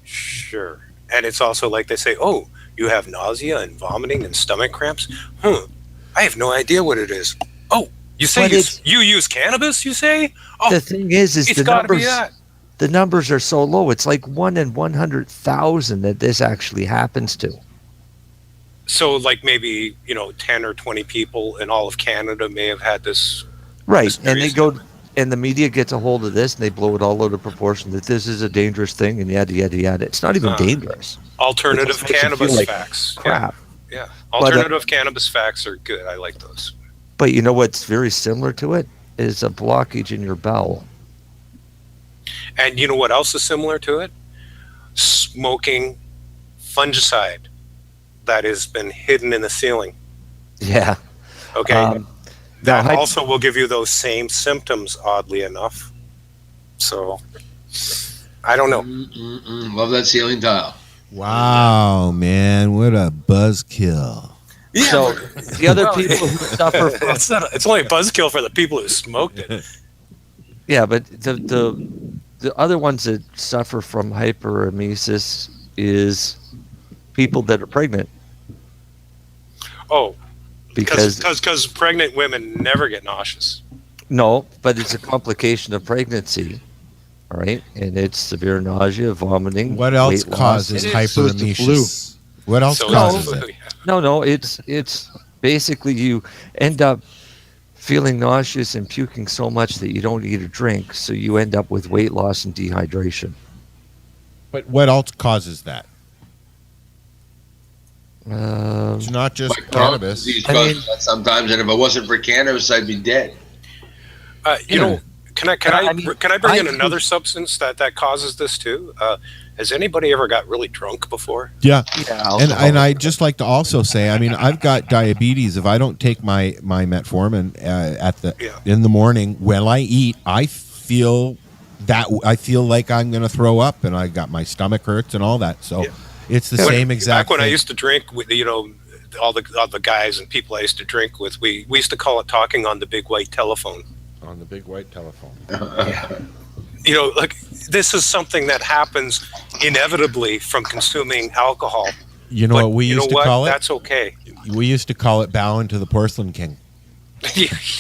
S11: Sure. And it's also like they say, oh, you have nausea and vomiting and stomach cramps? I have no idea what it is. Oh, you say you use cannabis, you say? Oh,
S8: the thing is
S11: the
S8: numbers are so low. It's like 1 in 100,000 that this actually happens to.
S11: So like maybe, 10 or 20 people in all of Canada may have had this.
S8: Right. And they go, and the media gets a hold of this and they blow it all out of proportion that this is a dangerous thing and yada, yada, yada. It's not even dangerous.
S11: Alternative cannabis
S8: like
S11: facts.
S8: Crap.
S11: Yeah. Alternative cannabis facts are good. I like those.
S8: But you know what's very similar to it is a blockage in your bowel.
S11: And you know what else is similar to it? Smoking fungicide that has been hidden in the ceiling.
S8: Yeah.
S11: Okay. That also will give you those same symptoms, oddly enough. So, I don't know.
S9: Love that ceiling tile.
S7: Wow, man. What a buzzkill.
S11: Yeah,
S8: so the other people who suffer from
S11: it's only a buzzkill for the people who smoked it.
S8: Yeah, but the other ones that suffer from hyperemesis is people that are pregnant.
S11: Oh,
S8: because
S11: pregnant women never get nauseous.
S8: No, but it's a complication of pregnancy. All right, and it's severe nausea, vomiting.
S7: What else causes hyperemesis? What else causes it?
S8: No, it's basically you end up feeling nauseous and puking so much that you don't eat or drink, so you end up with weight loss and dehydration.
S7: But what else causes that? It's not just cannabis.
S9: Sometimes, and if it wasn't for cannabis, I'd be dead.
S11: Can I bring in another substance that causes this too? Has anybody ever got really drunk before?
S7: Yeah. And I just like to also say, I mean, I've got diabetes. If I don't take my metformin in the morning when I eat, I feel like I'm going to throw up, and I got my stomach hurts and all that. So it's the same exact.
S11: Back when
S7: thing.
S11: I used to drink with all the guys and people I used to drink with, we used to call it talking on the big white telephone.
S7: On the big white telephone.
S11: Like this is something that happens inevitably from consuming alcohol.
S7: You know what we used to call it?
S11: That's okay.
S7: We used to call it bowing to the porcelain king.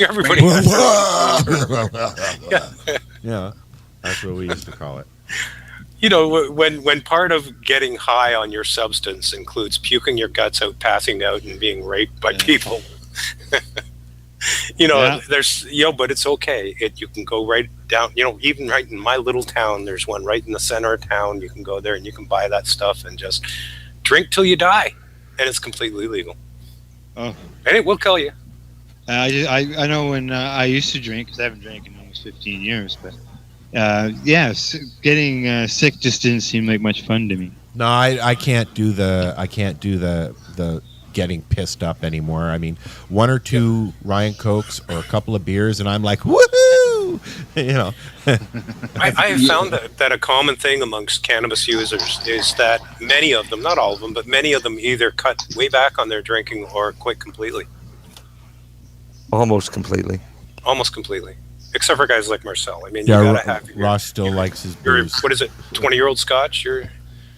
S11: Everybody.
S7: Yeah, that's what we used to call it.
S11: When part of getting high on your substance includes puking your guts out, passing out, and being raped by people. There's but it's okay. You can go right down, even right in my little town, there's one right in the center of town. You can go there and you can buy that stuff and just drink till you die, and it's completely legal.
S12: Oh,
S11: and it will kill you.
S12: I know when I used to drink, because I haven't drank in almost 15 years, but getting sick just didn't seem like much fun to me.
S7: No, I can't do the getting pissed up anymore. I mean, one or two Ryan Cokes or a couple of beers, and I'm like, woohoo! You know.
S11: I have found that a common thing amongst cannabis users is that many of them, not all of them, but many of them either cut way back on their drinking or quit completely.
S8: Almost completely.
S11: Almost completely. Except for guys like Marcel. I mean, you gotta have
S7: Ross still likes his booze.
S11: What is it? 20-year-old Scotch?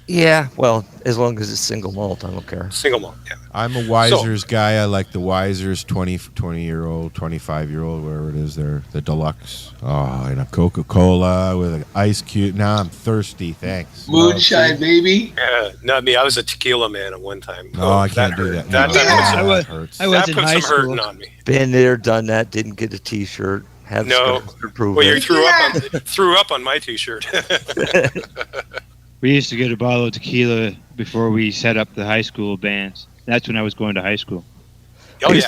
S8: Yeah, well, as long as it's single malt, I don't care.
S11: Single malt, yeah.
S7: I'm a Wiser's guy. I like the Wiser's 20-year-old, 25-year-old, whatever it is there, the deluxe. Oh, and a Coca-Cola with an ice cube. Now I'm thirsty, thanks.
S9: Moonshine, baby.
S11: Yeah, not me. I was a tequila man at one time.
S7: No, I can't do that.
S11: That
S7: hurts.
S12: I was in
S11: put
S12: high
S11: some
S12: school.
S11: hurting on me.
S8: Been there, done that, didn't get a T-shirt.
S11: No. Well, you threw up on my T-shirt.
S12: We used to get a bottle of tequila before we set up the high school bands. That's when I was going to high school.
S11: Oh, yeah.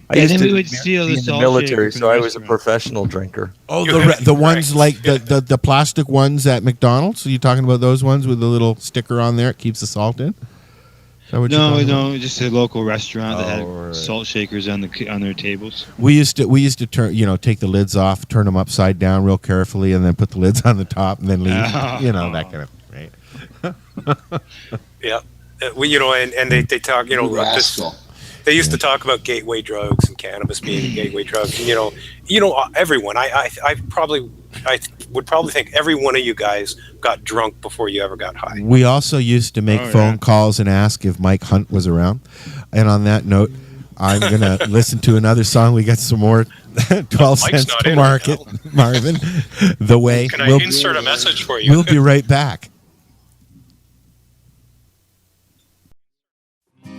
S8: I used
S12: then
S8: to
S12: we would steal
S8: be
S12: the
S8: in the
S12: salt
S8: military,
S12: shaker
S8: so
S12: from
S8: I
S12: the
S8: was a
S12: restaurant.
S8: professional drinker.
S7: Oh, the ones like the plastic ones at McDonald's? Are you talking about those ones with the little sticker on there? It keeps the salt in?
S12: No, just a local restaurant that had salt shakers on their tables.
S7: We used to turn, take the lids off, turn them upside down real carefully, and then put the lids on the top, and then leave. That kind of right.
S11: Yeah, and they talk, they used to talk about gateway drugs and cannabis being a gateway drug. And, everyone. I would probably think every one of you guys got drunk before you ever got high.
S7: We also used to make phone calls and ask if Mike Hunt was around. And on that note, I'm going to listen to another song. We got some more 12 cents to market, Marvin. The way.
S11: Can I insert a message for you?
S7: We'll be right back.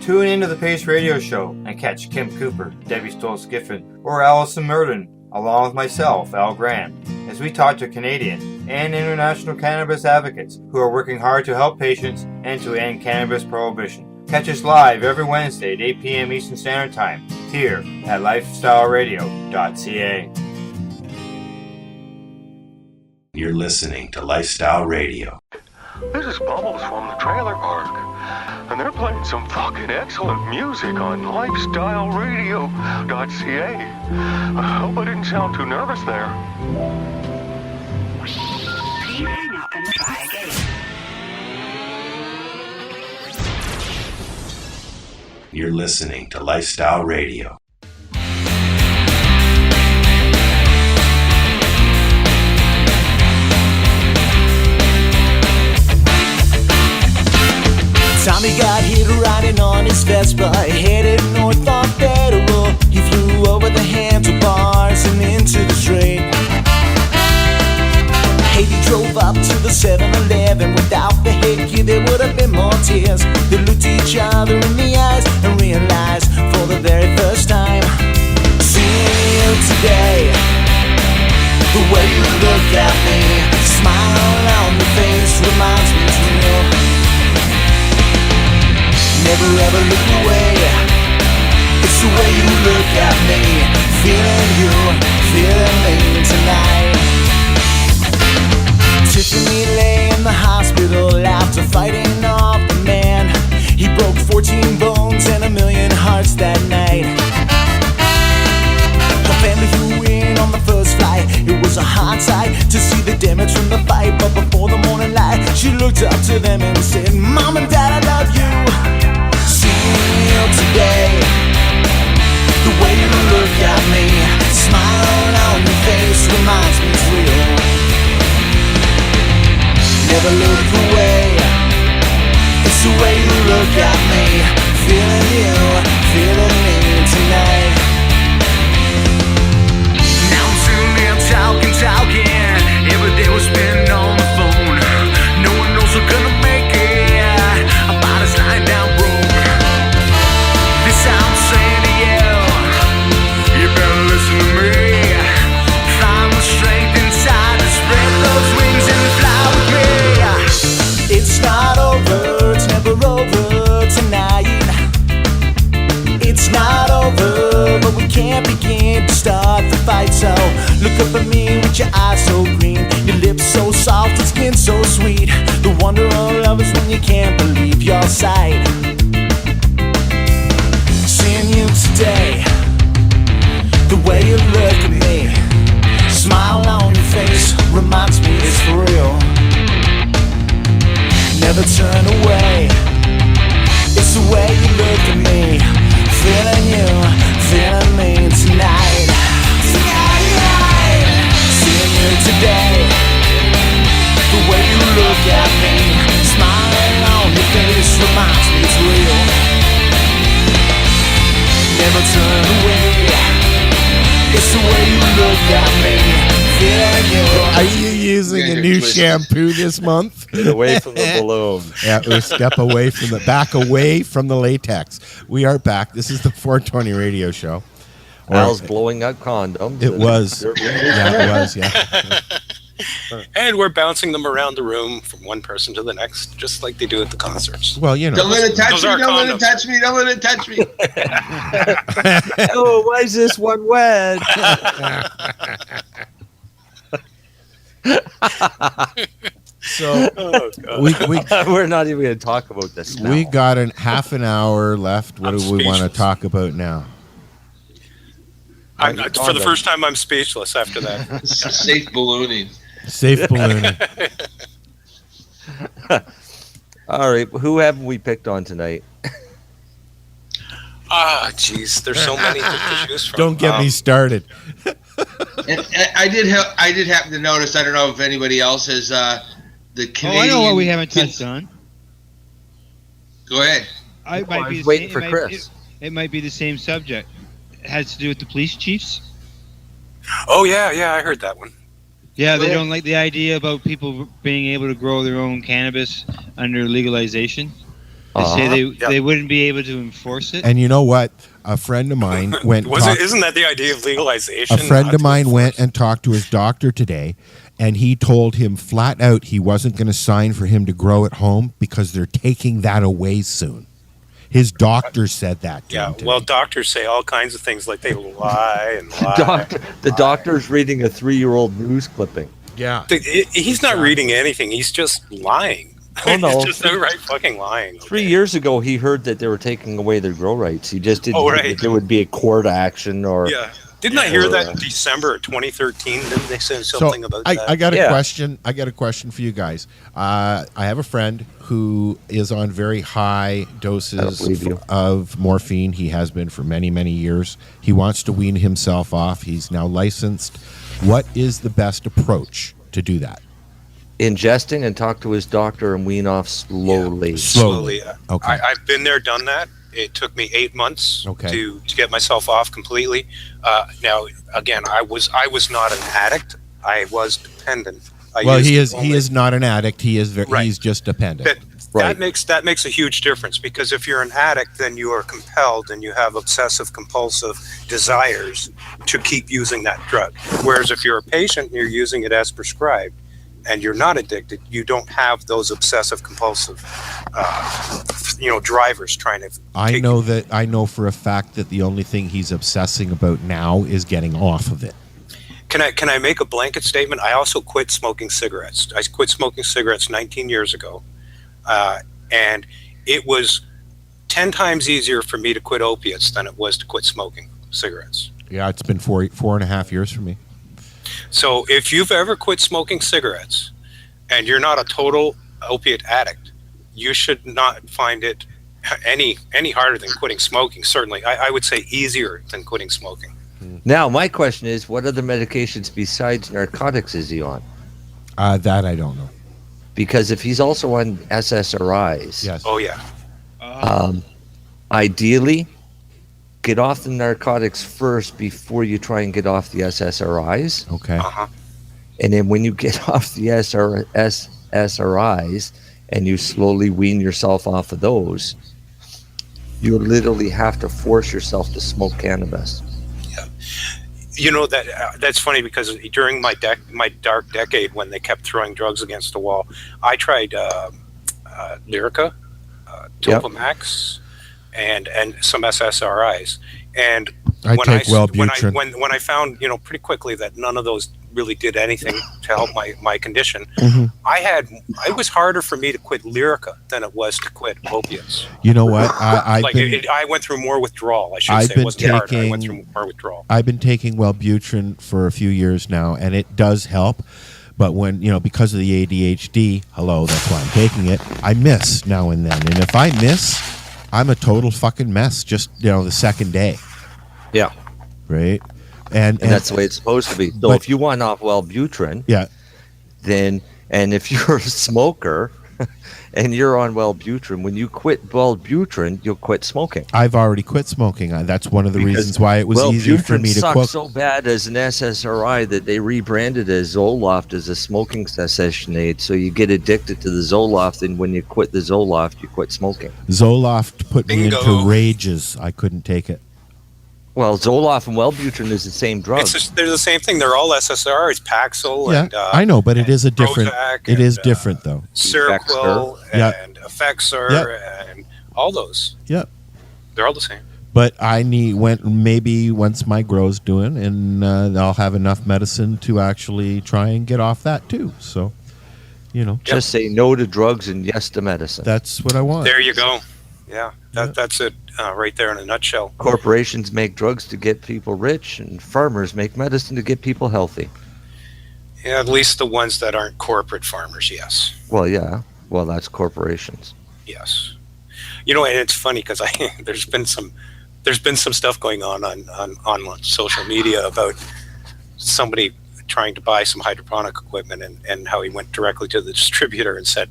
S18: Tune into the Pace Radio Show and catch Kim Cooper, Debbie Stoltz-Giffen, or Allison Murden, along with myself, Al Grant, as we talk to Canadian and international cannabis advocates who are working hard to help patients and to end cannabis prohibition. Catch us live every Wednesday at 8 p.m. Eastern Standard Time here at lifestyleradio.ca.
S4: You're listening to Lifestyle Radio.
S13: This is Bubbles from the trailer park, and they're playing some fucking excellent music on lifestyleradio.ca. I hope I didn't sound too nervous there.
S14: Please hang up and try again.
S4: You're listening to Lifestyle Radio.
S15: Tommy got hit riding on his Vespa, headed north on Federal. He flew over the handlebars and into the street. Haley drove up to the 7-Eleven. Without the headgear there would have been more tears. They looked each other in the eyes and realized for the very first time, seeing you today, the way you look at me, smile on your face reminds me it's real. Never ever look away. It's the way you look at me, feeling you, feeling me tonight. Tiffany lay in the hospital after fighting off the man. He broke 14 bones and 1,000,000 hearts that night. Her family flew in on the first flight. It was a hard sight to see the damage from the fight. But before the morning light, she looked up to them and said, Mom and Dad, I love you. Seeing you today, the way you look at me, smile on your face reminds me it's real. Never look away. It's the way you look at me, feeling you, feeling me tonight. Now I'm sitting here talking. Every day we're spending on the phone. No one knows we're gonna make it. About as life fight. So look up at me with your eyes so green, your lips so soft and skin so sweet. The wonder of love is when you can't believe your sight. Seeing you today, the way you look at me, smile on your face reminds me it's for real. Never turn away, it's the way you look at me. Feeling you, feeling me tonight. Tonight, seeing you today, the way you look at me, smiling on your face reminds me it's real. Never turn away, it's the way you look at me.
S7: Are you using a new shampoo this month?
S8: Get away from the balloon.
S7: Yeah, we step away from back away from the latex. We are back. This is the 420 radio show.
S8: Al's blowing out condoms.
S7: It was. Yeah, it was, yeah.
S11: And we're bouncing them around the room from one person to the next, just like they do at the concerts.
S7: Well, you know.
S9: Don't let it touch
S11: Those
S9: me,
S11: are
S9: don't let it
S11: condoms.
S9: touch me, don't let it touch me.
S8: Oh, why is this one wet?
S7: So
S8: we're not even going to talk about this now.
S7: We got half an hour left. What do we want to talk about now?
S11: For the first time, I'm speechless after that.
S9: Safe ballooning.
S7: Safe ballooning.
S8: All right, who haven't we picked on tonight?
S11: Jeez, there's so many to choose from.
S7: Don't get me started.
S9: And I did happen to notice. I don't know if anybody else has the Canadian.
S12: I know what we haven't touched on.
S9: Go ahead.
S12: I might be
S8: waiting for Chris.
S12: It might be the same subject. It has to do with the police chiefs.
S11: Oh yeah, I heard that one.
S12: Yeah, they don't like the idea about people being able to grow their own cannabis under legalization. They say they wouldn't be able to enforce it.
S7: And you know what? A friend of mine went.
S11: Isn't that the idea of legalization?
S7: A friend of mine went and talked to his doctor today, and he told him flat out he wasn't going to sign for him to grow at home because they're taking that away soon. His doctor said that.
S11: Well, doctors say all kinds of things like they lie and lie.
S8: The doctor's reading a 3-year-old news clipping.
S7: Yeah.
S11: He's not reading anything. He's just lying.
S8: Oh, no.
S11: He's just outright fucking lying.
S8: 3 years ago, he heard that they were taking away their grow rights. He just didn't think that there would be a court action or...
S11: Yeah. Didn't I hear that in December of 2013? Didn't they say something about that?
S7: I got a question. I got a question for you guys. I have a friend who is on very high doses of morphine. He has been for many, many years. He wants to wean himself off. He's now licensed. What is the best approach to do that?
S8: Ingesting and talk to his doctor and wean off slowly.
S11: Slowly.
S7: Okay.
S11: I've been there, done that. It took me 8 months
S7: Okay.
S11: to get myself off completely. Now, again, I was not an addict. I was dependent.
S7: He is not an addict. He is he's just dependent.
S11: That makes a huge difference, because if you're an addict, then you are compelled and you have obsessive compulsive desires to keep using that drug. Whereas if you're a patient and you're using it as prescribed and you're not addicted, you don't have those obsessive compulsive drivers trying to
S7: I know for a fact that the only thing he's obsessing about now is getting off of it.
S11: Can I make a blanket statement? I also quit smoking cigarettes. I quit smoking cigarettes 19 years ago. And it was 10 times easier for me to quit opiates than it was to quit smoking cigarettes.
S7: Yeah, it's been 4.5 years for me.
S11: So if you've ever quit smoking cigarettes and you're not a total opiate addict, you should not find it any harder than quitting smoking. Certainly, I would say easier than quitting smoking.
S8: Now, my question is, what other medications besides narcotics is he on?
S7: That I don't know.
S8: Because if he's also on SSRIs,
S7: yes.
S11: Oh yeah.
S8: Ideally, get off the narcotics first before you try and get off the SSRIs.
S7: Okay.
S8: And then when you get off the SSRIs and you slowly wean yourself off of those, you literally have to force yourself to smoke cannabis.
S11: Yeah. You know, that's funny, because during my dark decade when they kept throwing drugs against the wall, I tried Lyrica, Topamax, and some SSRIs. And
S7: I take Wellbutrin.
S11: When I found, pretty quickly that none of those really did anything to help my condition, it was harder for me to quit Lyrica than it was to quit opiates.
S7: You know what?
S11: I went through more withdrawal. I should say it wasn't hard. I went through more withdrawal.
S7: I've been taking Wellbutrin for a few years now, and it does help. But when, because of the ADHD, that's why I'm taking it, I miss now and then. And if I miss, I'm a total fucking mess just, the second day.
S8: Yeah.
S7: Right?
S8: And that's the way it's supposed to be. So if you want off Wellbutrin, then, and if you're a smoker and you're on Wellbutrin, when you quit Wellbutrin, you'll quit smoking.
S7: I've already quit smoking. That's one of the reasons why it was easy for me to quit.
S8: So bad as an SSRI that they rebranded as Zoloft as a smoking cessation aid. So you get addicted to the Zoloft, and when you quit the Zoloft, you quit smoking.
S7: Zoloft put me into rages. I couldn't take it.
S8: Well, Zoloft and Wellbutrin is the same drug.
S11: They're the same thing. They're all SSRIs, Paxil.
S7: Yeah,
S11: and,
S7: I know, but it is a different.
S11: Prozac
S7: it is different, though.
S11: Seroquel and Effexor and all those.
S7: Yep.
S11: They're all the same.
S7: But I maybe once my grow's doing, and I'll have enough medicine to actually try and get off that too. So,
S8: just say no to drugs and yes to medicine.
S7: That's what I want.
S11: There you go. Yeah, that's it right there in a nutshell.
S8: Corporations make drugs to get people rich, and farmers make medicine to get people healthy.
S11: Yeah, at least the ones that aren't corporate farmers, yes.
S8: Well, yeah. Well, that's corporations.
S11: Yes. And it's funny because there's been some stuff going on social media about somebody trying to buy some hydroponic equipment and how he went directly to the distributor and said,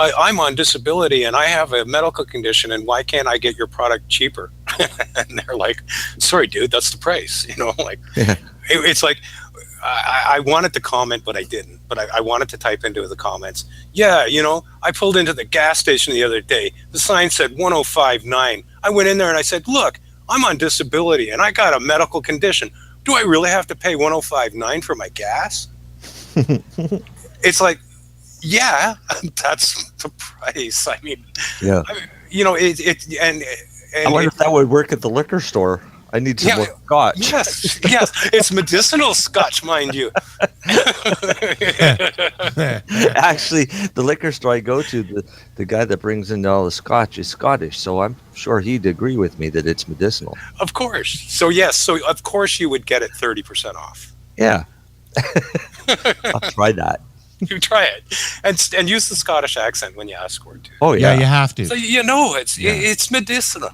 S11: I'm on disability and I have a medical condition, and why can't I get your product cheaper? And they're like, sorry, dude, that's the price. It's like, I wanted to comment, but I didn't. But I wanted to type into the comments, I pulled into the gas station the other day. The sign said 105.9. I went in there and I said, look, I'm on disability and I got a medical condition. Do I really have to pay 105.9 for my gas? It's like, yeah, that's the price. I mean,
S8: yeah.
S11: I
S8: wonder if that would work at the liquor store. I need some more scotch.
S11: Yes, it's medicinal scotch, mind you.
S8: Actually, the liquor store I go to, the guy that brings in all the scotch is Scottish, so I'm sure he'd agree with me that it's medicinal.
S11: Of course. So yes, so of course you would get it 30% off.
S8: Yeah. I'll try that.
S11: You try it and use the Scottish accent when you ask for it too.
S8: Oh yeah,
S7: you have to.
S11: So it's medicinal.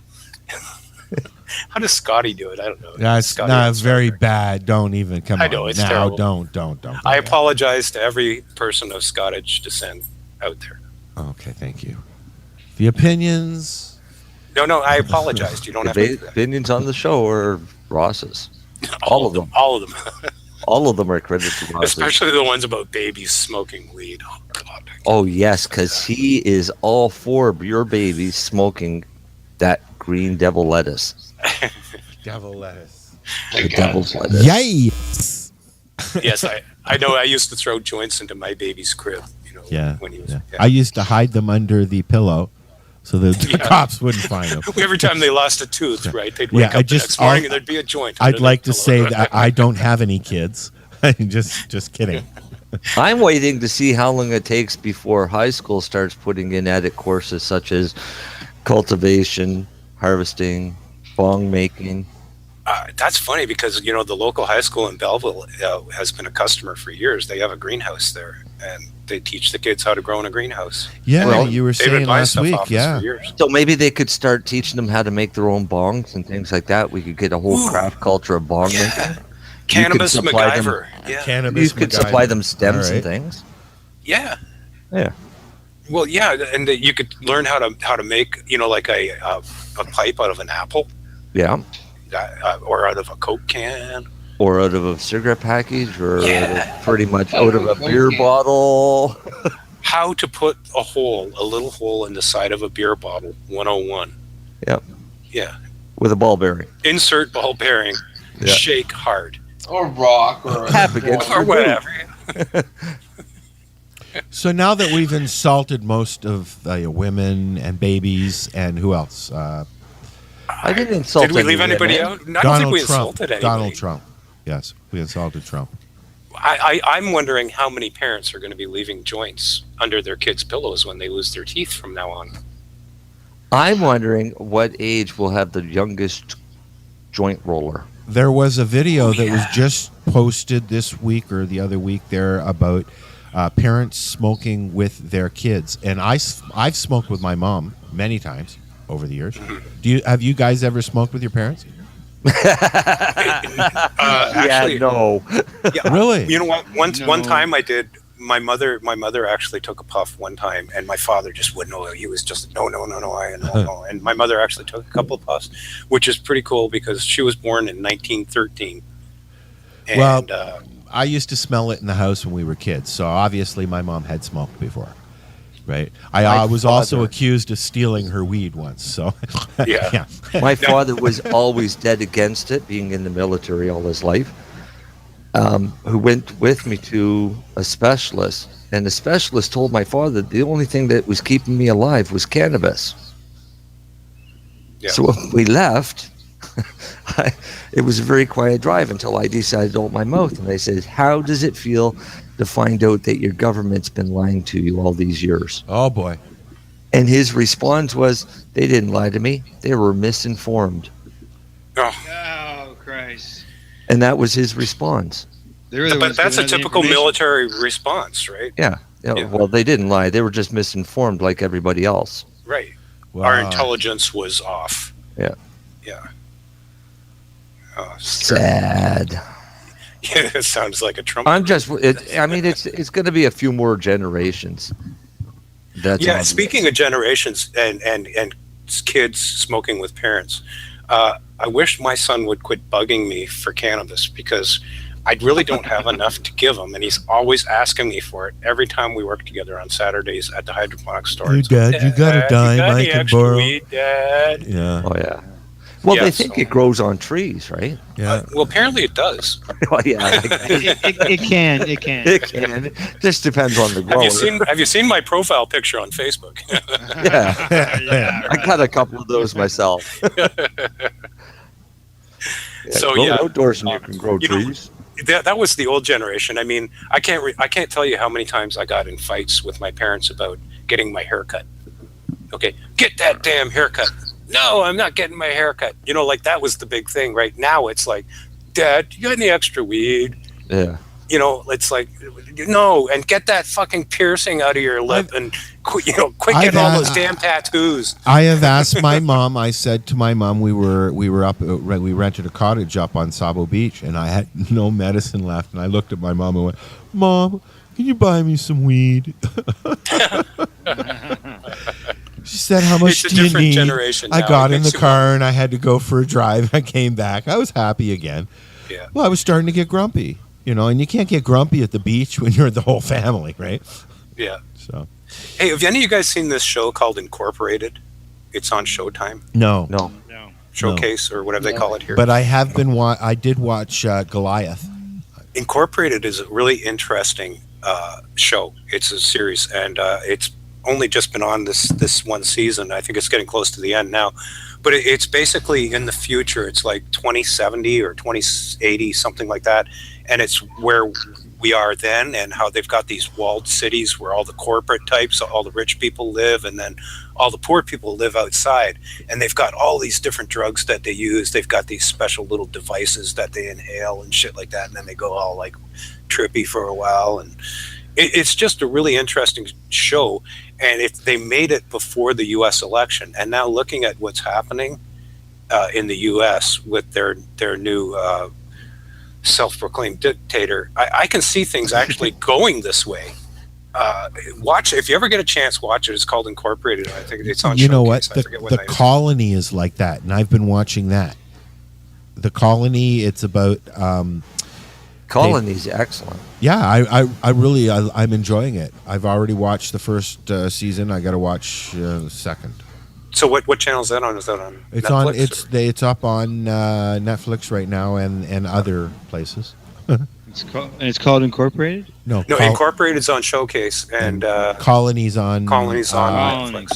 S11: How does Scotty do it? I don't know.
S7: It's very bad. Don't even come on.
S11: I know, it's
S7: now.
S11: terrible.
S7: Don't.
S11: I apologize to every person of Scottish descent out there.
S7: Okay, thank you. The opinions.
S11: No, I apologized. You don't have to.
S8: Opinions on the show are Ross's. All of them.
S11: All of them.
S8: All of them are credited to Ross.
S11: Especially the ones about babies smoking weed. Oh, God.
S8: Oh, yes, because he is all for your babies smoking that green devil lettuce.
S7: Devil lettuce.
S8: The devil's lettuce.
S7: Yay!
S11: Yes, I know. I used to throw joints into my baby's crib. When he was.
S7: Yeah. I used to hide them under the pillow so the cops wouldn't find them.
S11: Every time they lost a tooth, right? They'd wake up the next morning and there'd be a joint.
S7: I'd like to say that I don't have any kids. just kidding.
S8: I'm waiting to see how long it takes before high school starts putting in added courses such as cultivation, harvesting, bong making.
S11: That's funny because, the local high school in Belleville has been a customer for years. They have a greenhouse there, and they teach the kids how to grow in a greenhouse.
S7: Yeah, you were saying last week, yeah.
S8: So maybe they could start teaching them how to make their own bongs and things like that. We could get a whole craft culture of bong making.
S11: Cannabis MacGyver.
S8: You could supply them stems and things.
S11: Yeah.
S8: Yeah.
S11: Well, yeah, and you could learn how to make, like a pipe out of an apple.
S8: Yeah.
S11: Or out of a Coke can.
S8: Or out of a cigarette package, or pretty much out of a beer bottle.
S11: How to put a little hole in the side of a beer bottle, 101.
S8: Yep.
S11: Yeah.
S8: With a ball bearing.
S11: Insert ball bearing. Yeah. Shake hard.
S9: Or rock. Or
S11: whatever.
S7: So now that we've insulted most of women and babies and who else?
S8: I didn't insult.
S11: Did we leave anybody out? I don't think we insulted anybody.
S7: Donald Trump. Yes, we insulted Trump.
S11: I'm wondering how many parents are going to be leaving joints under their kids' pillows when they lose their teeth from now on.
S8: I'm wondering what age will have the youngest joint roller.
S7: There was a video that was just posted this week or the other week there about parents smoking with their kids, and I've smoked with my mom many times over the years. Have you guys ever smoked with your parents?
S11: Actually,
S8: no.
S11: Yeah,
S7: really?
S11: You know what? One time I did. My mother actually took a puff one time, and my father just wouldn't know. He was just no. And my mother actually took a couple of puffs, which is pretty cool because she was born in 1913. And,
S7: well, I used to smell it in the house when we were kids, so obviously my mom had smoked before, right? I was also accused of stealing her weed once, so
S11: yeah.
S8: My father was always dead against it, being in the military all his life. Who went with me to a specialist, and the specialist told my father the only thing that was keeping me alive was cannabis. Yeah. So when we left, it was a very quiet drive until I decided to open my mouth, and I said, "How does it feel to find out that your government's been lying to you all these years?"
S7: Oh boy!
S8: And his response was, "They didn't lie to me; they were misinformed."
S12: Oh Christ!
S8: And that was his response.
S11: But that's a typical military response, right?
S8: Yeah. Well, they didn't lie. They were just misinformed like everybody else.
S11: Right.
S7: Wow.
S11: Our intelligence was off.
S8: Yeah.
S11: Yeah. Oh,
S8: sad.
S11: Yeah, it sounds like a Trump.
S8: It's going to be a few more generations. That's obvious.
S11: Speaking of generations and kids smoking with parents, I wish my son would quit bugging me for cannabis because I really don't have enough to give him, and he's always asking me for it every time we work together on Saturdays at the hydroponic store.
S7: Hey, Dad, you got a dime I can borrow?
S11: Weed, Dad?
S7: Yeah.
S8: Oh, yeah. Well, they think it grows on trees, right?
S7: Yeah.
S11: Well, apparently it does.
S8: Well, yeah.
S12: It can.
S8: It can. Just depends on the grower.
S11: Have you seen my profile picture on Facebook?
S8: Yeah. I got a couple of those myself.
S11: So
S8: go outdoors and you can grow trees.
S11: That was the old generation. I mean, I can't tell you how many times I got in fights with my parents about getting my hair cut. Okay, get that damn haircut. No, I'm not getting my haircut. Like that was the big thing. Right now, it's like, Dad, you got any extra weed?
S8: Yeah.
S11: It's like, no, and get that fucking piercing out of your lip and quit getting all those damn tattoos.
S7: I have asked my mom. I said to my mom, we rented a cottage up on Sabo Beach, and I had no medicine left. And I looked at my mom and went, "Mom, can you buy me some weed?" She said, "How much do you need?"
S11: Generation
S7: I
S11: now.
S7: got in the car and I had to go for a drive. I came back. I was happy again.
S11: Yeah.
S7: Well, I was starting to get grumpy, and you can't get grumpy at the beach when you're the whole family, right?
S11: Yeah.
S7: So,
S11: hey, have any of you guys seen this show called Incorporated? It's on Showtime.
S7: No.
S11: Showcase or whatever they call it here.
S7: But I have been. I did watch Goliath.
S11: Incorporated is a really interesting show. It's a series, and it's only just been on this one season. I think it's getting close to the end now. But it's basically in the future. It's like 2070 or 2080, something like that. And it's where we are then and how they've got these walled cities where all the corporate types, all the rich people live, and then all the poor people live outside. And they've got all these different drugs that they use. They've got these special little devices that they inhale and shit like that. And then they go all like trippy for a while. And it's just a really interesting show. And if they made it before the U.S. election, and now looking at what's happening in the U.S. with their new self-proclaimed dictator, I can see things actually going this way. Watch if you ever get a chance, watch it. It's called Incorporated. I think it's on.
S7: You know what?
S11: Showcase.
S7: The Colony is like that, and I've been watching that. The Colony. It's about.
S8: Colony's excellent.
S7: Yeah, I really I'm enjoying it. I've already watched the first season. I got to watch the second.
S11: So what channel is that on? Is that on?
S7: It's
S11: Netflix,
S7: on. It's up on Netflix right now and other places.
S12: It's called Incorporated.
S7: No,
S11: Incorporated's on Showcase and
S7: Colony's on.
S11: Netflix.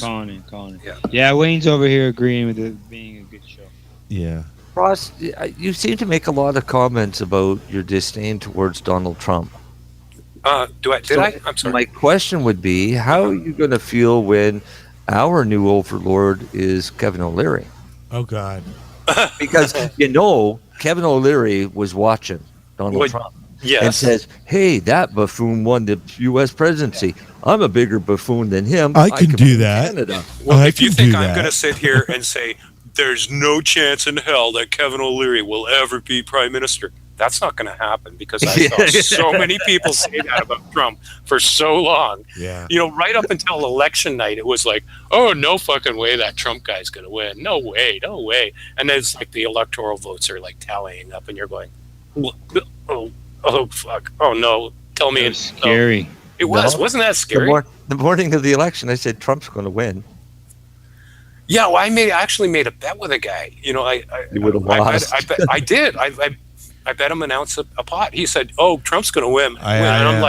S12: Colony. Yeah, Wayne's over here agreeing with it being a good show.
S7: Yeah.
S8: Ross, you seem to make a lot of comments about your disdain towards Donald Trump.
S11: Did I? I'm sorry.
S8: My question would be, how are you going to feel when our new overlord is Kevin O'Leary?
S7: Oh, God.
S8: Because, Kevin O'Leary was watching Donald Trump.
S11: Yes.
S8: And says, hey, that buffoon won the U.S. presidency. I'm a bigger buffoon than him.
S7: I can do that.
S8: Canada.
S11: Well, if you think I'm going to sit here and say there's no chance in hell that Kevin O'Leary will ever be prime minister, that's not going to happen, because I saw so many people say that about Trump for so long.
S7: Yeah.
S11: Right up until election night, it was like, oh, no fucking way that Trump guy's going to win. No way. And then it's like the electoral votes are like tallying up, and you're going, oh fuck. Oh, no. Tell me.
S12: It's scary.
S11: It was. Wasn't that scary?
S8: The morning of the election, I said Trump's going to win.
S11: Yeah, well, I actually made a bet with a guy. You
S8: would have lost.
S11: I did. I bet him an ounce of a pot. He said, "Oh, Trump's going to win." And I'm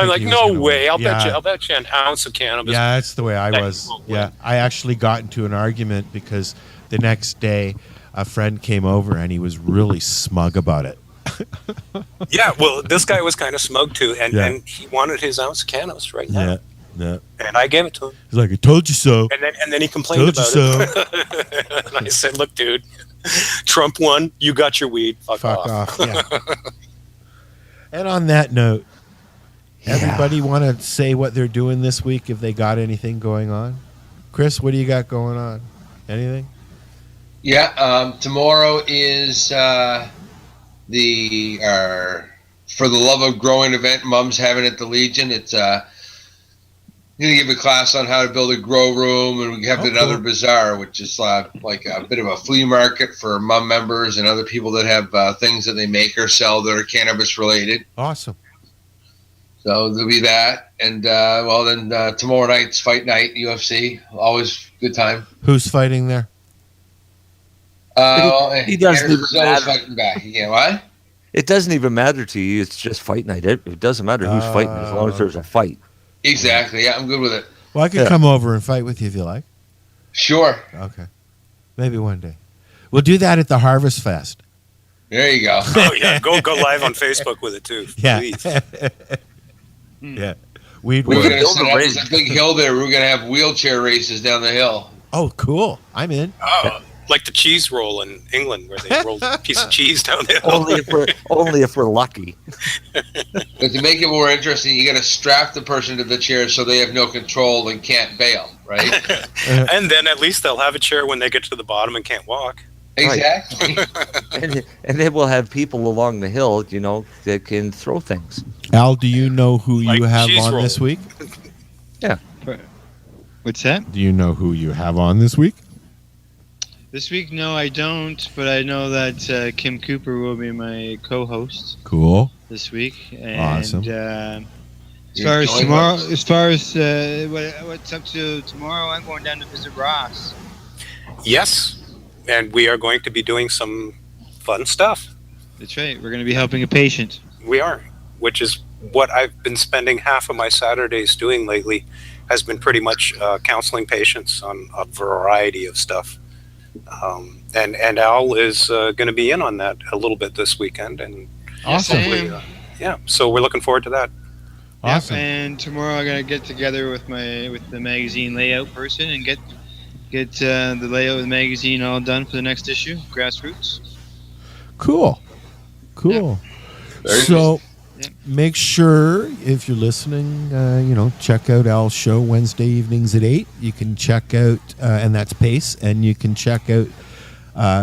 S11: like, "No way! I'll bet you an ounce of cannabis."
S7: Yeah, that's the way I was. Yeah, I actually got into an argument because the next day a friend came over and he was really smug about it.
S11: Yeah, well, this guy was kind of smug too, and he wanted his ounce of cannabis right now.
S7: Yeah.
S11: And I gave it to him.
S7: He's like, "I told you so."
S11: And then he complained about it. And I said, "Look, dude, Trump won. You got your weed. Fuck off."
S7: Yeah. And on that note, everybody want to say what they're doing this week if they got anything going on? Chris, what do you got going on? Anything?
S9: Yeah, tomorrow is the For the Love of Growing event Mom's having at the Legion. It's I'm going to give a class on how to build a grow room, and we have another bazaar, which is like a bit of a flea market for mom members and other people that have things that they make or sell that are cannabis related.
S7: Awesome.
S9: So there'll be that, and then tomorrow night's fight night, UFC. Always good time.
S7: Who's fighting there?
S8: He doesn't even matter.
S9: Fighting back. Yeah, what?
S8: It doesn't even matter to you. It's just fight night. It doesn't matter who's fighting as long as there's a fight.
S9: Exactly. Yeah, I'm good with it.
S7: Well, I could come over and fight with you if you like.
S9: Sure.
S7: Okay. Maybe one day. We'll do that at the Harvest Fest.
S9: There you go.
S11: Oh yeah, go live on Facebook with it too.
S7: Yeah.
S11: Please.
S7: Yeah.
S9: We're going to set up this big hill there. We're going to have wheelchair races down the hill.
S7: Oh, cool. I'm in.
S11: Oh, like the cheese roll in England, where they roll a piece of cheese down the hill.
S8: Only if we're lucky.
S9: But to make it more interesting, you got to strap the person to the chair so they have no control and can't bail, right?
S11: And then at least they'll have a chair when they get to the bottom and can't walk.
S9: Exactly.
S8: and then we'll have people along the hill, that can throw things.
S7: Al, do you know who
S11: Like
S7: you have
S11: cheese
S7: on
S11: roll.
S7: this week?
S8: Yeah.
S12: What's that?
S7: Do you know who you have on this week?
S12: This week, no, I don't. But I know that Kim Cooper will be my co-host.
S7: Cool.
S12: This week. And,
S7: Awesome.
S12: As far as what's up to tomorrow, I'm going down to visit Ross.
S11: Yes, and we are going to be doing some fun stuff.
S12: That's right. We're going to be helping a patient.
S11: We are, which is what I've been spending half of my Saturdays doing lately, has been pretty much counseling patients on a variety of stuff. And Al is going to be in on that a little bit this weekend. And
S12: Awesome.
S11: Yeah, so we're looking forward to that.
S7: Awesome.
S12: Yep, and tomorrow I'm going to get together with the magazine layout person and get the layout of the magazine all done for the next issue, Grassroots.
S7: Cool. So make sure, if you're listening, check out Al's show Wednesday evenings at 8. You can check out, and that's Pace, and you can check out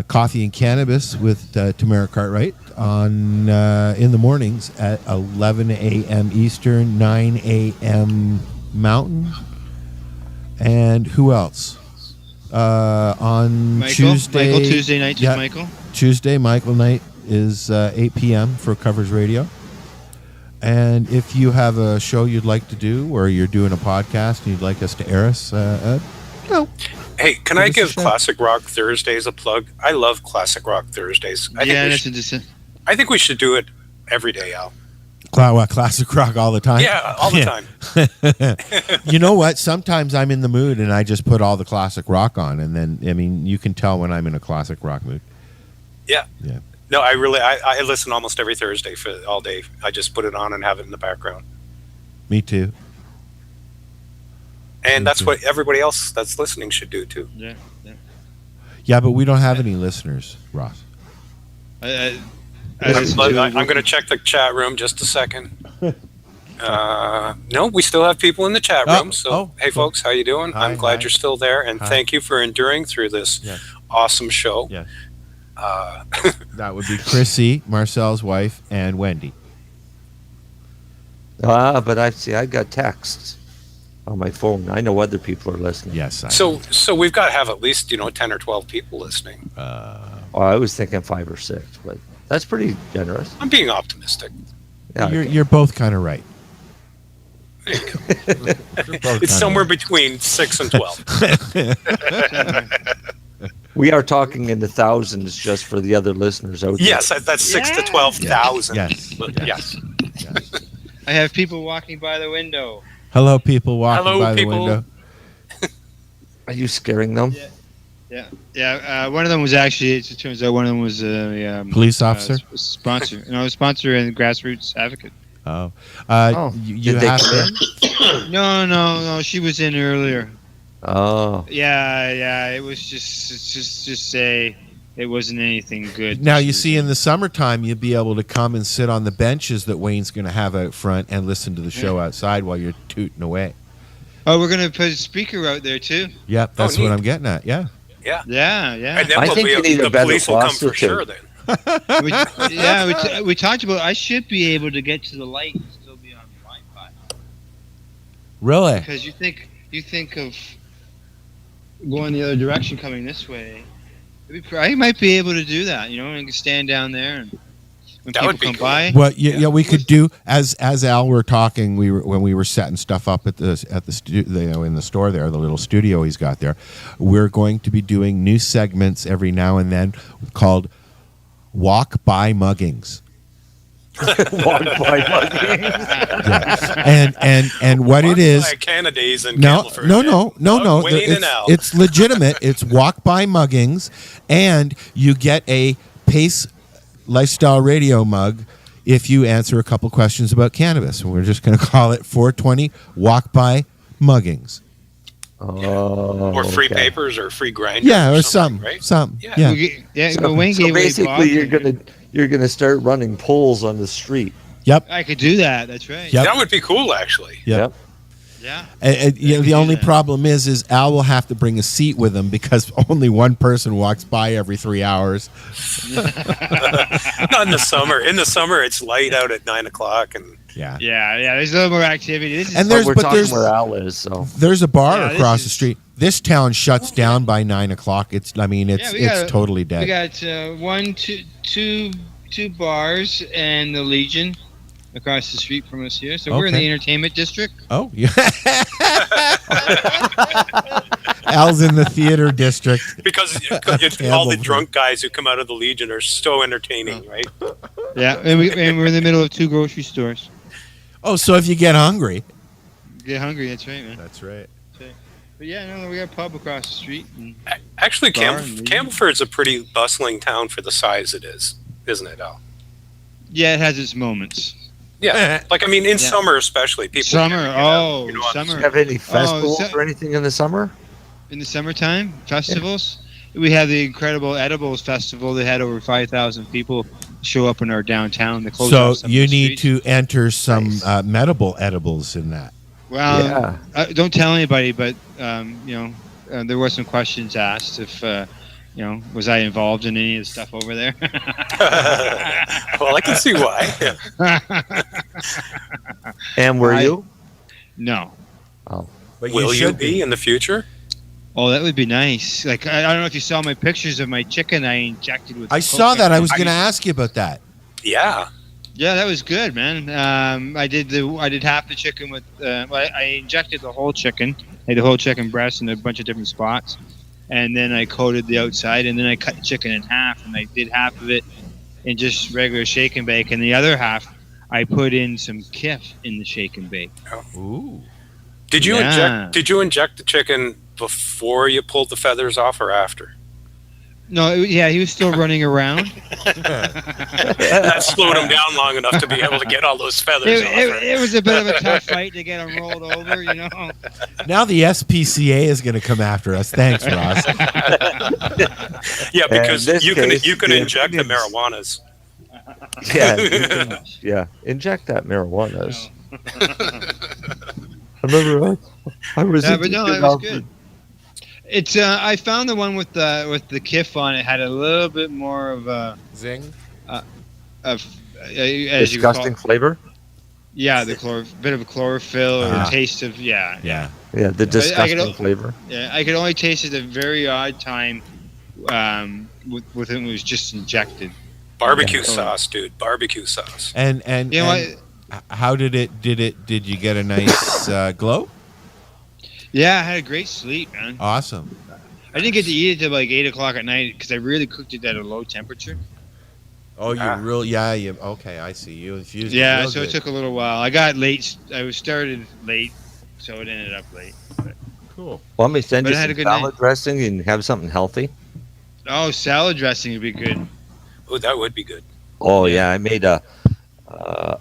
S7: Coffee and Cannabis with Tamara Cartwright on in the mornings at 11 a.m. Eastern, 9 a.m. Mountain. And who else? On Tuesday.
S12: Tuesday night is Michael.
S7: Tuesday, Michael night is 8 p.m. for Covers Radio. And if you have a show you'd like to do, or you're doing a podcast and you'd like us to air us,
S11: Hey, can I give Classic Rock Thursdays a plug? I love Classic Rock Thursdays. I think we should do it every day, Al.
S7: Classic rock all the time?
S11: Yeah, all the
S7: time. You know what? Sometimes I'm in the mood and I just put all the classic rock on. And then, you can tell when I'm in a classic rock mood.
S11: Yeah.
S7: Yeah.
S11: No, I listen almost every Thursday for all day. I just put it on and have it in the background.
S7: Me too.
S11: And that's what everybody else that's listening should do too.
S12: Yeah.
S7: Yeah, but we don't have any listeners, Ross.
S11: I'm going to check the chat room just a second. No, we still have people in the chat room. Hey, folks, how you doing? I'm glad you're still there, and thank you for enduring through this awesome show.
S7: Yes. That would be Chrissy, Marcel's wife, and Wendy.
S8: But I got texts on my phone. I know other people are listening.
S7: Yes.
S11: So we've got to have at least 10 or 12 people listening.
S8: I was thinking 5 or 6, but that's pretty generous.
S11: I'm being optimistic.
S8: Yeah,
S7: You're both kind of right.
S11: It's somewhere between 6 and 12.
S8: We are talking in the thousands just for the other listeners out there.
S11: Yes, that's 6 to 12,000.
S7: Yes.
S12: I have people walking by the window.
S7: Hello, people walking by the window.
S8: Are you scaring them?
S12: Yeah. One of them was actually. It turns out one of them was a
S7: police officer,
S12: sponsor. No, a sponsor and grassroots advocate.
S7: Oh,
S8: did they come in?
S12: No. She was in earlier.
S8: Oh.
S12: Yeah. It was just say it wasn't anything good.
S7: Now you see, in the summertime, you'd be able to come and sit on the benches that Wayne's going to have out front and listen to the show outside while you're tooting away.
S12: Oh, we're going to put a speaker out there too.
S7: Yep, that's what I'm getting at. Yeah.
S11: Yeah.
S12: And
S8: then I think you need a better foster
S11: sure then.
S12: we talked about. I should be able to get to the light and still be on Wi-Fi.
S7: Really?
S12: Because you think of going the other direction, coming this way. I might be able to do that, and stand down there and when
S11: that
S12: people
S11: would be
S12: come
S11: cool.
S12: by.
S7: Well, yeah, we could do as Al were talking. When we were setting stuff up at the in the store there, the little studio he's got there. We're going to be doing new segments every now and then called Walk By Muggings.
S8: Walk by muggings.
S7: And what it is?
S11: Cannabis and
S7: No.
S11: Wayne and Al.
S7: It's legitimate. It's Walk By Muggings, and you get a Pace Lifestyle Radio mug if you answer a couple questions about cannabis. And we're just going to call it 420 Walk By Muggings.
S11: Or free papers or free grinders.
S7: Yeah, or
S11: something, right?
S7: Some. Yeah.
S8: So basically, you're gonna start running polls on the street.
S7: Yep.
S12: I could do that. That's right.
S7: Yep.
S11: That would be cool, actually.
S7: Yep.
S12: Yeah.
S7: The only problem is Al will have to bring a seat with him because only one person walks by every 3 hours.
S11: Not in the summer. In the summer, it's light out at 9 o'clock, and
S12: Yeah. There's a little more activity.
S8: We're talking where Al is. So
S7: there's a bar across the street. This town shuts down by 9 o'clock. It's totally dead.
S12: We got two bars and the Legion across the street from us here. So we're in the entertainment district.
S7: Oh, yeah. Al's in the theater district.
S11: because all the drunk guys who come out of the Legion are so entertaining, right?
S12: Yeah, and we're in the middle of 2 grocery stores.
S7: Oh, so if you get hungry.
S12: Get hungry, that's right, man.
S7: That's right.
S12: But yeah, we got a pub across the street.
S11: Actually, Campbellford's a pretty bustling town for the size it is, isn't it, Al?
S12: Yeah, it has its moments.
S11: Yeah, in summer especially. People
S12: summer,
S8: summer. Do you have any festivals or anything in the summer?
S12: In the summertime, festivals? Yeah. We have the incredible Edibles Festival. They had over 5,000 people show up in our downtown.
S7: So you need to enter some edibles in that.
S12: Well, don't tell anybody, but there were some questions asked if was I involved in any of the stuff over there?
S11: Well, I can see why.
S8: And were you?
S12: No.
S8: Oh,
S11: but will you be in the future?
S12: Oh, that would be nice. Like I don't know if you saw my pictures of my chicken I injected with.
S7: I saw that. I was going to ask you about that.
S11: Yeah.
S12: Yeah, that was good, man. I did half the chicken with. I injected the whole chicken. I had the whole chicken breast in a bunch of different spots, and then I coated the outside, and then I cut the chicken in half, and I did half of it in just regular shake and bake, and the other half I put in some kiff in the shake and bake.
S7: Ooh.
S11: Did you inject the chicken before you pulled the feathers off or after?
S12: No, he was still running around.
S11: That slowed him down long enough to be able to get all those feathers off.
S12: It was a bit of a tough fight to get him rolled over, you know.
S7: Now the SPCA is going to come after us. Thanks, Ross.
S11: Yeah, because you can inject the marijuanas.
S8: Yeah, inject that marijuanas. I remember I was.
S12: Yeah, but no, it was good. It's I found the one with the kiff on it had a little bit more of a
S7: zing,
S8: disgusting flavor.
S12: Yeah, the bit of a chlorophyll or a taste of
S8: the disgusting flavor.
S12: Yeah, I could only taste it at a very odd time. With it was just injected.
S11: Barbecue sauce, dude. Barbecue sauce.
S7: And
S12: you know
S7: how did you get a nice glow?
S12: Yeah, I had a great sleep, man.
S7: Awesome.
S12: I didn't get to eat it till like 8 o'clock at night because I really cooked it at a low temperature.
S7: Oh, you really? Yeah, you okay? I see. You infused.
S12: Yeah,
S7: it
S12: so it took a little while. I got late. I was started late, so it ended up late. But.
S7: Cool.
S8: Want me to send you
S12: But I had
S8: some
S12: a good
S8: salad
S12: night.
S8: dressing and have something healthy?
S12: Oh, salad dressing would be good.
S11: Oh, that would be good.
S8: Oh yeah, I made a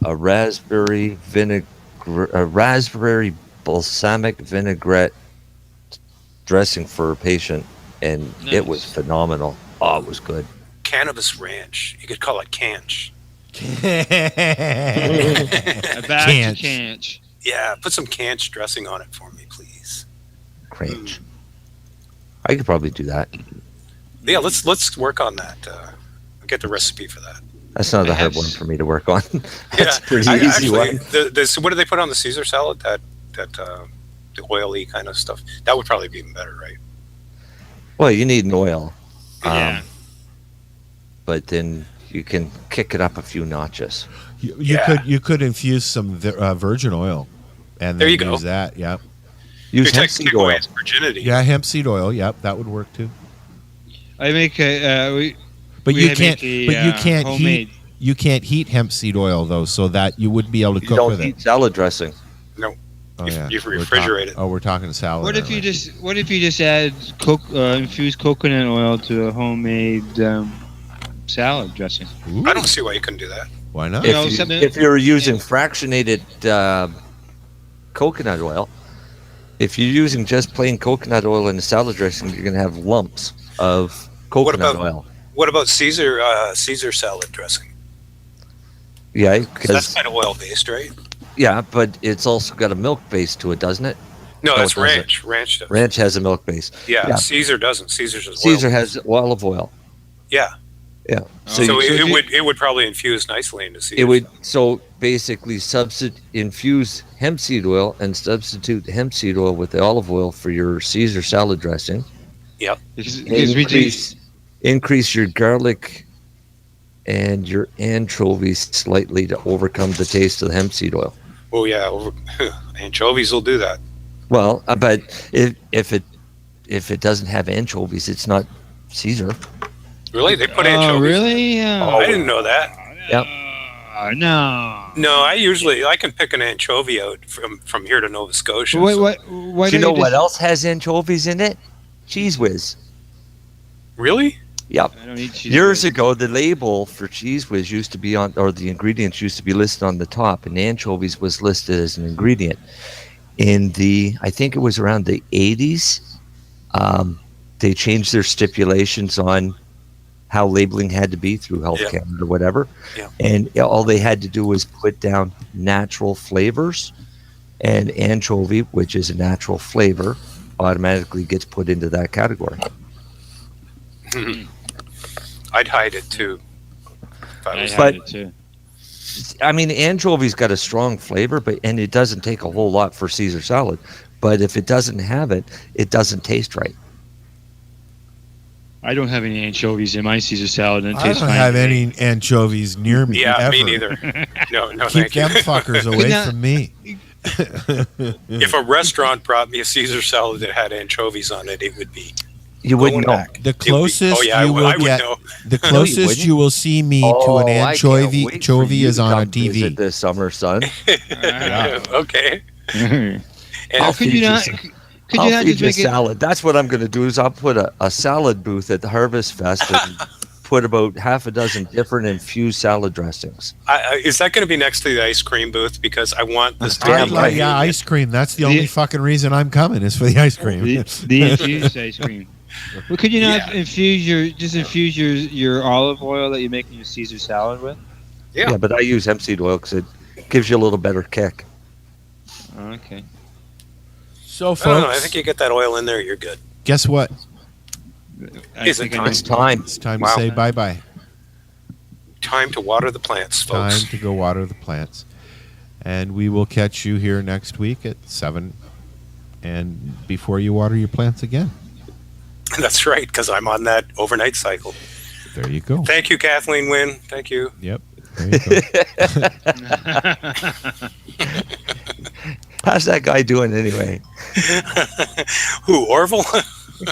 S8: raspberry raspberry balsamic vinaigrette dressing for a patient, and it was phenomenal. Oh, it was good.
S11: Cannabis ranch. You could call it canch.
S12: A batch of canch.
S11: Yeah, put some canch dressing on it for me, please.
S8: Cranch. I could probably do that.
S11: Yeah, let's work on that. I'll get the recipe for that.
S8: That's not a hard one for me to work on. That's a pretty easy
S11: actually,
S8: one.
S11: What do they put on the Caesar salad? That the oily kind of stuff. That would probably be even better, right?
S8: Well, you need an oil.
S12: Yeah.
S8: But then you can kick it up a few notches.
S7: You could infuse some virgin oil, and
S11: There
S7: then
S11: you go.
S7: use that. Yep.
S8: Use
S11: Take
S8: hemp seed
S11: away
S8: oil.
S11: its virginity.
S7: Yeah, hemp seed oil. Yep, that would work too.
S12: I make
S7: But
S12: we
S7: you
S12: make
S7: can't.
S12: the,
S7: But you can't
S12: homemade.
S7: heat. You can't heat hemp seed oil though, so that you wouldn't be able to
S8: You
S7: cook
S8: don't
S7: with
S8: heat
S7: it.
S8: salad dressing.
S11: No.
S7: Oh yeah.
S11: You
S7: We're
S11: refrigerate it.
S7: Oh, we're talking salad.
S12: What if
S7: aren't
S12: you
S7: we?
S12: just add infused coconut oil to a homemade salad dressing?
S11: I don't see why you couldn't do that.
S7: Why not?
S8: If you're using fractionated coconut oil, if you're using just plain coconut oil in a salad dressing, you're going to have lumps of coconut oil.
S11: What about Caesar salad dressing?
S8: Yeah,
S11: 'Cause that's
S8: because
S11: kind of oil based, right?
S8: yeah, but it's also got a milk base to it, doesn't it?
S11: No, that's
S8: it doesn't.
S11: ranch. Ranch does.
S8: Ranch has a milk base.
S11: Yeah, Caesar doesn't. Caesar's just
S8: Caesar
S11: oil.
S8: has olive oil.
S11: Yeah.
S8: Yeah.
S11: So it would probably infuse nicely into Caesar.
S8: It would basically infuse hemp seed oil and substitute hemp seed oil with the olive oil for your Caesar salad dressing.
S11: Yep.
S8: Increase your garlic and your anchovies slightly to overcome the taste of the hemp seed oil.
S11: Oh yeah, anchovies will do that.
S8: Well, but if it doesn't have anchovies, it's not Caesar.
S11: Really? They put anchovies?
S12: Oh, really?
S11: I didn't know that.
S8: Yep.
S12: No.
S11: No, I can pick an anchovy out from here to Nova Scotia.
S12: Why
S8: Do you know what else has anchovies in it? Cheese Whiz.
S11: Really?
S8: Yep.
S12: I don't eat Cheese
S8: Years ago, the label for Cheese Whiz used to be or the ingredients used to be listed on the top, and anchovies was listed as an ingredient. I think it was around the 80s, they changed their stipulations on how labeling had to be through Health Canada or whatever.
S11: Yeah.
S8: And all they had to do was put down natural flavors, and anchovy, which is a natural flavor, automatically gets put into that category.
S11: I'd hide it too.
S8: I mean, anchovy's got a strong flavor, and it doesn't take a whole lot for Caesar salad. But if it doesn't have it, it doesn't taste right.
S12: I don't have any anchovies in my Caesar salad, and it
S7: I
S12: tastes
S7: don't
S12: fine.
S7: have any anchovies near me.
S11: Yeah,
S7: ever.
S11: me neither. No,
S7: Keep
S11: thank you.
S7: them fuckers away from me.
S11: If a restaurant brought me a Caesar salad that had anchovies on it, it would be.
S8: You wouldn't know.
S7: The closest
S11: I
S7: you
S11: would
S7: will get,
S11: know.
S7: the closest you will see me to an anchovy is on a TV.
S8: This summer, son.
S11: Okay.
S12: How could you not? Could
S8: I'll
S12: you not
S8: feed
S12: just
S8: you
S12: make it?
S8: salad. That's what I'm going to do. Is I'll put a salad booth at the Harvest Fest and put about half a dozen different infused salad dressings.
S11: Is that going to be next to the ice cream booth? Because I want this to
S7: I'd
S11: be
S7: like, yeah, ice cream. That's the only fucking reason I'm coming is for the ice cream.
S12: The infused ice cream. Well, could you not infuse your olive oil that you're making your Caesar salad with?
S8: Yeah, but I use hemp oil because it gives you a little better kick.
S12: Okay.
S7: So,
S11: I don't know,
S7: folks,
S11: I think you get that oil in there, you're good.
S7: guess what?
S11: Is it time?
S8: It's time.
S7: It's time to say bye-bye.
S11: Time to water the plants, folks.
S7: Time to go water the plants. And we will catch you here next week at 7 and before you water your plants again.
S11: That's right, because I'm on that overnight cycle.
S7: There you go.
S11: Thank you, Kathleen Wynne. Thank you.
S7: Yep. There you go.
S8: How's that guy doing anyway?
S11: Who, Orville?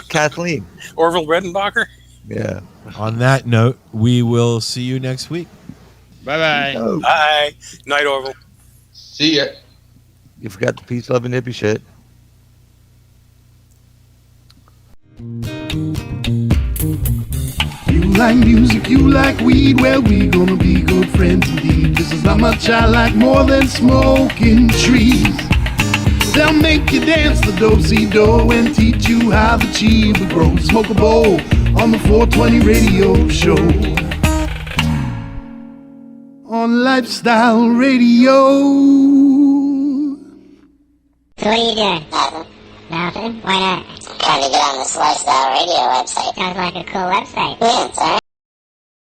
S8: Kathleen.
S11: Orville Redenbacher?
S8: Yeah.
S7: On that note, we will see you next week.
S12: Bye-bye.
S8: Oh.
S11: Bye. Night, Orville.
S9: See ya.
S8: You forgot the peace, love, and hippie shit.
S10: You like music, you like weed, well, we gonna be good friends indeed. This is how much I like more than smoking trees. They'll make you dance the do-si-do and teach you how the chiba grows. Smoke a bowl on the 420 radio show. On Lifestyle Radio.
S2: So what are you doing? Nothing. Why not?
S3: Trying to get on this Lifestyle Radio website.
S2: Sounds like a cool website.
S3: Yeah, it's alright.